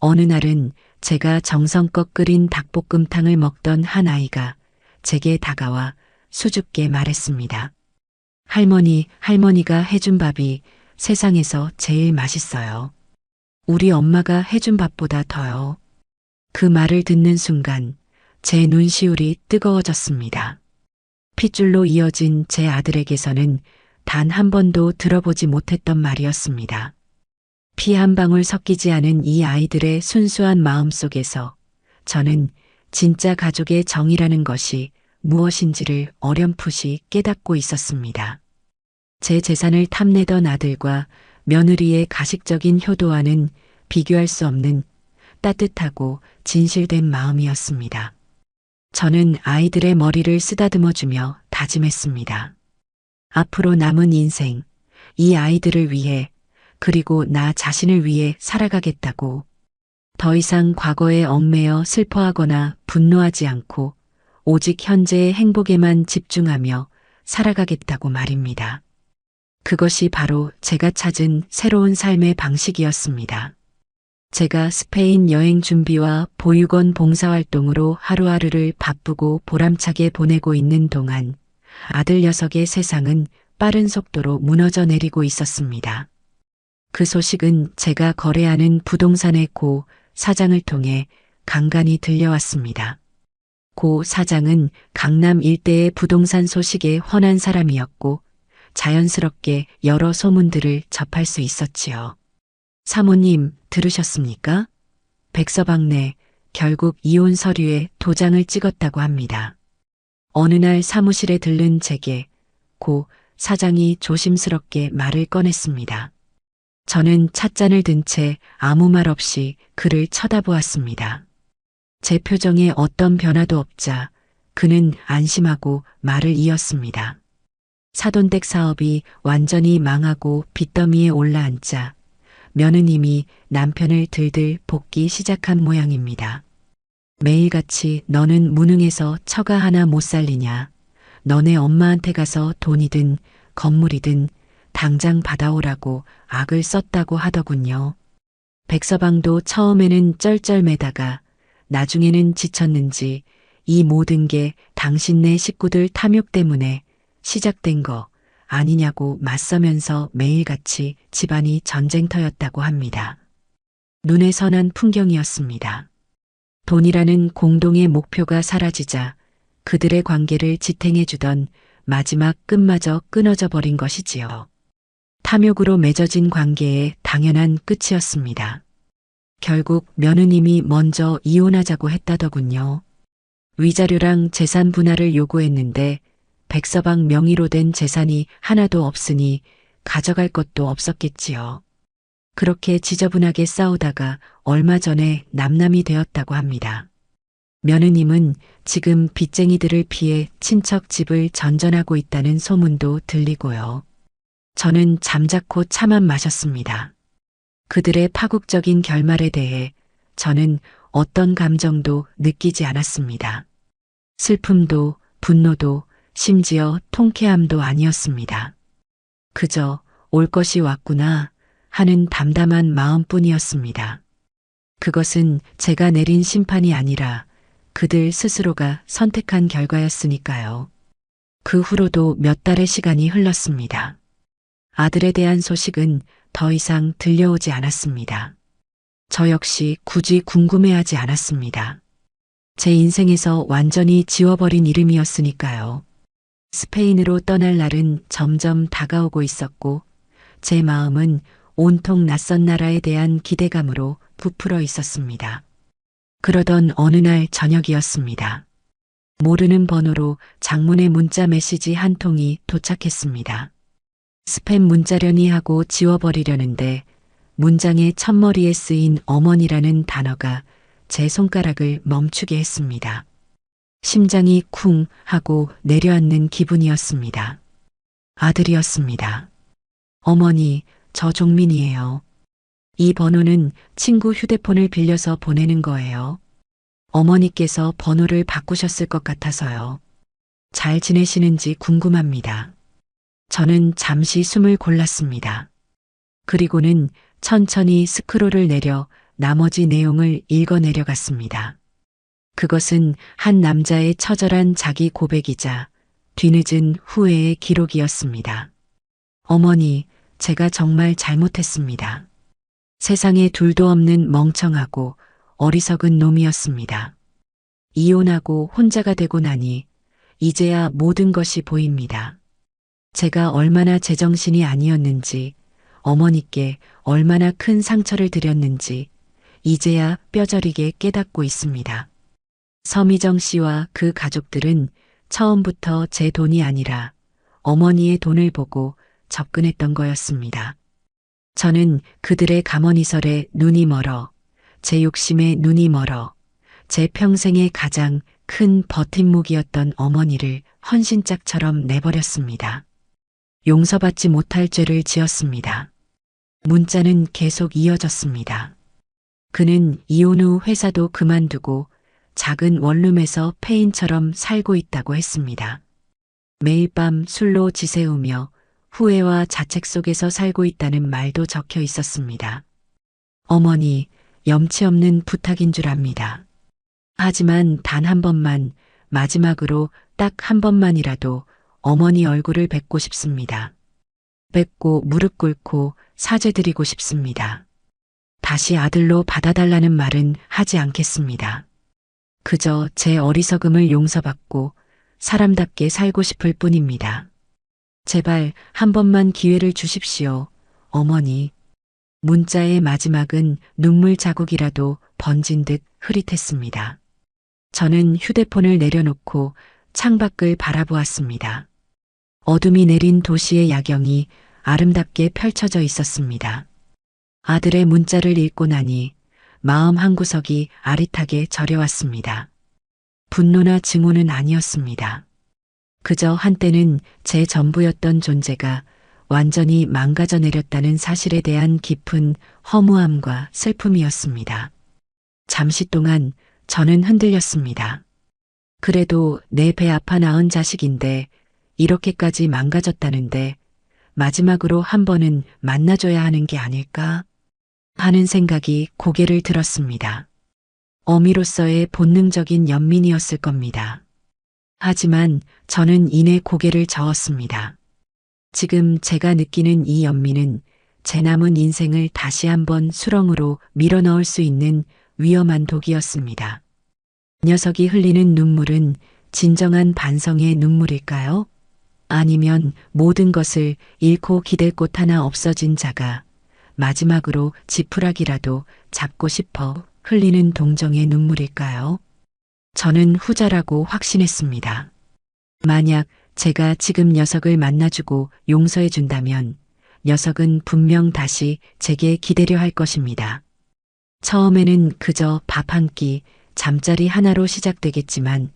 어느 날은 제가 정성껏 끓인 닭볶음탕을 먹던 한 아이가 제게 다가와 수줍게 말했습니다. 할머니가 해준 밥이 세상에서 제일 맛있어요. 우리 엄마가 해준 밥보다 더요. 그 말을 듣는 순간 제 눈시울이 뜨거워졌습니다. 핏줄로 이어진 제 아들에게서는 단 한 번도 들어보지 못했던 말이었습니다. 피 한 방울 섞이지 않은 이 아이들의 순수한 마음 속에서 저는 진짜 가족의 정이라는 것이 무엇인지를 어렴풋이 깨닫고 있었습니다. 제 재산을 탐내던 아들과 며느리의 가식적인 효도와는 비교할 수 없는 따뜻하고 진실된 마음이었습니다. 저는 아이들의 머리를 쓰다듬어주며 다짐했습니다. 앞으로 남은 인생, 이 아이들을 위해 그리고 나 자신을 위해 살아가겠다고. 더 이상 과거에 얽매여 슬퍼하거나 분노하지 않고 오직 현재의 행복에만 집중하며 살아가겠다고 말입니다. 그것이 바로 제가 찾은 새로운 삶의 방식이었습니다. 제가 스페인 여행 준비와 보육원 봉사활동으로 하루하루를 바쁘고 보람차게 보내고 있는 동안 아들 녀석의 세상은 빠른 속도로 무너져 내리고 있었습니다. 그 소식은 제가 거래하는 부동산의 고 사장을 통해 간간히 들려왔습니다. 고 사장은 강남 일대의 부동산 소식에 훤한 사람이었고 자연스럽게 여러 소문들을 접할 수 있었지요. 사모님, 들으셨습니까? 백서방네 결국 이혼 서류에 도장을 찍었다고 합니다. 어느 날 사무실에 들른 제게 고 사장이 조심스럽게 말을 꺼냈습니다. 저는 찻잔을 든 채 아무 말 없이 그를 쳐다보았습니다. 제 표정에 어떤 변화도 없자 그는 안심하고 말을 이었습니다. 사돈댁 사업이 완전히 망하고 빚더미에 올라앉자 며느님이 남편을 들들 볶기 시작한 모양입니다. 매일같이 너는 무능해서 처가 하나 못 살리냐. 너네 엄마한테 가서 돈이든 건물이든 당장 받아오라고 악을 썼다고 하더군요. 백서방도 처음에는 쩔쩔매다가 나중에는 지쳤는지 이 모든 게 당신네 식구들 탐욕 때문에 시작된 거 아니냐고 맞서면서 매일같이 집안이 전쟁터였다고 합니다. 눈에 선한 풍경이었습니다. 돈이라는 공동의 목표가 사라지자 그들의 관계를 지탱해주던 마지막 끈마저 끊어져 버린 것이지요. 탐욕으로 맺어진 관계의 당연한 끝이었습니다. 결국 며느님이 먼저 이혼하자고 했다더군요. 위자료랑 재산 분할을 요구했는데 백서방 명의로 된 재산이 하나도 없으니 가져갈 것도 없었겠지요. 그렇게 지저분하게 싸우다가 얼마 전에 남남이 되었다고 합니다. 며느님은 지금 빚쟁이들을 피해 친척 집을 전전하고 있다는 소문도 들리고요. 저는 잠자코 차만 마셨습니다. 그들의 파국적인 결말에 대해 저는 어떤 감정도 느끼지 않았습니다. 슬픔도 분노도 심지어 통쾌함도 아니었습니다. 그저 올 것이 왔구나 하는 담담한 마음뿐이었습니다. 그것은 제가 내린 심판이 아니라 그들 스스로가 선택한 결과였으니까요. 그 후로도 몇 달의 시간이 흘렀습니다. 아들에 대한 소식은 더 이상 들려오지 않았습니다. 저 역시 굳이 궁금해하지 않았습니다. 제 인생에서 완전히 지워버린 이름이었으니까요. 스페인으로 떠날 날은 점점 다가오고 있었고 제 마음은 온통 낯선 나라에 대한 기대감으로 부풀어 있었습니다. 그러던 어느 날 저녁이었습니다. 모르는 번호로 장문의 문자 메시지 한 통이 도착했습니다. 스팸 문자려니 하고 지워버리려는데 문장의 첫머리에 쓰인 어머니라는 단어가 제 손가락을 멈추게 했습니다. 심장이 쿵 하고 내려앉는 기분이었습니다. 아들이었습니다. 어머니, 저 종민이에요. 이 번호는 친구 휴대폰을 빌려서 보내는 거예요. 어머니께서 번호를 바꾸셨을 것 같아서요. 잘 지내시는지 궁금합니다. 저는 잠시 숨을 골랐습니다. 그리고는 천천히 스크롤을 내려 나머지 내용을 읽어 내려갔습니다. 그것은 한 남자의 처절한 자기 고백이자 뒤늦은 후회의 기록이었습니다. 어머니, 제가 정말 잘못했습니다. 세상에 둘도 없는 멍청하고 어리석은 놈이었습니다. 이혼하고 혼자가 되고 나니 이제야 모든 것이 보입니다. 제가 얼마나 제정신이 아니었는지, 어머니께 얼마나 큰 상처를 드렸는지 이제야 뼈저리게 깨닫고 있습니다. 서미정 씨와 그 가족들은 처음부터 제 돈이 아니라 어머니의 돈을 보고 접근했던 거였습니다. 저는 그들의 감언이설에 눈이 멀어, 제 욕심에 눈이 멀어, 제 평생의 가장 큰 버팀목이었던 어머니를 헌신짝처럼 내버렸습니다. 용서받지 못할 죄를 지었습니다. 문자는 계속 이어졌습니다. 그는 이혼 후 회사도 그만두고 작은 원룸에서 폐인처럼 살고 있다고 했습니다. 매일 밤 술로 지새우며 후회와 자책 속에서 살고 있다는 말도 적혀 있었습니다. 어머니, 염치 없는 부탁인 줄 압니다. 하지만 단 한 번만, 마지막으로 딱 한 번만이라도 어머니 얼굴을 뵙고 싶습니다. 뵙고 무릎 꿇고 사죄드리고 싶습니다. 다시 아들로 받아달라는 말은 하지 않겠습니다. 그저 제 어리석음을 용서받고 사람답게 살고 싶을 뿐입니다. 제발 한 번만 기회를 주십시오, 어머니. 문자의 마지막은 눈물 자국이라도 번진 듯 흐릿했습니다. 저는 휴대폰을 내려놓고 창밖을 바라보았습니다. 어둠이 내린 도시의 야경이 아름답게 펼쳐져 있었습니다. 아들의 문자를 읽고 나니 마음 한구석이 아릿하게 저려왔습니다. 분노나 증오는 아니었습니다. 그저 한때는 제 전부였던 존재가 완전히 망가져 내렸다는 사실에 대한 깊은 허무함과 슬픔이었습니다. 잠시 동안 저는 흔들렸습니다. 그래도 내 배 아파 낳은 자식인데 이렇게까지 망가졌다는데 마지막으로 한 번은 만나줘야 하는 게 아닐까 하는 생각이 고개를 들었습니다. 어미로서의 본능적인 연민이었을 겁니다. 하지만 저는 이내 고개를 저었습니다. 지금 제가 느끼는 이 연민은 제 남은 인생을 다시 한번 수렁으로 밀어넣을 수 있는 위험한 독이었습니다. 녀석이 흘리는 눈물은 진정한 반성의 눈물일까요? 아니면 모든 것을 잃고 기댈 곳 하나 없어진 자가 마지막으로 지푸라기라도 잡고 싶어 흘리는 동정의 눈물일까요? 저는 후자라고 확신했습니다. 만약 제가 지금 녀석을 만나주고 용서해 준다면 녀석은 분명 다시 제게 기대려 할 것입니다. 처음에는 그저 밥 한 끼, 잠자리 하나로 시작되겠지만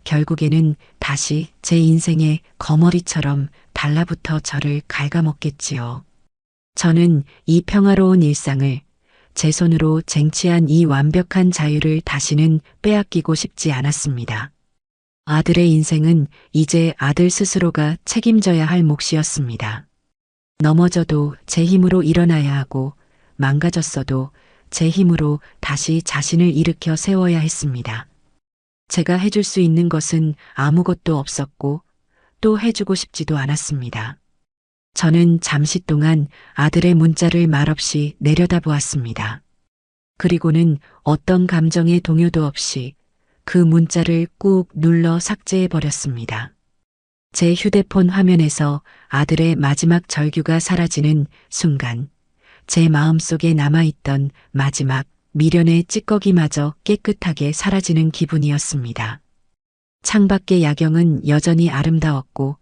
결국에는 다시 제 인생의 거머리처럼 달라붙어 저를 갉아먹겠지요. 저는 이 평화로운 일상을, 제 손으로 쟁취한 이 완벽한 자유를 다시는 빼앗기고 싶지 않았습니다. 아들의 인생은 이제 아들 스스로가 책임져야 할 몫이었습니다. 넘어져도 제 힘으로 일어나야 하고 망가졌어도 제 힘으로 다시 자신을 일으켜 세워야 했습니다. 제가 해줄 수 있는 것은 아무것도 없었고 또 해주고 싶지도 않았습니다. 저는 잠시 동안 아들의 문자를 말없이 내려다보았습니다. 그리고는 어떤 감정의 동요도 없이 그 문자를 꾹 눌러 삭제해버렸습니다. 제 휴대폰 화면에서 아들의 마지막 절규가 사라지는 순간 제 마음속에 남아있던 마지막 미련의 찌꺼기마저 깨끗하게 사라지는 기분이었습니다. 창밖의 야경은 여전히 아름다웠고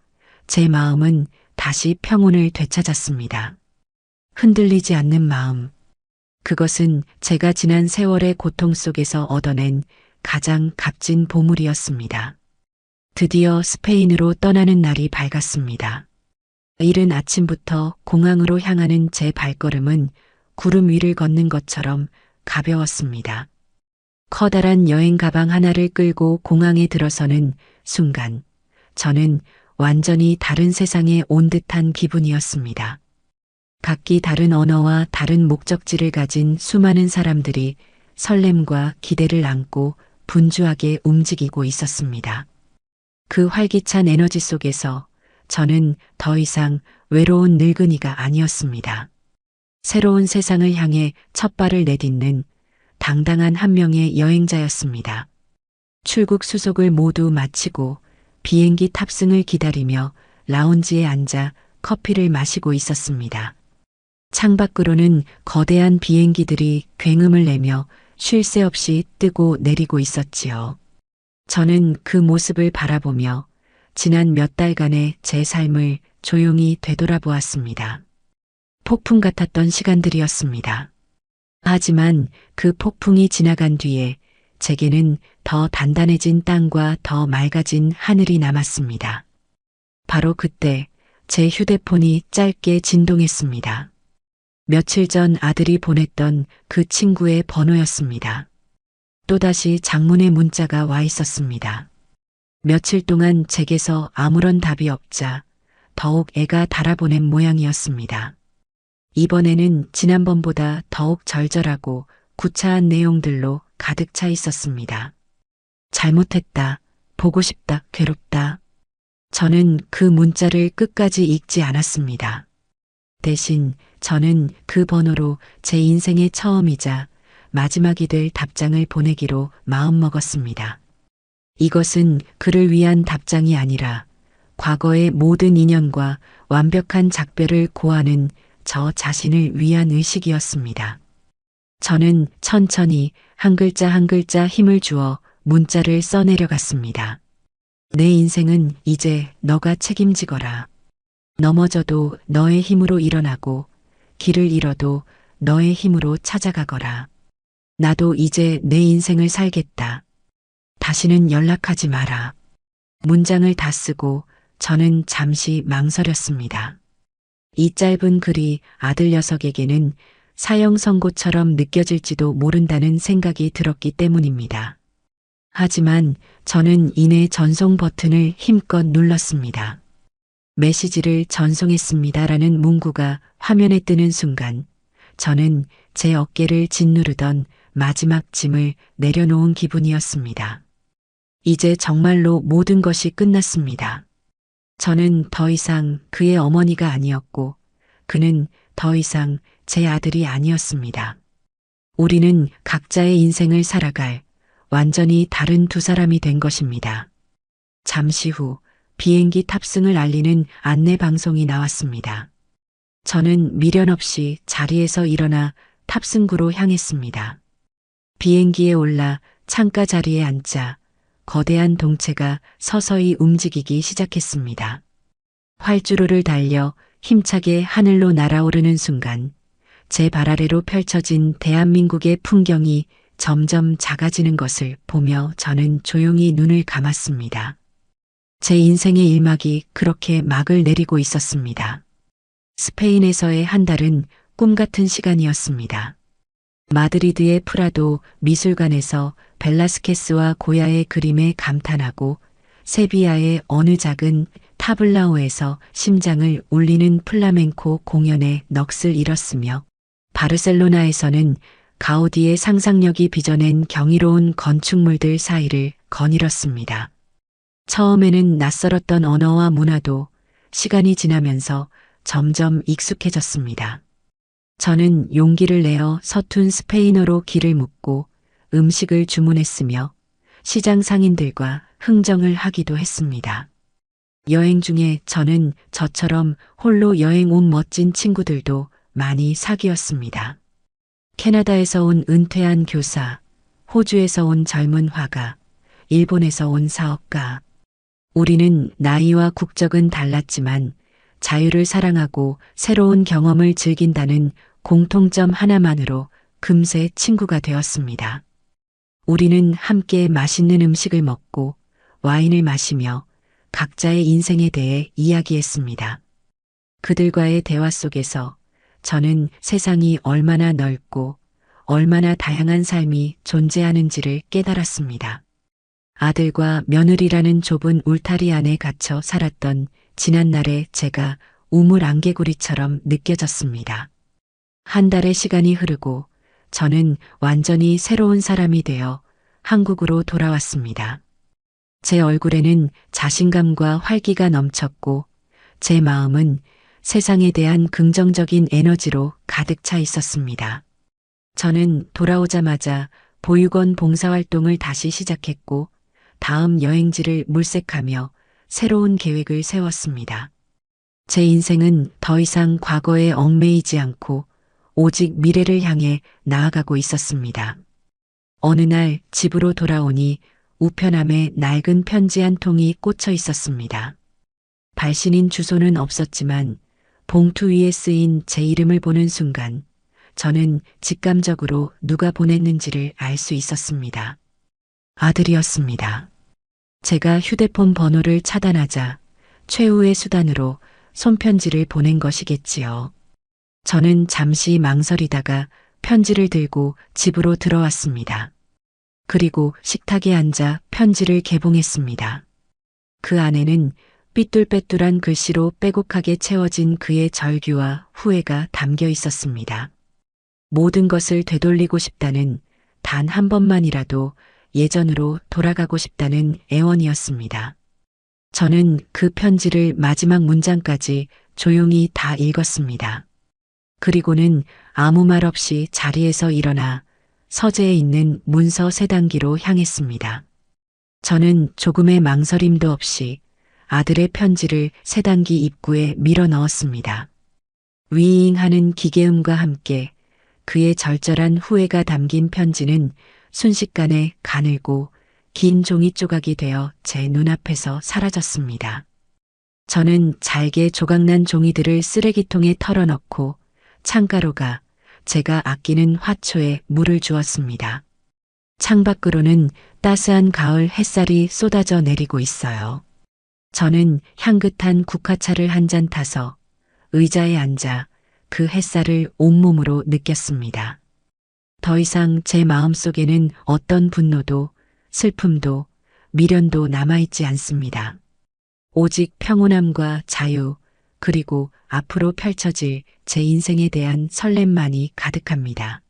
제 마음은 다시 평온을 되찾았습니다. 흔들리지 않는 마음. 그것은 제가 지난 세월의 고통 속에서 얻어낸 가장 값진 보물이었습니다. 드디어 스페인으로 떠나는 날이 밝았습니다. 이른 아침부터 공항으로 향하는 제 발걸음은 구름 위를 걷는 것처럼 가벼웠습니다. 커다란 여행 가방 하나를 끌고 공항에 들어서는 순간 저는 완전히 다른 세상에 온 듯한 기분이었습니다. 각기 다른 언어와 다른 목적지를 가진 수많은 사람들이 설렘과 기대를 안고 분주하게 움직이고 있었습니다. 그 활기찬 에너지 속에서 저는 더 이상 외로운 늙은이가 아니었습니다. 새로운 세상을 향해 첫 발을 내딛는 당당한 한 명의 여행자였습니다. 출국 수속을 모두 마치고 비행기 탑승을 기다리며 라운지에 앉아 커피를 마시고 있었습니다. 창밖으로는 거대한 비행기들이 굉음을 내며 쉴 새 없이 뜨고 내리고 있었지요. 저는 그 모습을 바라보며 지난 몇 달간의 제 삶을 조용히 되돌아보았습니다. 폭풍 같았던 시간들이었습니다. 하지만 그 폭풍이 지나간 뒤에 제게는 더 단단해진 땅과 더 맑아진 하늘이 남았습니다. 바로 그때 제 휴대폰이 짧게 진동했습니다. 며칠 전 아들이 보냈던 그 친구의 번호였습니다. 또다시 장문의 문자가 와 있었습니다. 며칠 동안 제게서 아무런 답이 없자 더욱 애가 달아보낸 모양이었습니다. 이번에는 지난번보다 더욱 절절하고 구차한 내용들로 가득 차 있었습니다. 잘못했다, 보고 싶다, 괴롭다. 저는 그 문자를 끝까지 읽지 않았습니다. 대신 저는 그 번호로 제 인생의 처음이자 마지막이 될 답장을 보내기로 마음먹었습니다. 이것은 그를 위한 답장이 아니라 과거의 모든 인연과 완벽한 작별을 고하는 저 자신을 위한 의식이었습니다. 저는 천천히 한 글자 한 글자 힘을 주어 문자를 써내려갔습니다. 내 인생은 이제 너가 책임지거라. 넘어져도 너의 힘으로 일어나고 길을 잃어도 너의 힘으로 찾아가거라. 나도 이제 내 인생을 살겠다. 다시는 연락하지 마라. 문장을 다 쓰고 저는 잠시 망설였습니다. 이 짧은 글이 아들 녀석에게는 사형 선고처럼 느껴질지도 모른다는 생각이 들었기 때문입니다. 하지만 저는 이내 전송 버튼을 힘껏 눌렀습니다. 메시지를 전송했습니다라는 문구가 화면에 뜨는 순간 저는 제 어깨를 짓누르던 마지막 짐을 내려놓은 기분이었습니다. 이제 정말로 모든 것이 끝났습니다. 저는 더 이상 그의 어머니가 아니었고 그는 더 이상 제 아들이 아니었습니다. 우리는 각자의 인생을 살아갈 완전히 다른 두 사람이 된 것입니다. 잠시 후 비행기 탑승을 알리는 안내 방송이 나왔습니다. 저는 미련 없이 자리에서 일어나 탑승구로 향했습니다. 비행기에 올라 창가 자리에 앉자 거대한 동체가 서서히 움직이기 시작했습니다. 활주로를 달려 힘차게 하늘로 날아오르는 순간 제 발 아래로 펼쳐진 대한민국의 풍경이 점점 작아지는 것을 보며 저는 조용히 눈을 감았습니다. 제 인생의 일막이 그렇게 막을 내리고 있었습니다. 스페인에서의 한 달은 꿈 같은 시간이었습니다. 마드리드의 프라도 미술관에서 벨라스케스와 고야의 그림에 감탄하고 세비야의 어느 작은 타블라오에서 심장을 울리는 플라멩코 공연에 넋을 잃었으며 바르셀로나에서는 가우디의 상상력이 빚어낸 경이로운 건축물들 사이를 거닐었습니다. 처음에는 낯설었던 언어와 문화도 시간이 지나면서 점점 익숙해졌습니다. 저는 용기를 내어 서툰 스페인어로 길을 묻고 음식을 주문했으며 시장 상인들과 흥정을 하기도 했습니다. 여행 중에 저는 저처럼 홀로 여행 온 멋진 친구들도 많이 사귀었습니다. 캐나다에서 온 은퇴한 교사, 호주에서 온 젊은 화가, 일본에서 온 사업가. 우리는 나이와 국적은 달랐지만 자유를 사랑하고 새로운 경험을 즐긴다는 공통점 하나만으로 금세 친구가 되었습니다. 우리는 함께 맛있는 음식을 먹고 와인을 마시며 각자의 인생에 대해 이야기했습니다. 그들과의 대화 속에서 저는 세상이 얼마나 넓고 얼마나 다양한 삶이 존재하는지를 깨달았습니다. 아들과 며느리라는 좁은 울타리 안에 갇혀 살았던 지난날의 제가 우물 안개구리처럼 느껴졌습니다. 한 달의 시간이 흐르고 저는 완전히 새로운 사람이 되어 한국으로 돌아왔습니다. 제 얼굴에는 자신감과 활기가 넘쳤고 제 마음은 세상에 대한 긍정적인 에너지로 가득 차 있었습니다. 저는 돌아오자마자 보육원 봉사활동을 다시 시작했고 다음 여행지를 물색하며 새로운 계획을 세웠습니다. 제 인생은 더 이상 과거에 얽매이지 않고 오직 미래를 향해 나아가고 있었습니다. 어느 날 집으로 돌아오니 우편함에 낡은 편지 한 통이 꽂혀 있었습니다. 발신인 주소는 없었지만 봉투 위에 쓰인 제 이름을 보는 순간 저는 직감적으로 누가 보냈는지를 알 수 있었습니다. 아들이었습니다. 제가 휴대폰 번호를 차단하자 최후의 수단으로 손편지를 보낸 것이겠지요. 저는 잠시 망설이다가 편지를 들고 집으로 들어왔습니다. 그리고 식탁에 앉아 편지를 개봉했습니다. 그 안에는 삐뚤빼뚤한 글씨로 빼곡하게 채워진 그의 절규와 후회가 담겨 있었습니다. 모든 것을 되돌리고 싶다는 단 한 번만이라도 예전으로 돌아가고 싶다는 애원이었습니다. 저는 그 편지를 마지막 문장까지 조용히 다 읽었습니다. 그리고는 아무 말 없이 자리에서 일어나 서재에 있는 문서 세단기로 향했습니다. 저는 조금의 망설임도 없이 아들의 편지를 세단기 입구에 밀어 넣었습니다. 윙 하는 기계음과 함께 그의 절절한 후회가 담긴 편지는 순식간에 가늘고 긴 종이 조각이 되어 제 눈앞에서 사라졌습니다. 저는 잘게 조각난 종이들을 쓰레기통에 털어넣고 창가로 가 제가 아끼는 화초에 물을 주었습니다. 창밖으로는 따스한 가을 햇살이 쏟아져 내리고 있어요. 저는 향긋한 국화차를 한 잔 타서 의자에 앉아 그 햇살을 온몸으로 느꼈습니다. 더 이상 제 마음속에는 어떤 분노도 슬픔도 미련도 남아있지 않습니다. 오직 평온함과 자유, 그리고 앞으로 펼쳐질 제 인생에 대한 설렘만이 가득합니다.